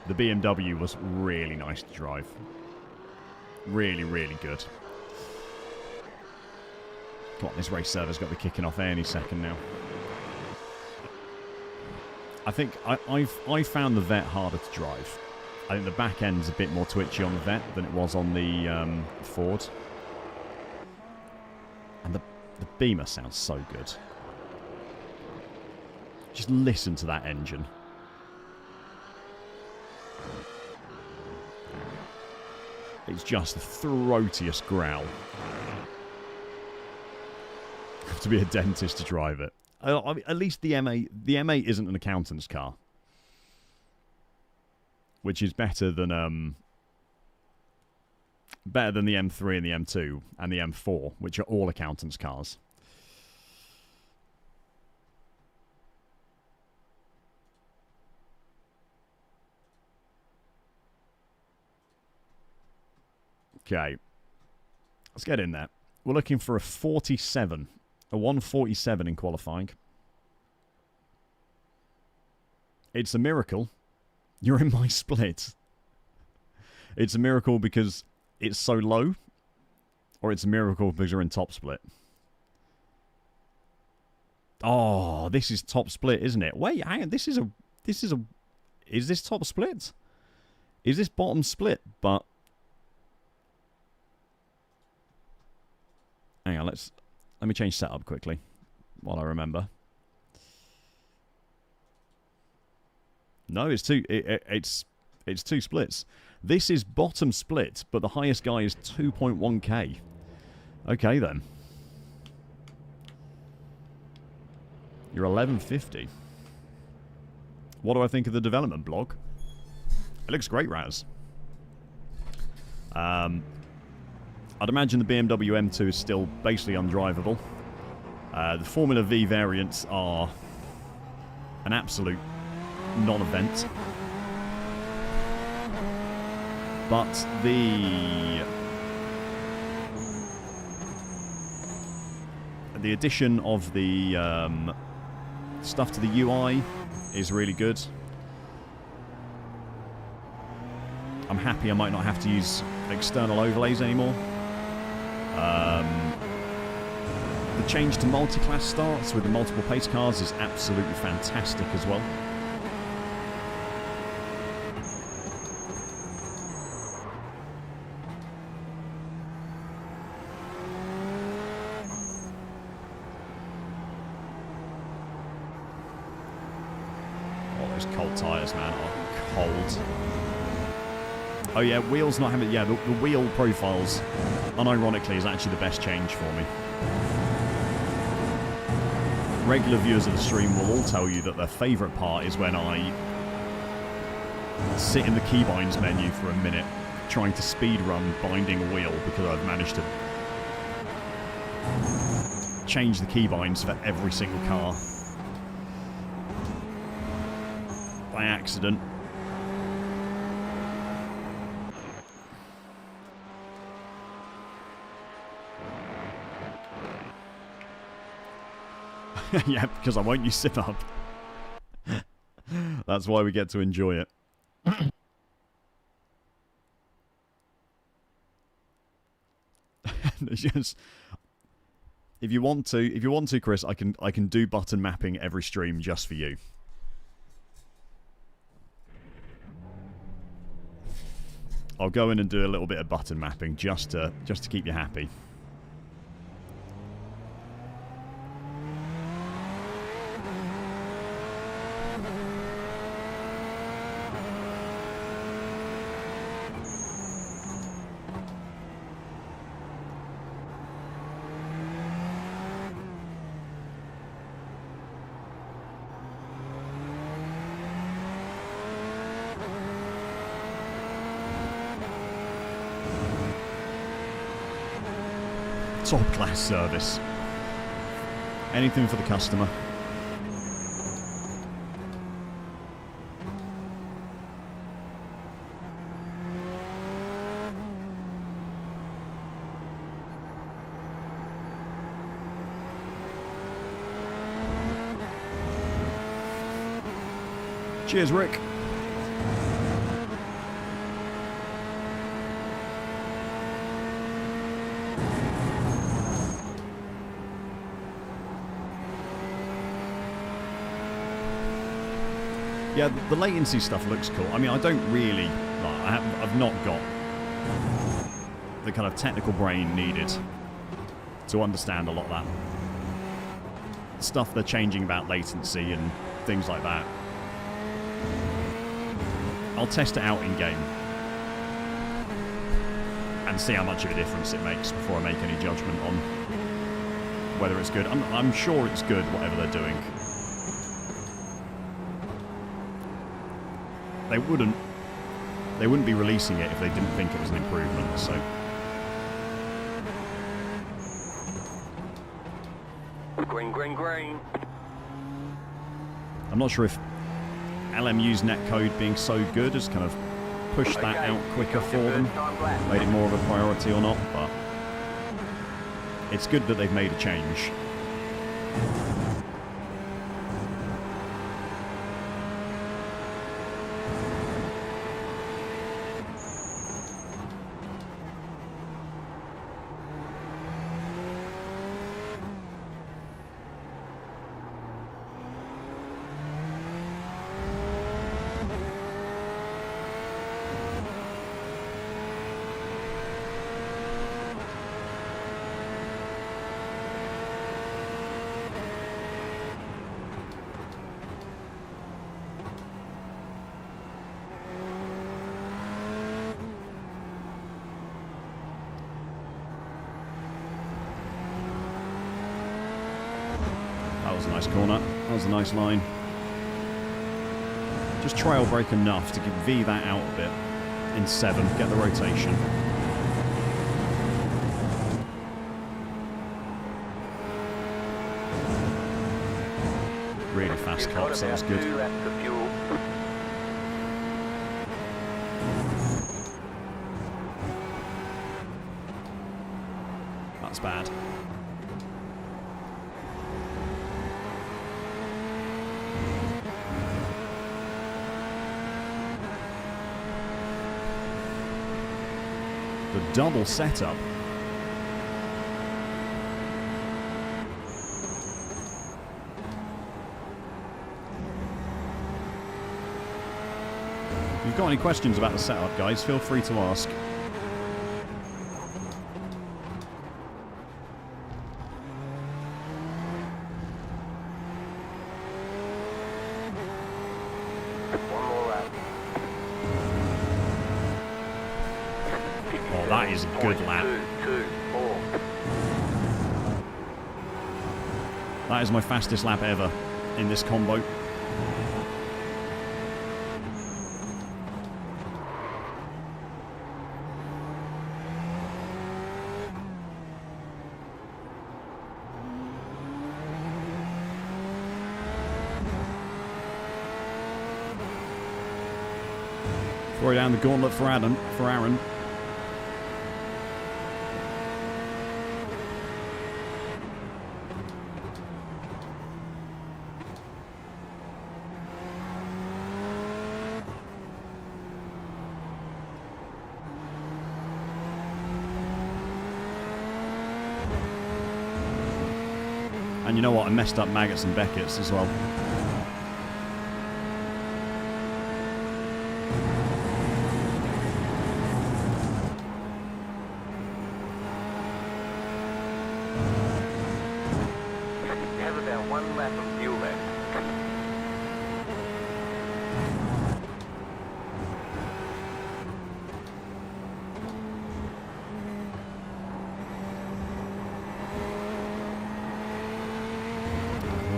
The BMW was really nice to drive. Really, really good. Come on, this race server's got to be kicking off any second now. I think I found the Vet harder to drive. I think the back end's a bit more twitchy on the Vet than it was on the Ford. And the Beamer sounds so good. Just listen to that engine. It's just the throatiest growl. You have to be a dentist to drive it. I mean, at least the M8 isn't an accountant's car, which is better than the M3 and the M2 and the M4, which are all accountants' cars. Okay, let's get in there. We're looking for a 47 A 147 in qualifying. It's a miracle. You're in my split. It's a miracle because it's so low, or it's a miracle because you're in top split. Oh, this is top split, isn't it? Wait, hang on. Is this top split? Is this bottom split? But hang on, let me change setup quickly while I remember. No, it's two splits. This is bottom split, but the highest guy is 2.1k. Okay then. You're 1150. What do I think of the development blog? It looks great, Raz. I'd imagine the BMW M2 is still basically undrivable. The Formula V variants are an absolute non-event. But the addition of the stuff to the UI is really good. I'm happy I might not have to use external overlays anymore. The change to multi-class starts with the multiple pace cars is absolutely fantastic as well. Tyres, man, are cold. Oh yeah, wheels not having... Yeah, the wheel profiles, unironically, is actually the best change for me. Regular viewers of the stream will all tell you that their favourite part is when I sit in the keybinds menu for a minute trying to speedrun binding a wheel because I've managed to change the keybinds for every single car. By accident. Yeah, because I won't use sit up. That's why we get to enjoy it. Just, if you want to, Chris, I can do button mapping every stream just for you. I'll go in and do a little bit of button mapping just to keep you happy. Top class service. Anything for the customer. Cheers, Rick. Yeah, the latency stuff looks cool. I mean, I don't really... I've not got the kind of technical brain needed to understand a lot of that stuff they're changing about latency and things like that. I'll test it out in-game and see how much of a difference it makes before I make any judgment on whether it's good. I'm sure it's good, whatever they're doing. They wouldn't be releasing it if they didn't think it was an improvement, so... Green, green, green. I'm not sure if LMU's netcode being so good has kind of pushed that out quicker for them, made it more of a priority or not, but it's good that they've made a change. That was a nice corner. That was a nice line. Just trail brake enough to V that out a bit in 7. Get the rotation. Really fast cops. That was good. 2 laps of fuel. That's bad. The double setup. If you've got any questions about the setup, guys, feel free to ask. One more lap. Oh, that is a good lap. 2, 4. That is my fastest lap ever in this combo. Throw down the gauntlet for Aaron. And you know what? I messed up Maggots and Beckett's as well. You have about 1 lap of fuel left.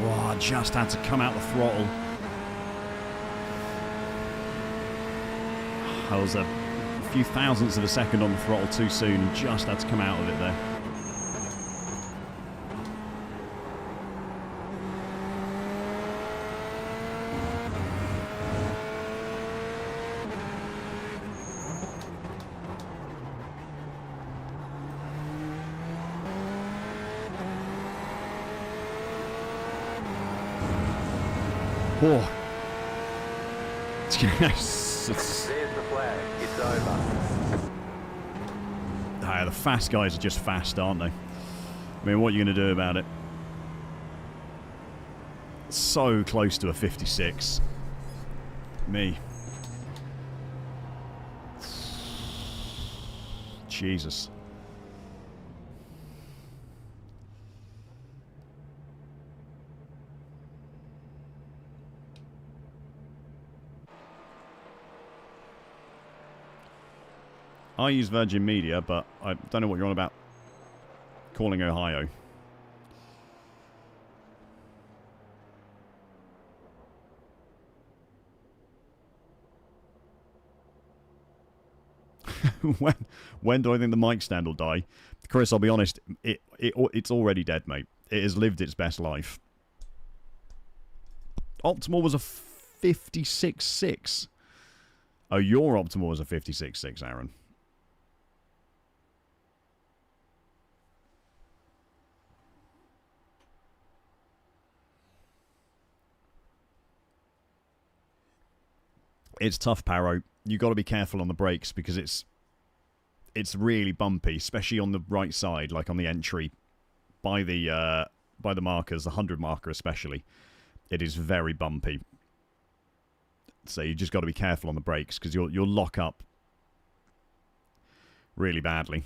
Oh, I just had to come out the throttle. I was a few thousandths of a second on the throttle too soon and just had to come out of it there. Oh. Yes. There's the flag. It's over. Ah, the fast guys are just fast, aren't they? I mean, what are you going to do about it? So close to a 56. Me. Jesus. I use Virgin Media, but I don't know what you're on about calling Ohio. when do I think the mic stand will die? Chris, I'll be honest, it's already dead, mate. It has lived its best life. Optimal was a 56.6. Oh, your Optimal was a 56.6, Aaron. It's tough, Paro. You got to be careful on the brakes because it's really bumpy, especially on the right side, like on the entry by the markers, the 100 marker especially. It is very bumpy. So you just got to be careful on the brakes because you'll lock up really badly.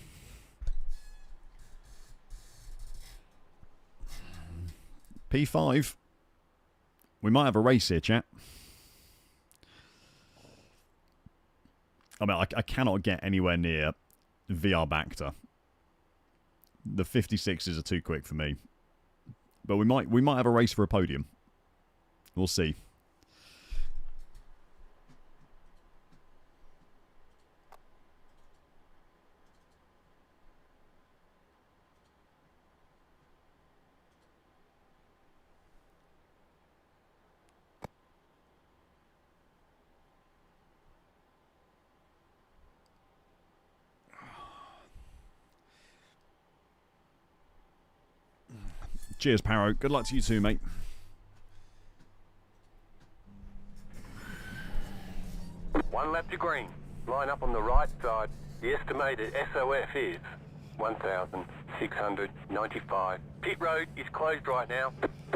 P5. We might have a race here, chat. I mean, I cannot get anywhere near VR Bacta. The 56s are too quick for me. But we might have a race for a podium. We'll see. Cheers, Paro. Good luck to you too, mate. One lap to green. Line up on the right side. The estimated SOF is 1,695. Pit road is closed right now.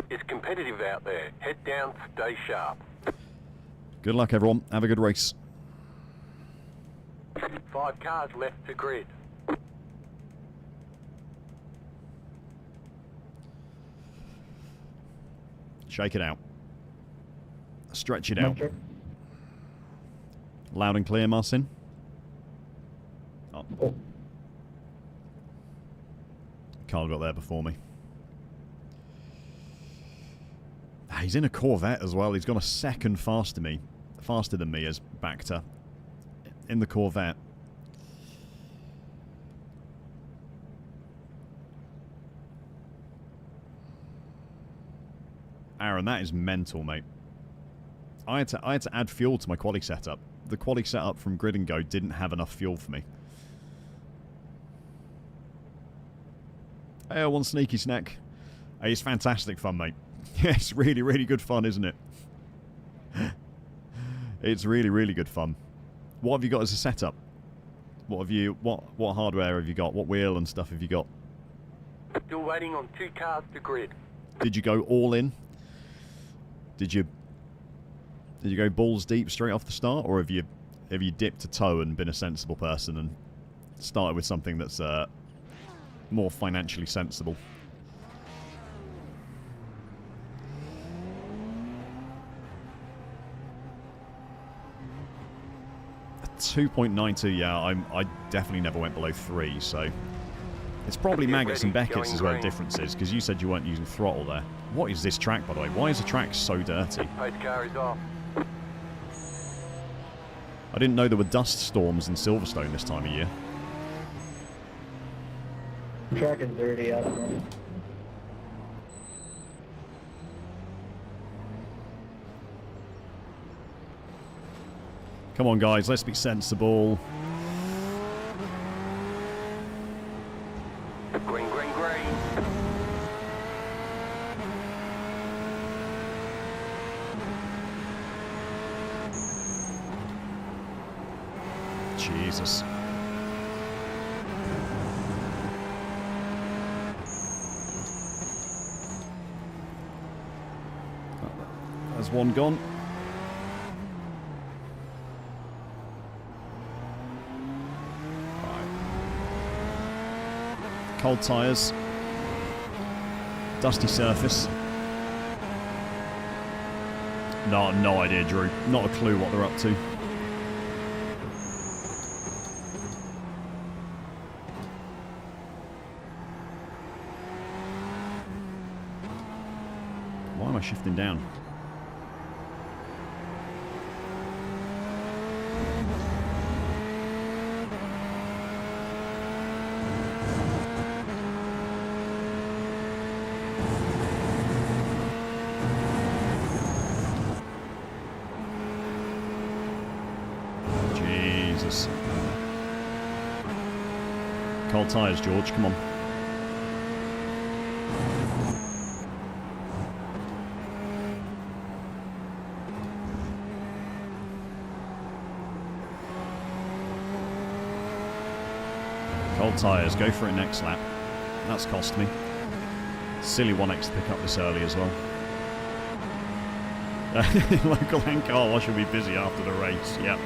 It's competitive out there. Head down, stay sharp. Good luck, everyone. Have a good race. 5 cars left to grid. Shake it out. Stretch it out. Okay. Loud and clear, Marcin. Oh. Oh. Carl got there before me. He's in a Corvette as well. He's gone a second faster than me as Bacta in the Corvette. Aaron, that is mental, mate. I had to add fuel to my quali setup. The quali setup from Grid and Go didn't have enough fuel for me. Hey, one sneaky snack. Hey, it's fantastic fun, mate. Yeah, it's really, really good fun, isn't it? It's really, really good fun. What have you got as a setup? What hardware have you got? What wheel and stuff have you got? Still waiting on 2 cars to grid. Did you go all in? Did you go balls deep straight off the start, or have you dipped a toe and been a sensible person and started with something that's more financially sensible? A 2.92, yeah, I definitely never went below 3, so it's probably Maggots and Beckett's is where the difference is, because you said you weren't using throttle there. What is this track, by the way? Why is the track so dirty? Pace car is off. I didn't know there were dust storms in Silverstone this time of year. Track is dirty, I don't know. Come on, guys, let's be sensible. Green, green, green. Jesus. There's one gone. Right. Cold tyres. Dusty surface. No idea, Drew. Not a clue what they're up to. Why am I shifting down? Jesus. Cold tyres, George, come on. Cold tyres, go for it next lap. That's cost me. Silly 1x to pick up this early as well. Local and car wash will be busy after the race, yep.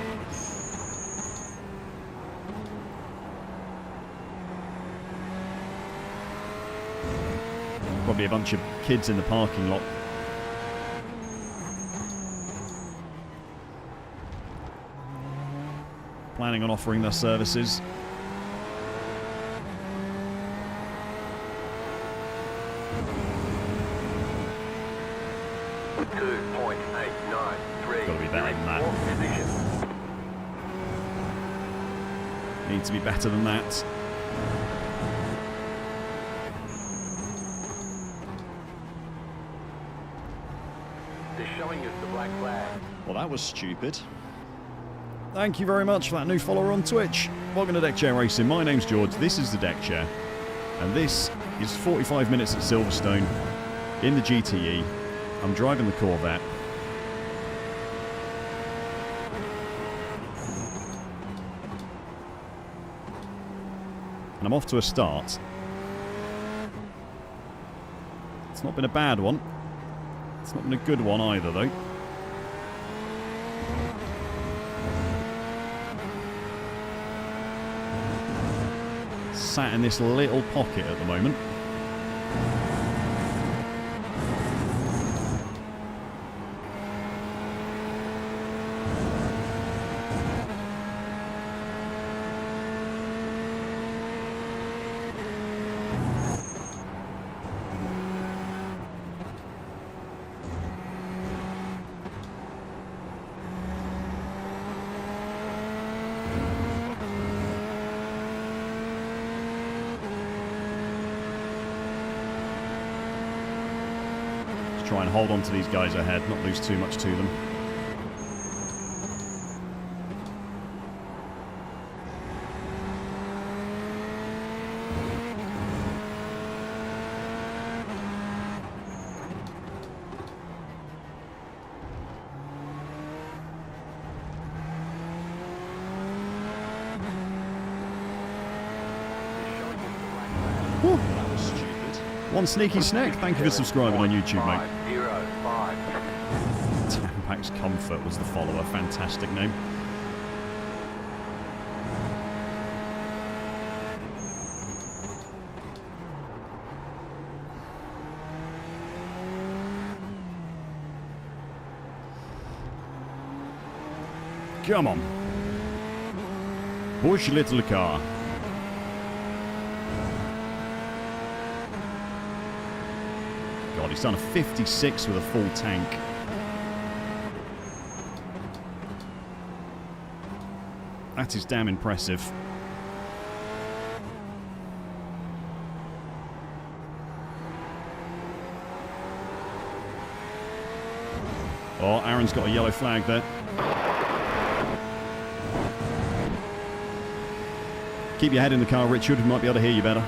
Probably a bunch of kids in the parking lot. Planning on offering their services. Got to be better than that. Need to be better than that. They're showing us the black flag. Well, that was stupid. Thank you very much for that new follower on Twitch. Welcome to Deck Chair Racing. My name's George. This is the Deck Chair. And this is 45 minutes at Silverstone in the GTE. I'm driving the Corvette. And I'm off to a start. It's not been a bad one. It's not been a good one either, though. Sat in this little pocket at the moment. Try and hold on to these guys ahead, not lose too much to them. Whew. That was stupid. One sneaky snack. Thank you for subscribing on YouTube, mate. 505. Tampax Comfort was the follower. Fantastic name. Come on. Push, little car. God, he's done a 56 with a full tank. That is damn impressive. Oh, Aaron's got a yellow flag there. Keep your head in the car, Richard. We might be able to hear you better.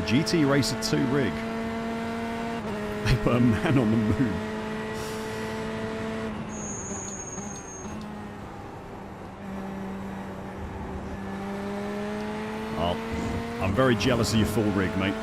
GT Racer 2 rig. They put a man on the moon. Oh, I'm very jealous of your full rig, mate.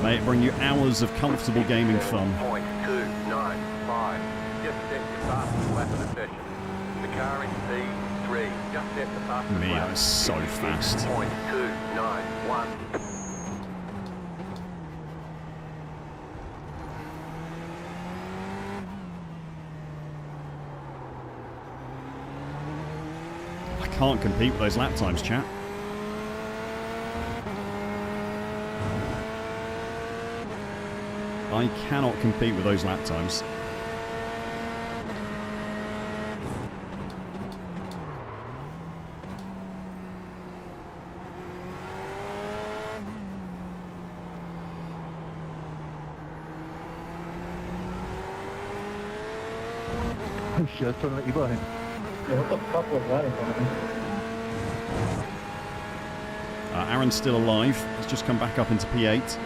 May it bring you hours of comfortable gaming fun. 0.295. Just set the fastest lap of the session. The car in P3. Just set the fastest Me, lap. that was so fast. 0.291. I can't compete with those lap times, chat. I cannot compete with those lap times. Oh shit, turn out you behind. Yeah, what the fuck was that in front of me? Aaron's still alive. He's just come back up into P8.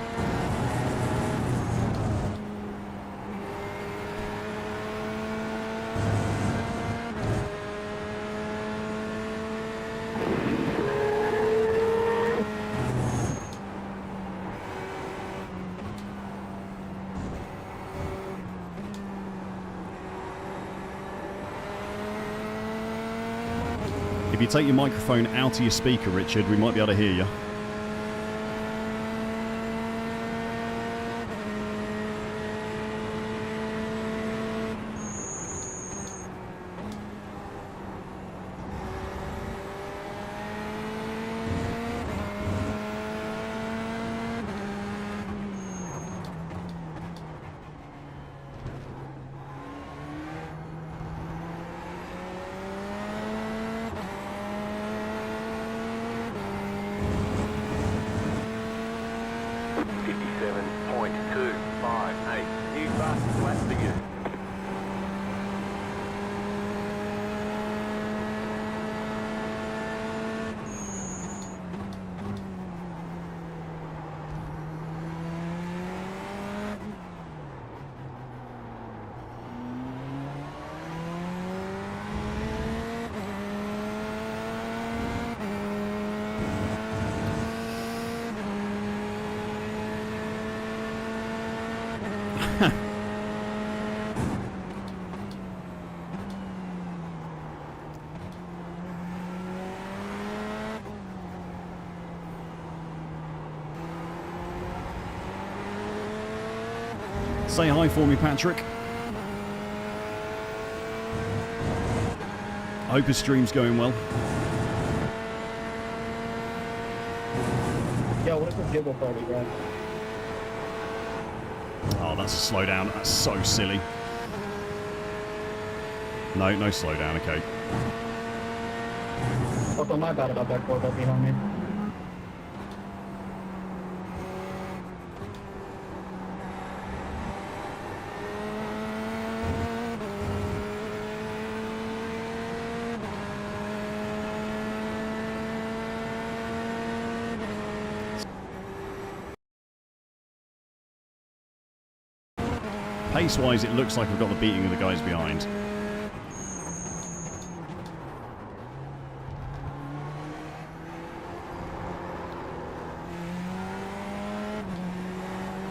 If you take your microphone out of your speaker, Richard, we might be able to hear you. New fastest lap for you. Say hi for me, Patrick. I hope his stream's going well. Yeah, what is the jiggle party, right? Oh, that's a slowdown. That's so silly. No, no slowdown. Okay. What's on my bad about that car behind me? Pace-wise, it looks like I've got the beating of the guys behind.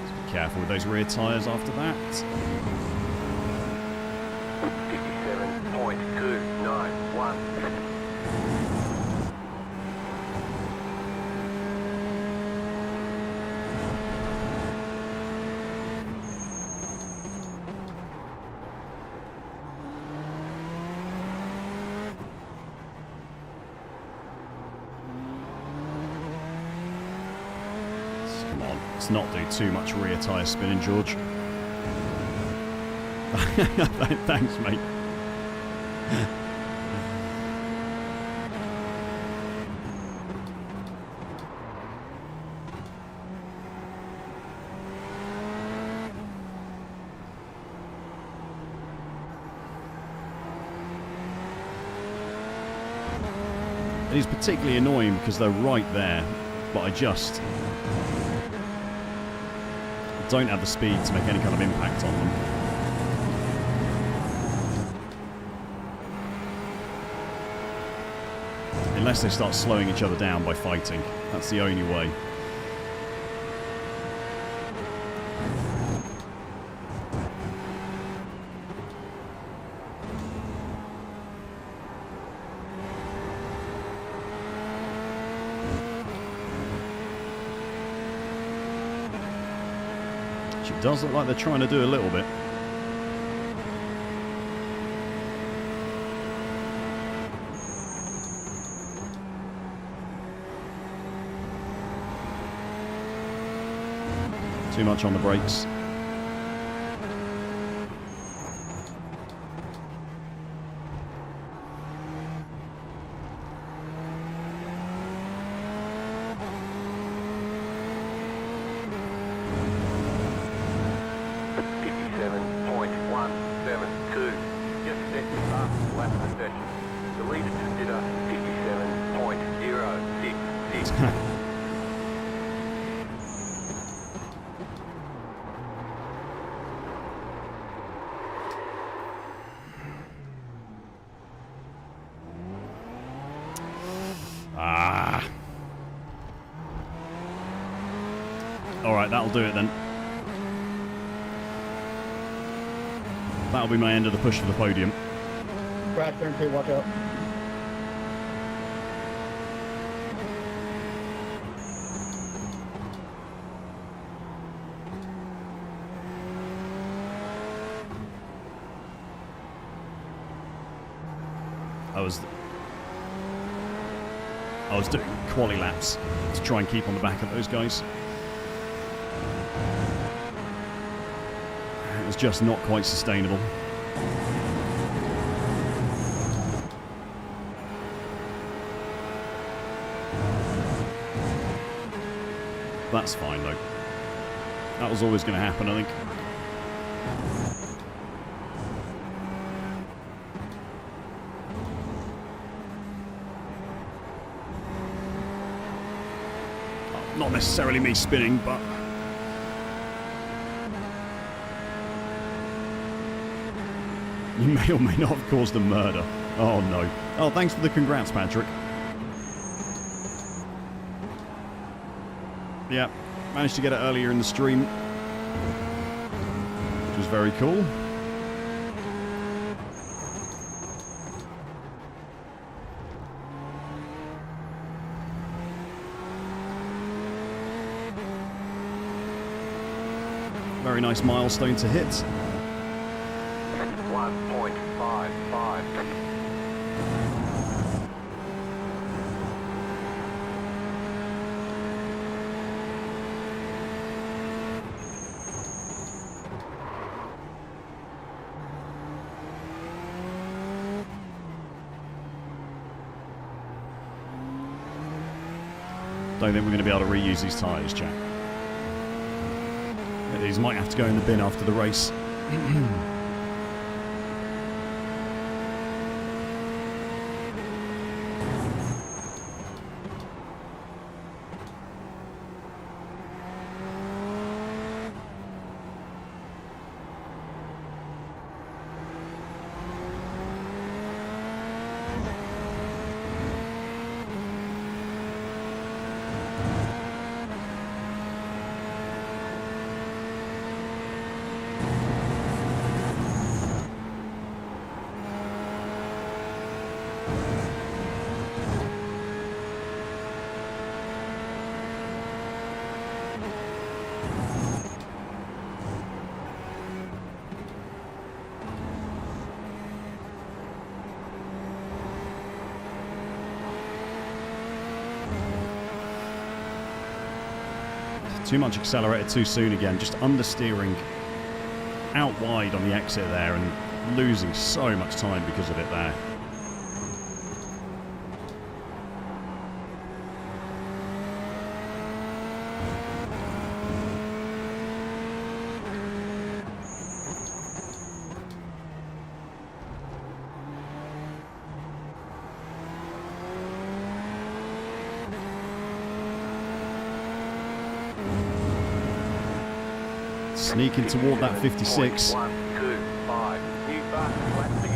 Just be careful with those rear tyres after that. 57.291. Come on, let's not do too much rear tyre spinning, George. Thanks, mate. It is particularly annoying because they're right there, but I just don't have the speed to make any kind of impact on them. Unless they start slowing each other down by fighting. That's the only way. It does look like they're trying to do a little bit. Too much on the brakes. indeed. Ah. Alright, that'll do it then. That'll be my end of the push for the podium. Brad, turn 2, watch out. I was doing quali laps to try and keep on the back of those guys. It was just not quite sustainable. That's fine though. That was always going to happen, I think. Not necessarily me spinning, but you may or may not have caused a murder. Oh no. Oh, thanks for the congrats, Patrick. Yeah, managed to get it earlier in the stream, which was very cool. Very nice milestone to hit. 1.55. Don't think we're going to be able to reuse these tyres, Jack. These might have to go in the bin after the race. Too much accelerated too soon again, just understeering out wide on the exit there and losing so much time because of it there. Sneaking toward that 56. 125. New fast flat for you.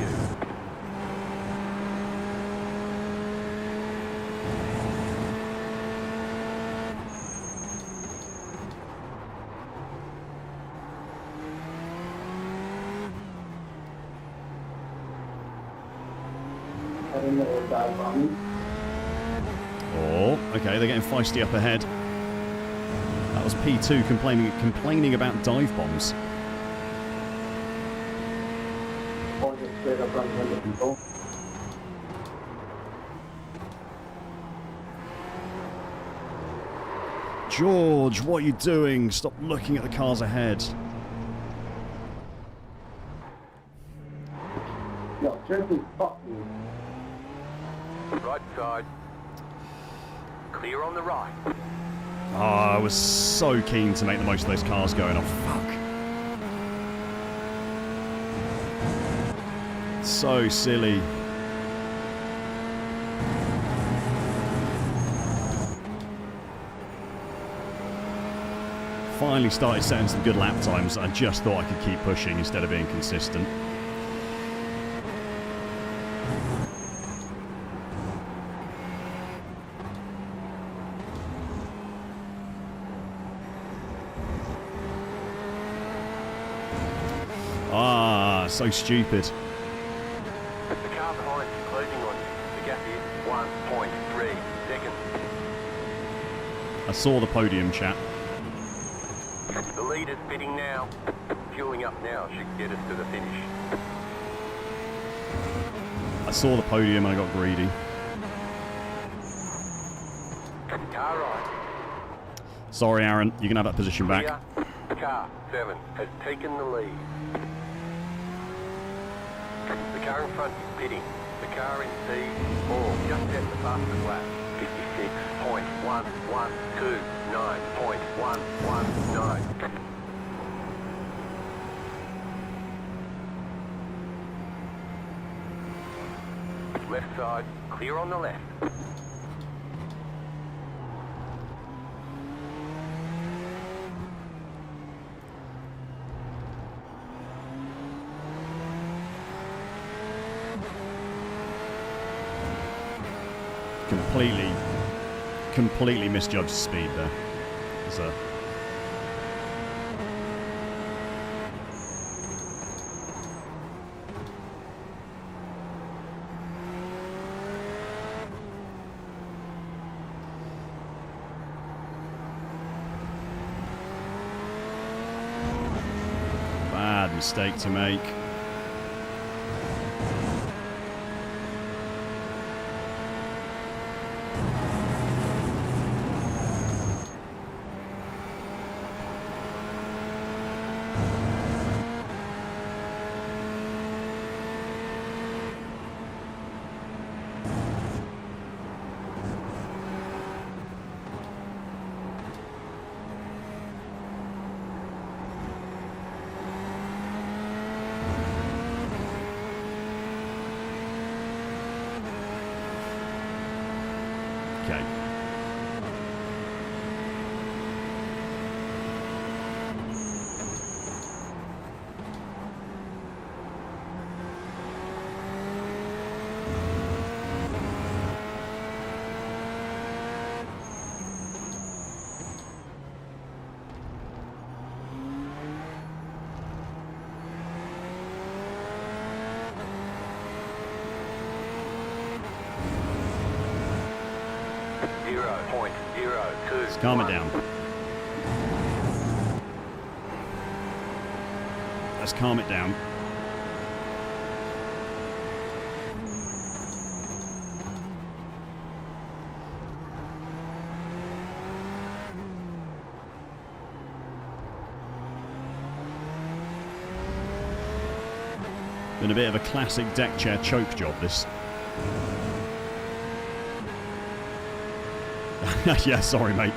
Oh, okay, they're getting feisty up ahead. That was P2 complaining about dive bombs. George, what are you doing? Stop looking at the cars ahead. No, seriously, fuck you. Right side. Clear on the right. Oh, I was so keen to make the most of those cars going off. Fuck. So silly. finally started setting some good lap times. I just thought I could keep pushing instead of being consistent. Ah, so stupid. The car behind is closing on you. The gap is 1.3 seconds. I saw the podium, chat. The leader's pitting now. Fueling up now should get us to the finish. I saw the podium and I got greedy. Car right. Sorry, Aaron. You can have that position back. Clear. Car 7 has taken the lead. The car in front is pitting. The car in P4 just set the fastest lap. 56.1129.119. Left side, clear on the left. Completely misjudged speed there. It's a bad mistake to make. Okay. Let's calm it down. Let's calm it down. Been a bit of a classic deck chair choke job, this. Yeah, sorry, mate.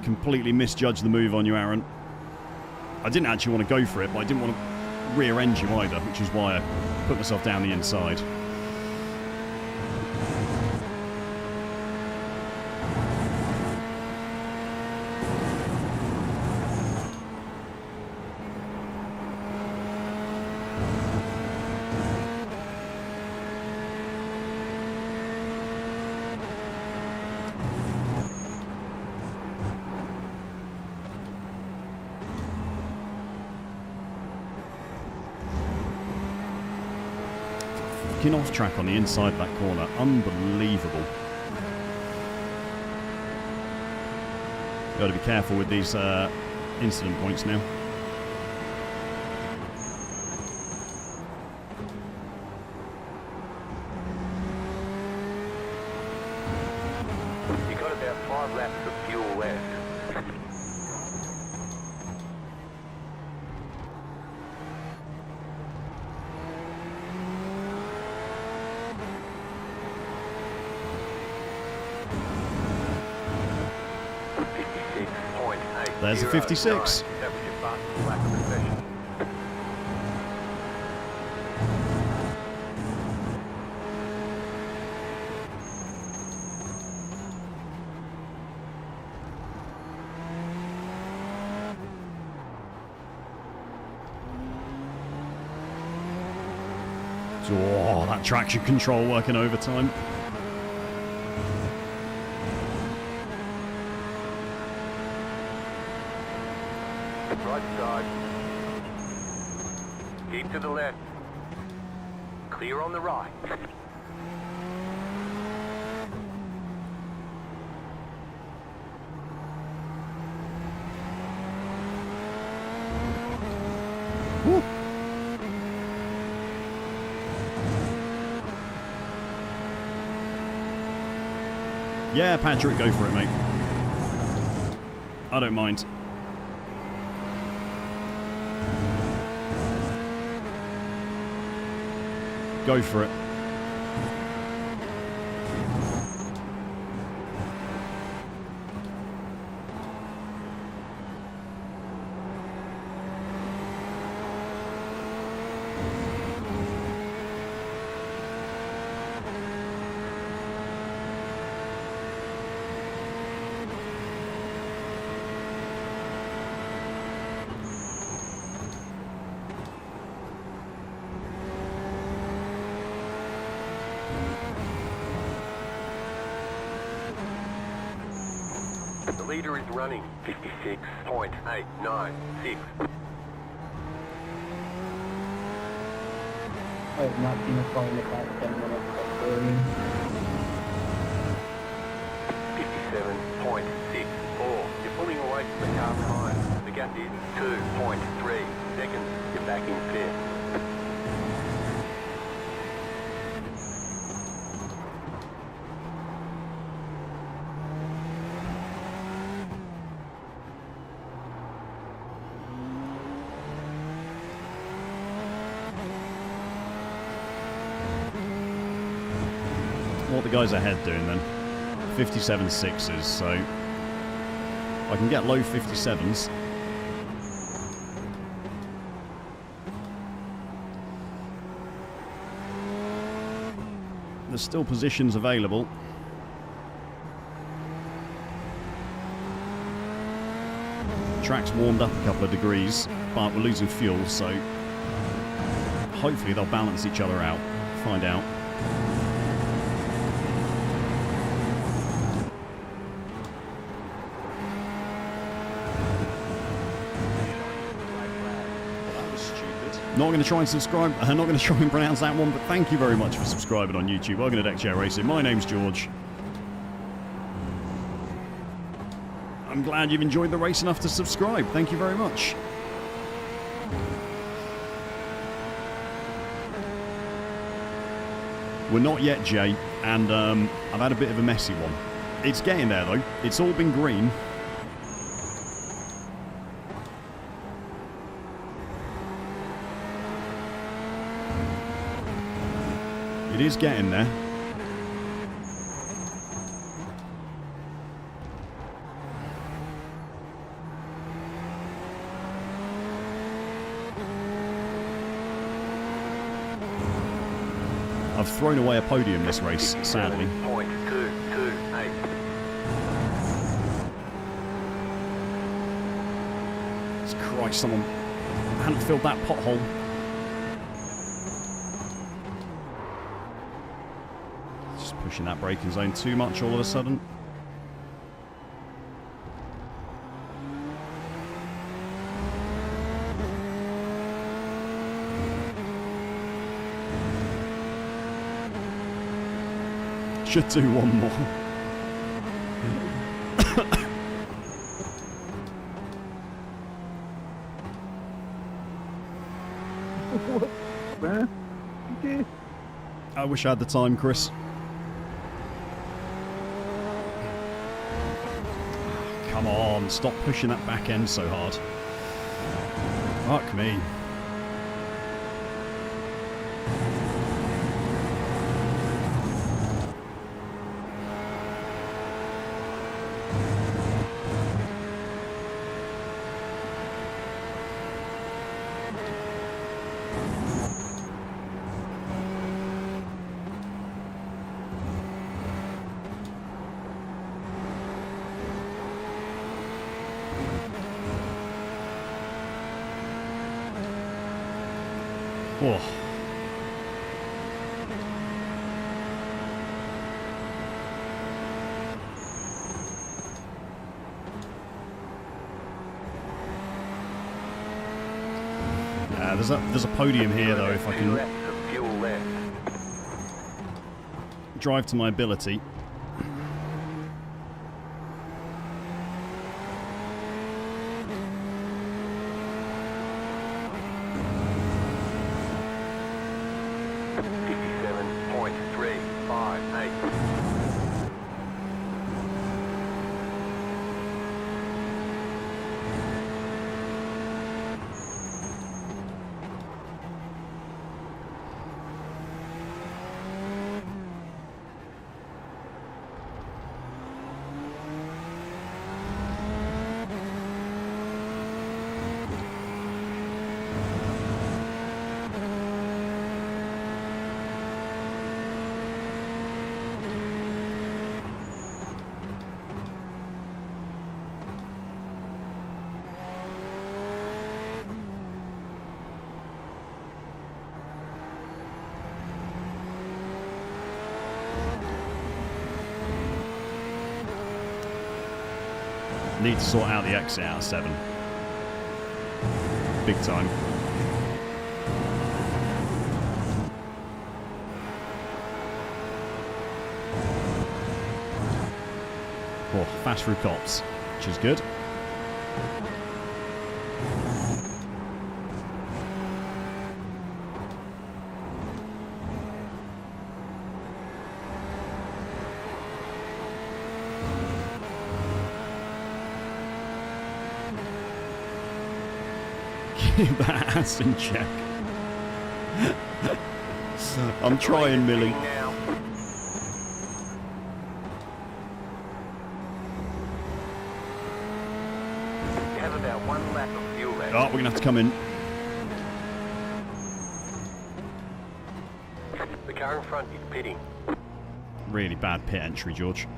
Completely misjudged the move on you, Aaron. I didn't actually want to go for it, but I didn't want to rear end you either, which is why I put myself down the inside. Off track on the inside of that corner. Unbelievable. Got to be careful with these incident points now. You got about 5 laps of fuel left. There's a 56. That was your fastest lap of the session. Oh, that traction control working overtime. Right side. Keep to the left. Clear on the right. Woo. Yeah, Patrick, go for it, mate. I don't mind. Go for it. The leader is running 56.896. I have not seen a phone in the past 10 minutes. 57.64. You're pulling away from the car behind. The gap is 2.3 seconds. You're back in fifth. What the guys ahead doing then? 57 sixes, so I can get low 57s. There's still positions available. Track's warmed up a couple of degrees, but we're losing fuel, so hopefully they'll balance each other out. Find out. Not going to try and subscribe, not going to try and pronounce that one, but thank you very much for subscribing on YouTube. Welcome to Deck Chair Racing. My name's George. I'm glad you've enjoyed the race enough to subscribe. Thank you very much. We're not yet, Jay, and I've had a bit of a messy one. It's getting there, though. It's all been green. It is getting there. I've thrown away a podium this race, sadly. 57.228. Christ, someone hadn't filled that pothole. Just pushing that braking zone too much all of a sudden. Should do one more. Man, you did. I wish I had the time, Chris. Come on, stop pushing that back end so hard. Fuck me. Oh. there's a podium here though. If I Two can laps of fuel left. drive to my ability. Need to sort out the exit out of 7. Big time. Oh, fast through cops, which is good. Keep that ass in check. I'm trying, Millie. Now. You have about 1 lap of fuel left. Oh, we're going to have to come in. The car in front is pitting. Really bad pit entry, George.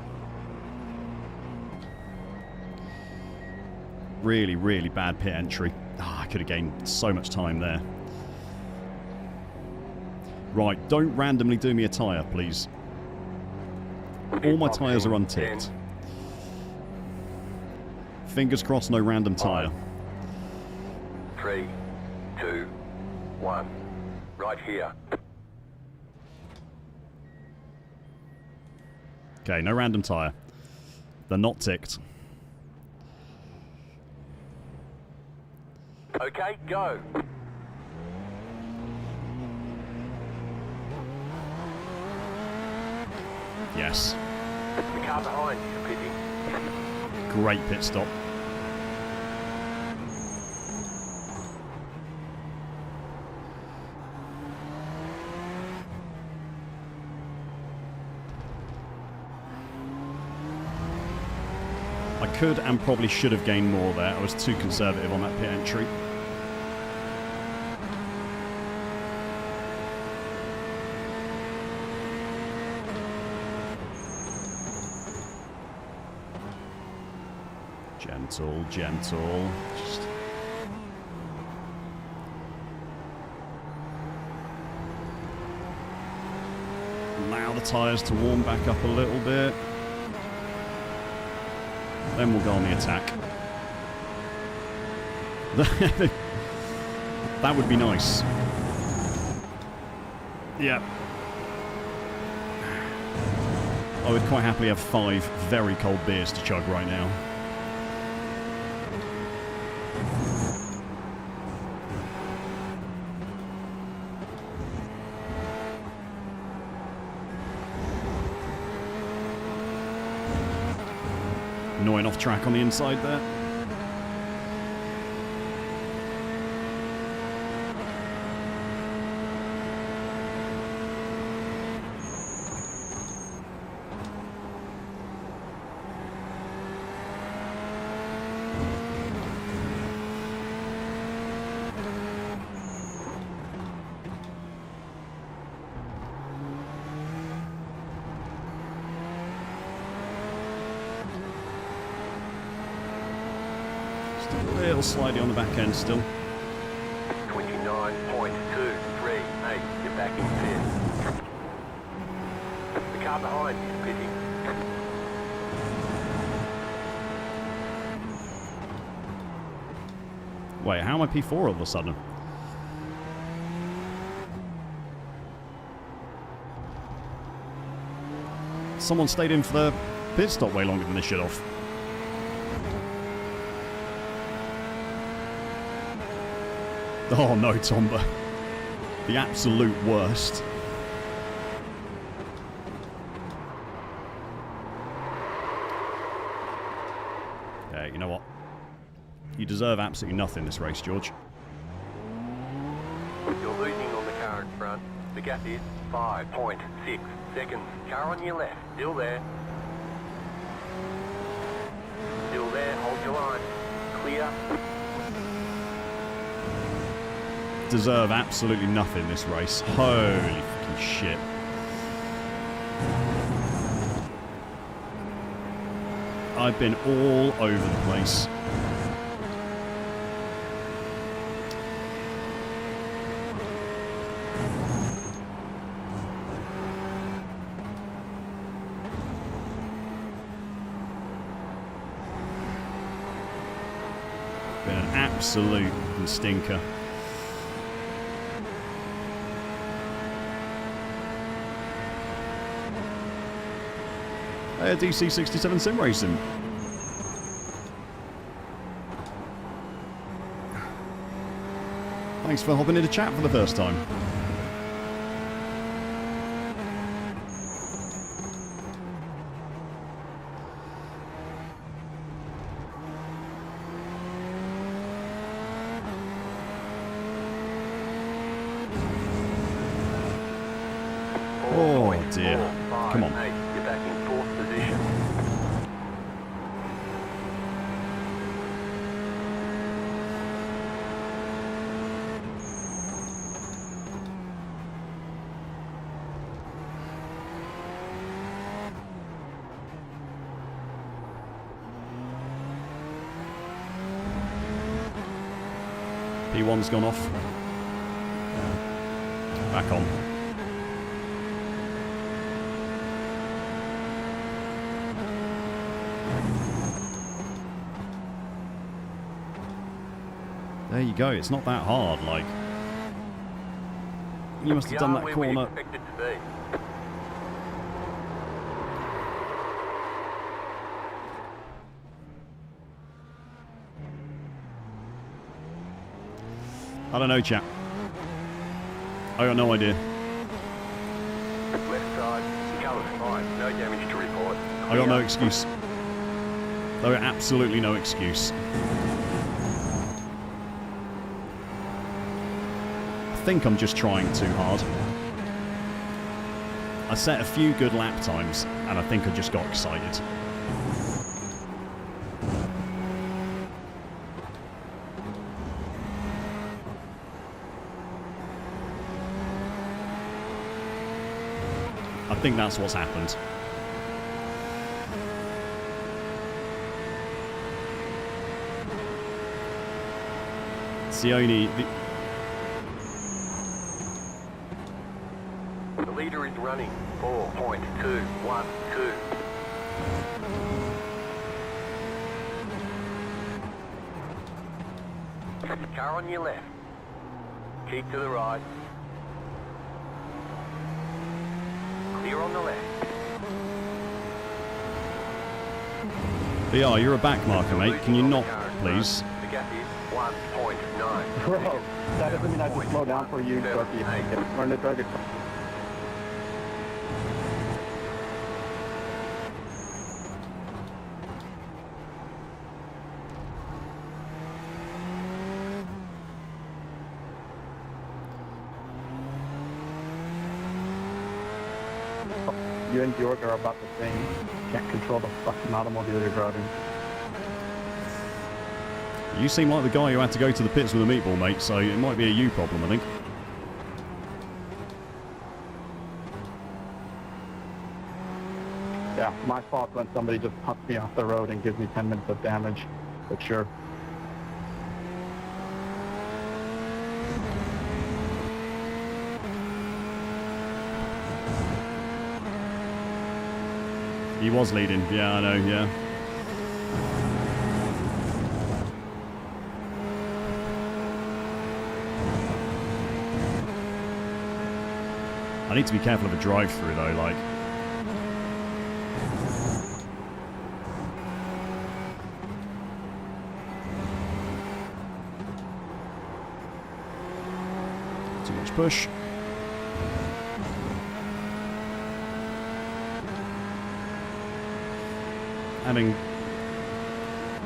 Really, really bad pit entry. Ah, I could have gained so much time there. Right, don't randomly do me a tyre, please. All my tyres are unticked. Fingers crossed, no random tyre. 3, 2, 1. Right here. Okay, no random tyre. They're not ticked. Okay, go. Yes. The car behind is pitting. Great pit stop. I could and probably should have gained more there. I was too conservative on that pit entry. Gentle, gentle. Just allow the tyres to warm back up a little bit. Then we'll go on the attack. That would be nice. Yeah. I would quite happily have 5 very cold beers to chug right now. Annoying off track on the inside there. A little slidey on the back end still. 29.238. You're back in fifth. The car behind is pitting. Wait, how am I P4 all of a sudden? someone stayed in for the pit stop way longer than they should have. Oh no, Tomba. The absolute worst. Okay, you know what? You deserve absolutely nothing this race, George. You're losing on the car in front. The gap is 5.6 seconds. Car on your left. Still there. Still there. Hold your line. Clear. Deserve absolutely nothing this race. Holy fucking shit. I've been all over the place. Been an absolute stinker. Hey, DC67 Sim Racing. Thanks for hopping into chat for the first time. Oh dear. Come on. You're back in fourth position. P1's gone off. Back on. There you go, it's not that hard, like... You must have done that corner... Expected to be. I don't know, chap. I got no idea. Left side, the colour's fine, no damage to report. I got no excuse. I got absolutely no excuse. I think I'm just trying too hard. I set a few good lap times, and I think I just got excited. I think that's what's happened. It's the only... The leader is running 4.212. Car on your left. Keep to the right. Clear on the left. BR, you're a back marker, mate. Can you not, please? The gap is 1.9. Bro, that doesn't mean I have to slow down for you, Turkey. Run the target. You and George are about the same. Can't control the fucking automobile you're driving. You seem like the guy who had to go to the pits with a meatball, mate, so it might be a you problem, I think. Yeah, my fault when somebody just punts me off the road and gives me 10 minutes of damage. But sure. He was leading. Yeah, I know, yeah. I need to be careful of a drive-through, though, like... Too much push. Having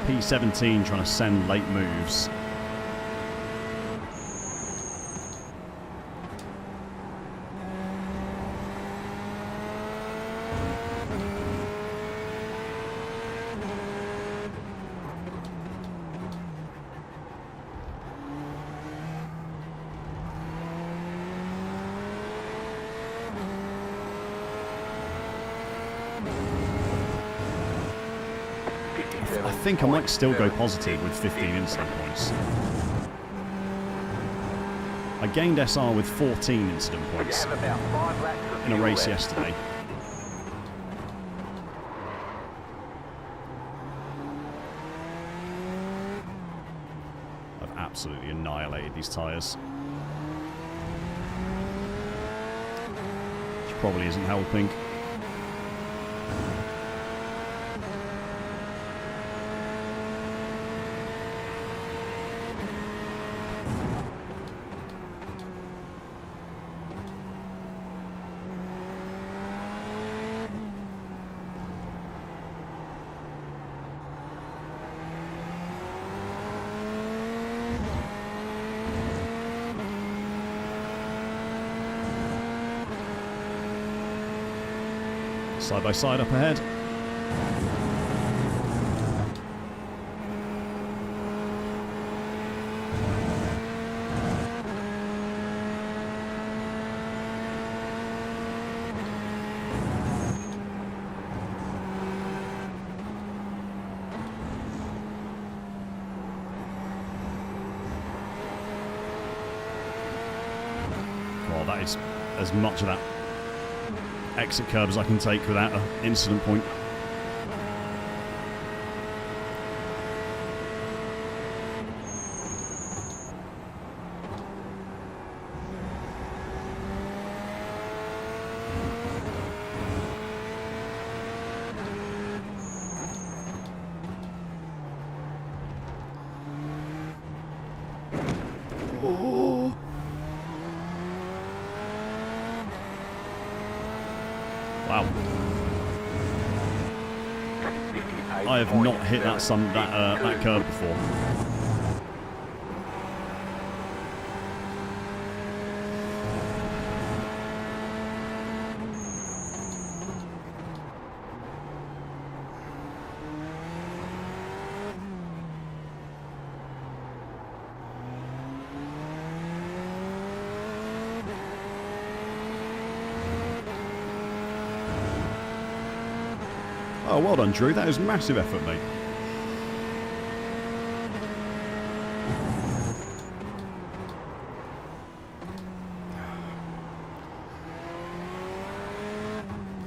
P17 trying to send late moves. I think I might still go positive with 15 incident points. I gained SR with 14 incident You points have about 5 laps of in a fuel race left. yesterday. I've absolutely annihilated these tyres. Which probably isn't helping. Side by side up ahead. Well, that is as much of that exit curb as I can take without an incident point. Oh. Wow. I have not hit that that curve before. Oh, well done, Drew. That was massive effort, mate.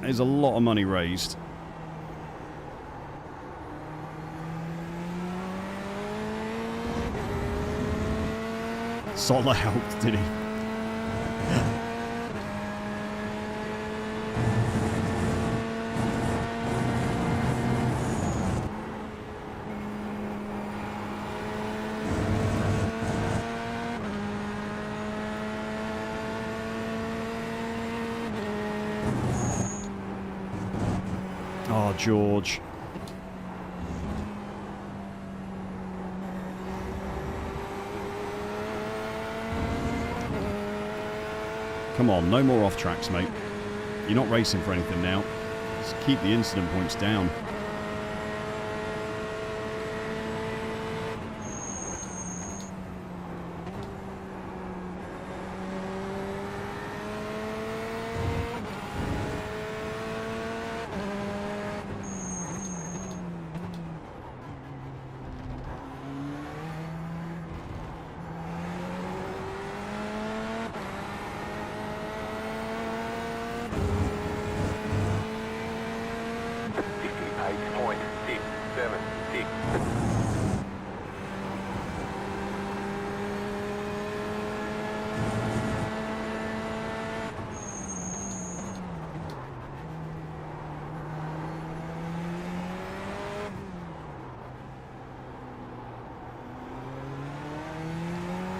There's a lot of money raised. Solar helped, did he? Oh, George. Come on, no more off tracks, mate. You're not racing for anything now. Just keep the incident points down.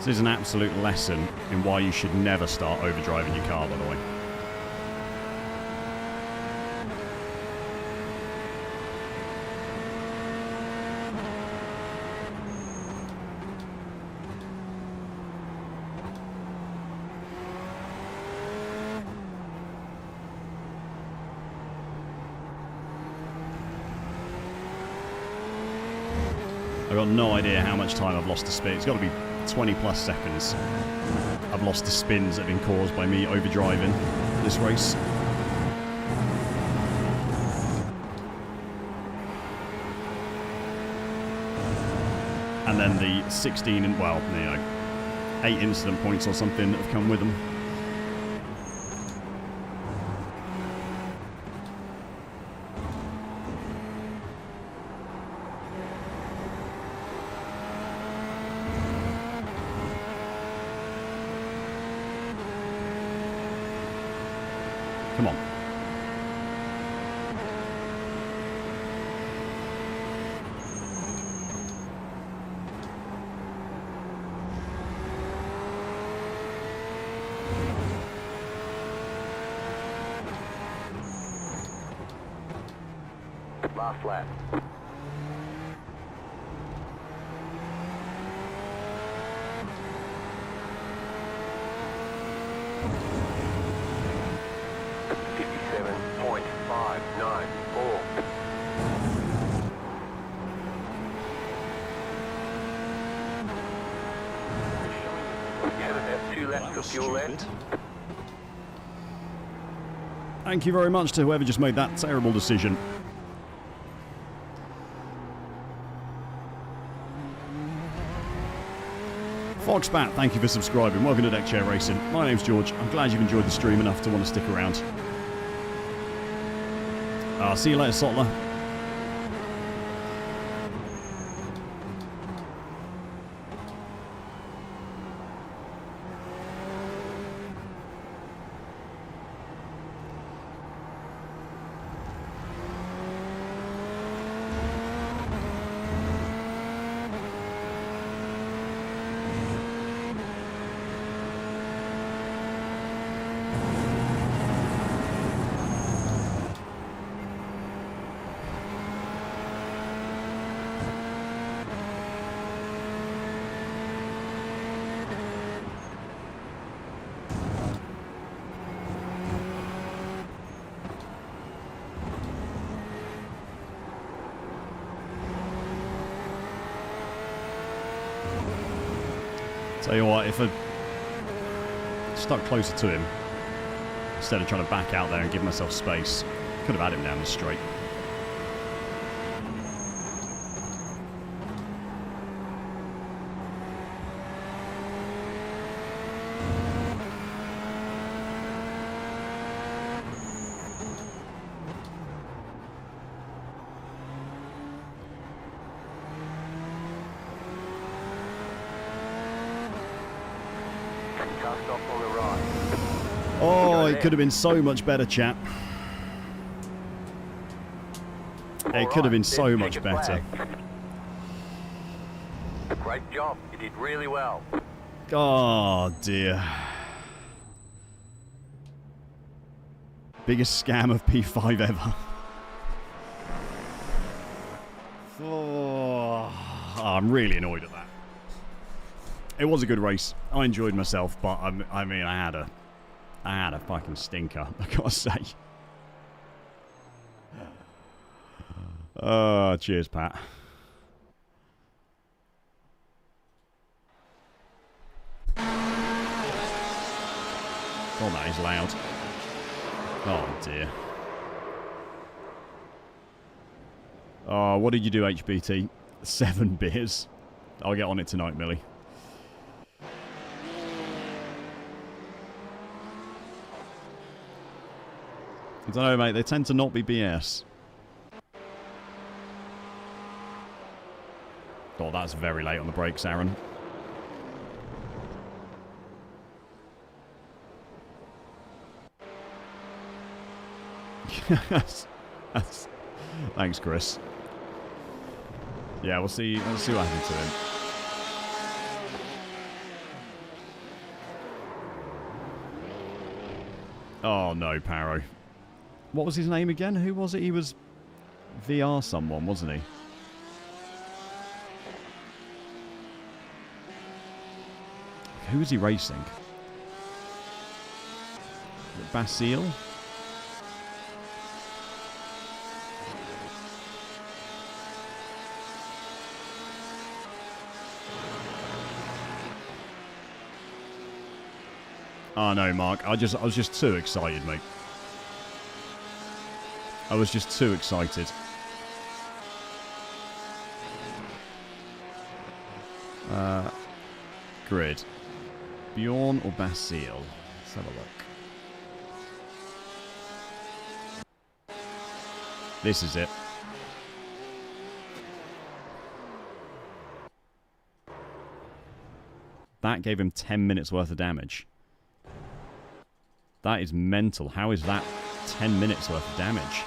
This is an absolute lesson in why you should never start overdriving your car, by the way. I've got no idea how much time I've lost to spin. It's got to be 20 plus seconds I've lost to spins that have been caused by me overdriving this race. And then the 16 and, well, you know, 8 incident points or something that have come with them. Come on. Last lap. Thank you very much to whoever just made that terrible decision. Foxbat, thank you for subscribing. Welcome to Deck Chair Racing. My name's George. I'm glad you've enjoyed the stream enough to want to stick around. See you later, Sotler. Tell you what, if I stuck closer to him, instead of trying to back out there and give myself space, could have had him down the straight. Oh, it could have been so much better, chat. It could have been so much better. Great job. You did really well. Oh, dear. Biggest scam of P5 ever. Oh, I'm really annoyed at that. It was a good race. I enjoyed myself, but I mean, I had a fucking stinker, I gotta say. Cheers, Pat. Oh, that is loud. Oh, dear. Oh, what did you do, HBT? 7 beers. I'll get on it tonight, Millie. I don't know, mate. They tend to not be BS. Oh, that's very late on the brakes, Aaron. Thanks, Chris. Yeah, we'll see. Let's see what happens to him. Oh, no, Paro. What was his name again? Who was it? He was VR someone, wasn't he? Who was he racing? Basile? Oh no, Mark. I was just too excited, mate. I was just too excited. Grid. Bjorn or Basile? Let's have a look. This is it. That gave him 10 minutes worth of damage. That is mental. How is that 10 minutes worth of damage?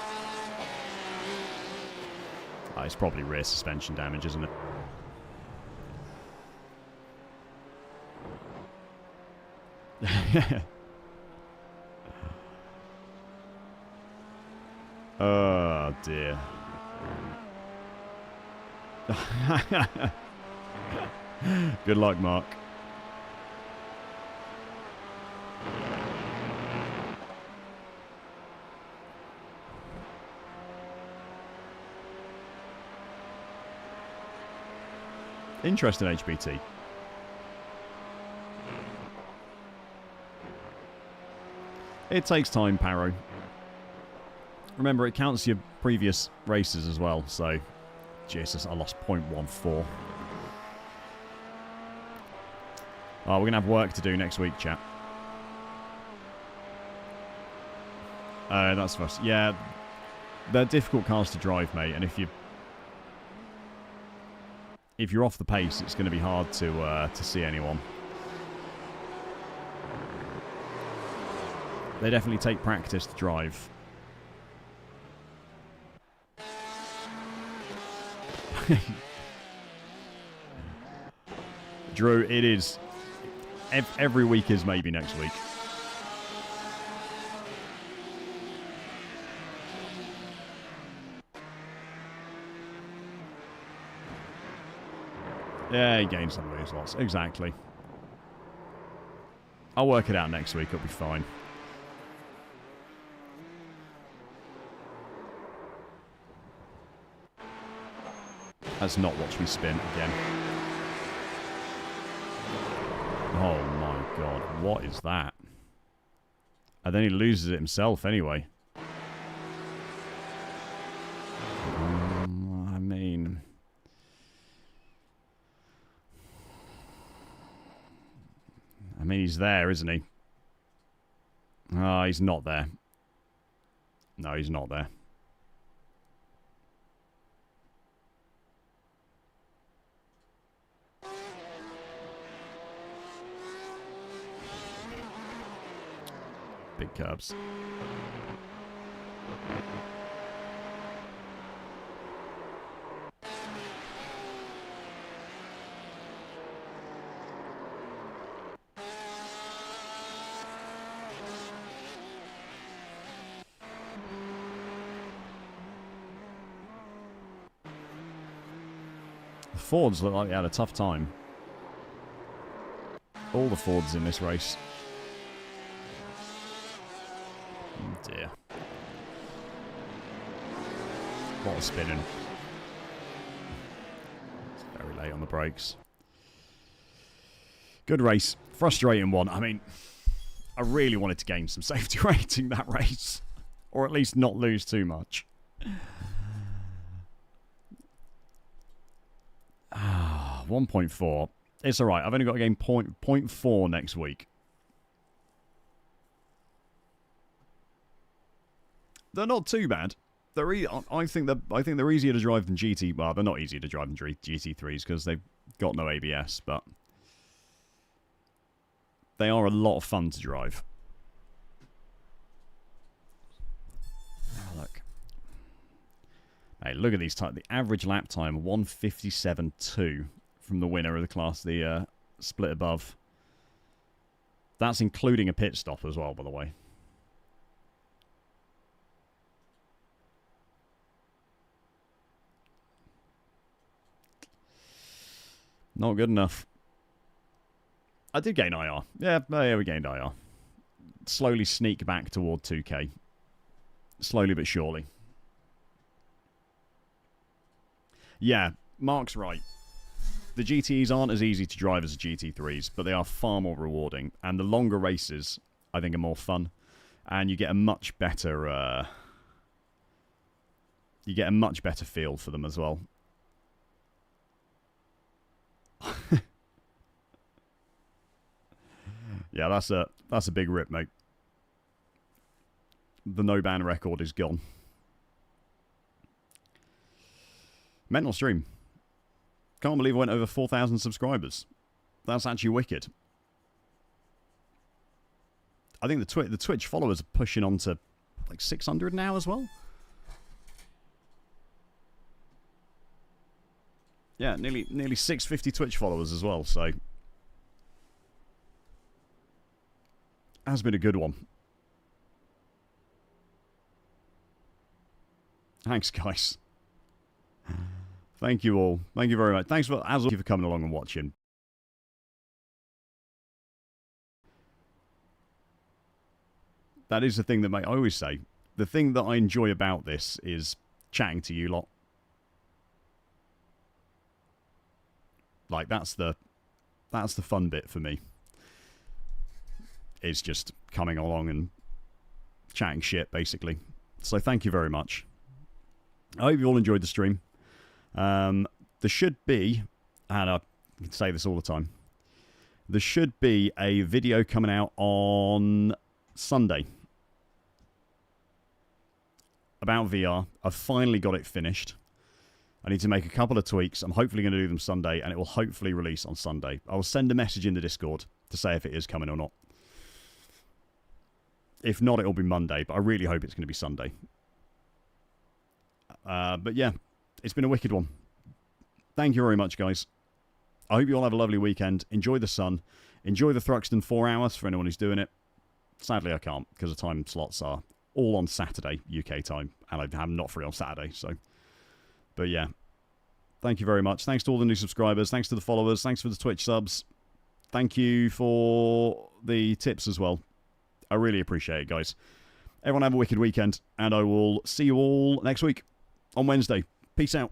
Oh, it's probably rear suspension damage, isn't it? Oh, dear. Good luck, Mark. Interesting, HBT. It takes time, Paro. Remember, it counts your previous races as well, so... Jesus, I lost 0.14. Oh, we're going to have work to do next week, chat. That's for us. Yeah, they're difficult cars to drive, mate, and if you're off the pace, it's going to be hard to see anyone. They definitely take practice to drive. Drew, it is... Every week is maybe next week. Yeah, he gains some, lose lots. Exactly. I'll work it out next week. It'll be fine. Let's not watch me spin again. Oh my god, what is that? And then he loses it himself anyway. I mean... he's there, isn't he? Oh, he's not there. No, he's not there. Big curbs. The Fords look like they had a tough time. All the Fords in this race. Oh dear. A lot of spinning. It's very late on the brakes. Good race. Frustrating one. I mean, I really wanted to gain some safety rating that race. Or at least not lose too much. 1.4. It's alright. I've only got to gain 0.4 next week. They're not too bad. I think they're easier to drive than GT. Well, they're not easier to drive than GT3s because they've got no ABS, but they are a lot of fun to drive. Oh, look. Hey, look at these times. The average lap time 1:57.2 from the winner of the class, the split above. That's including a pit stop as well, by the way. Not good enough. I did gain IR. Yeah, we gained IR. Slowly sneak back toward 2K. Slowly but surely. Yeah, Mark's right. The GTEs aren't as easy to drive as the GT3s, but they are far more rewarding. And the longer races, I think, are more fun. And you get a much better... you get a much better feel for them as well. Yeah, that's a big rip, mate. The no-ban record is gone. Mental stream. Can't believe I went over 4,000 subscribers. That's actually wicked. I think the Twitch followers are pushing on to like 600 now as well. Yeah, nearly 650 Twitch followers as well, so has been a good one. Thanks, guys. Thank you all. Thank you very much. Thanks for coming along and watching. That is the thing that I always say. The thing that I enjoy about this is chatting to you lot. Like that's the fun bit for me. It's just coming along and chatting shit, basically. So thank you very much. I hope you all enjoyed the stream. There should be, and I can say this all the time, there should be a video coming out on Sunday about VR. I've finally got it finished. I need to make a couple of tweaks. I'm hopefully going to do them Sunday, and it will hopefully release on Sunday. I will send a message in the Discord to say if it is coming or not. If not, it'll be Monday, but I really hope it's going to be Sunday. But yeah, it's been a wicked one. Thank you very much, guys. I hope you all have a lovely weekend. Enjoy the sun. Enjoy the Thruxton 4 hours for anyone who's doing it. Sadly, I can't because the time slots are all on Saturday, UK time, and I'm not free on Saturday, so... But yeah, thank you very much. Thanks to all the new subscribers. Thanks to the followers. Thanks for the Twitch subs. Thank you for the tips as well. I really appreciate it, guys. Everyone have a wicked weekend, and I will see you all next week on Wednesday. Peace out.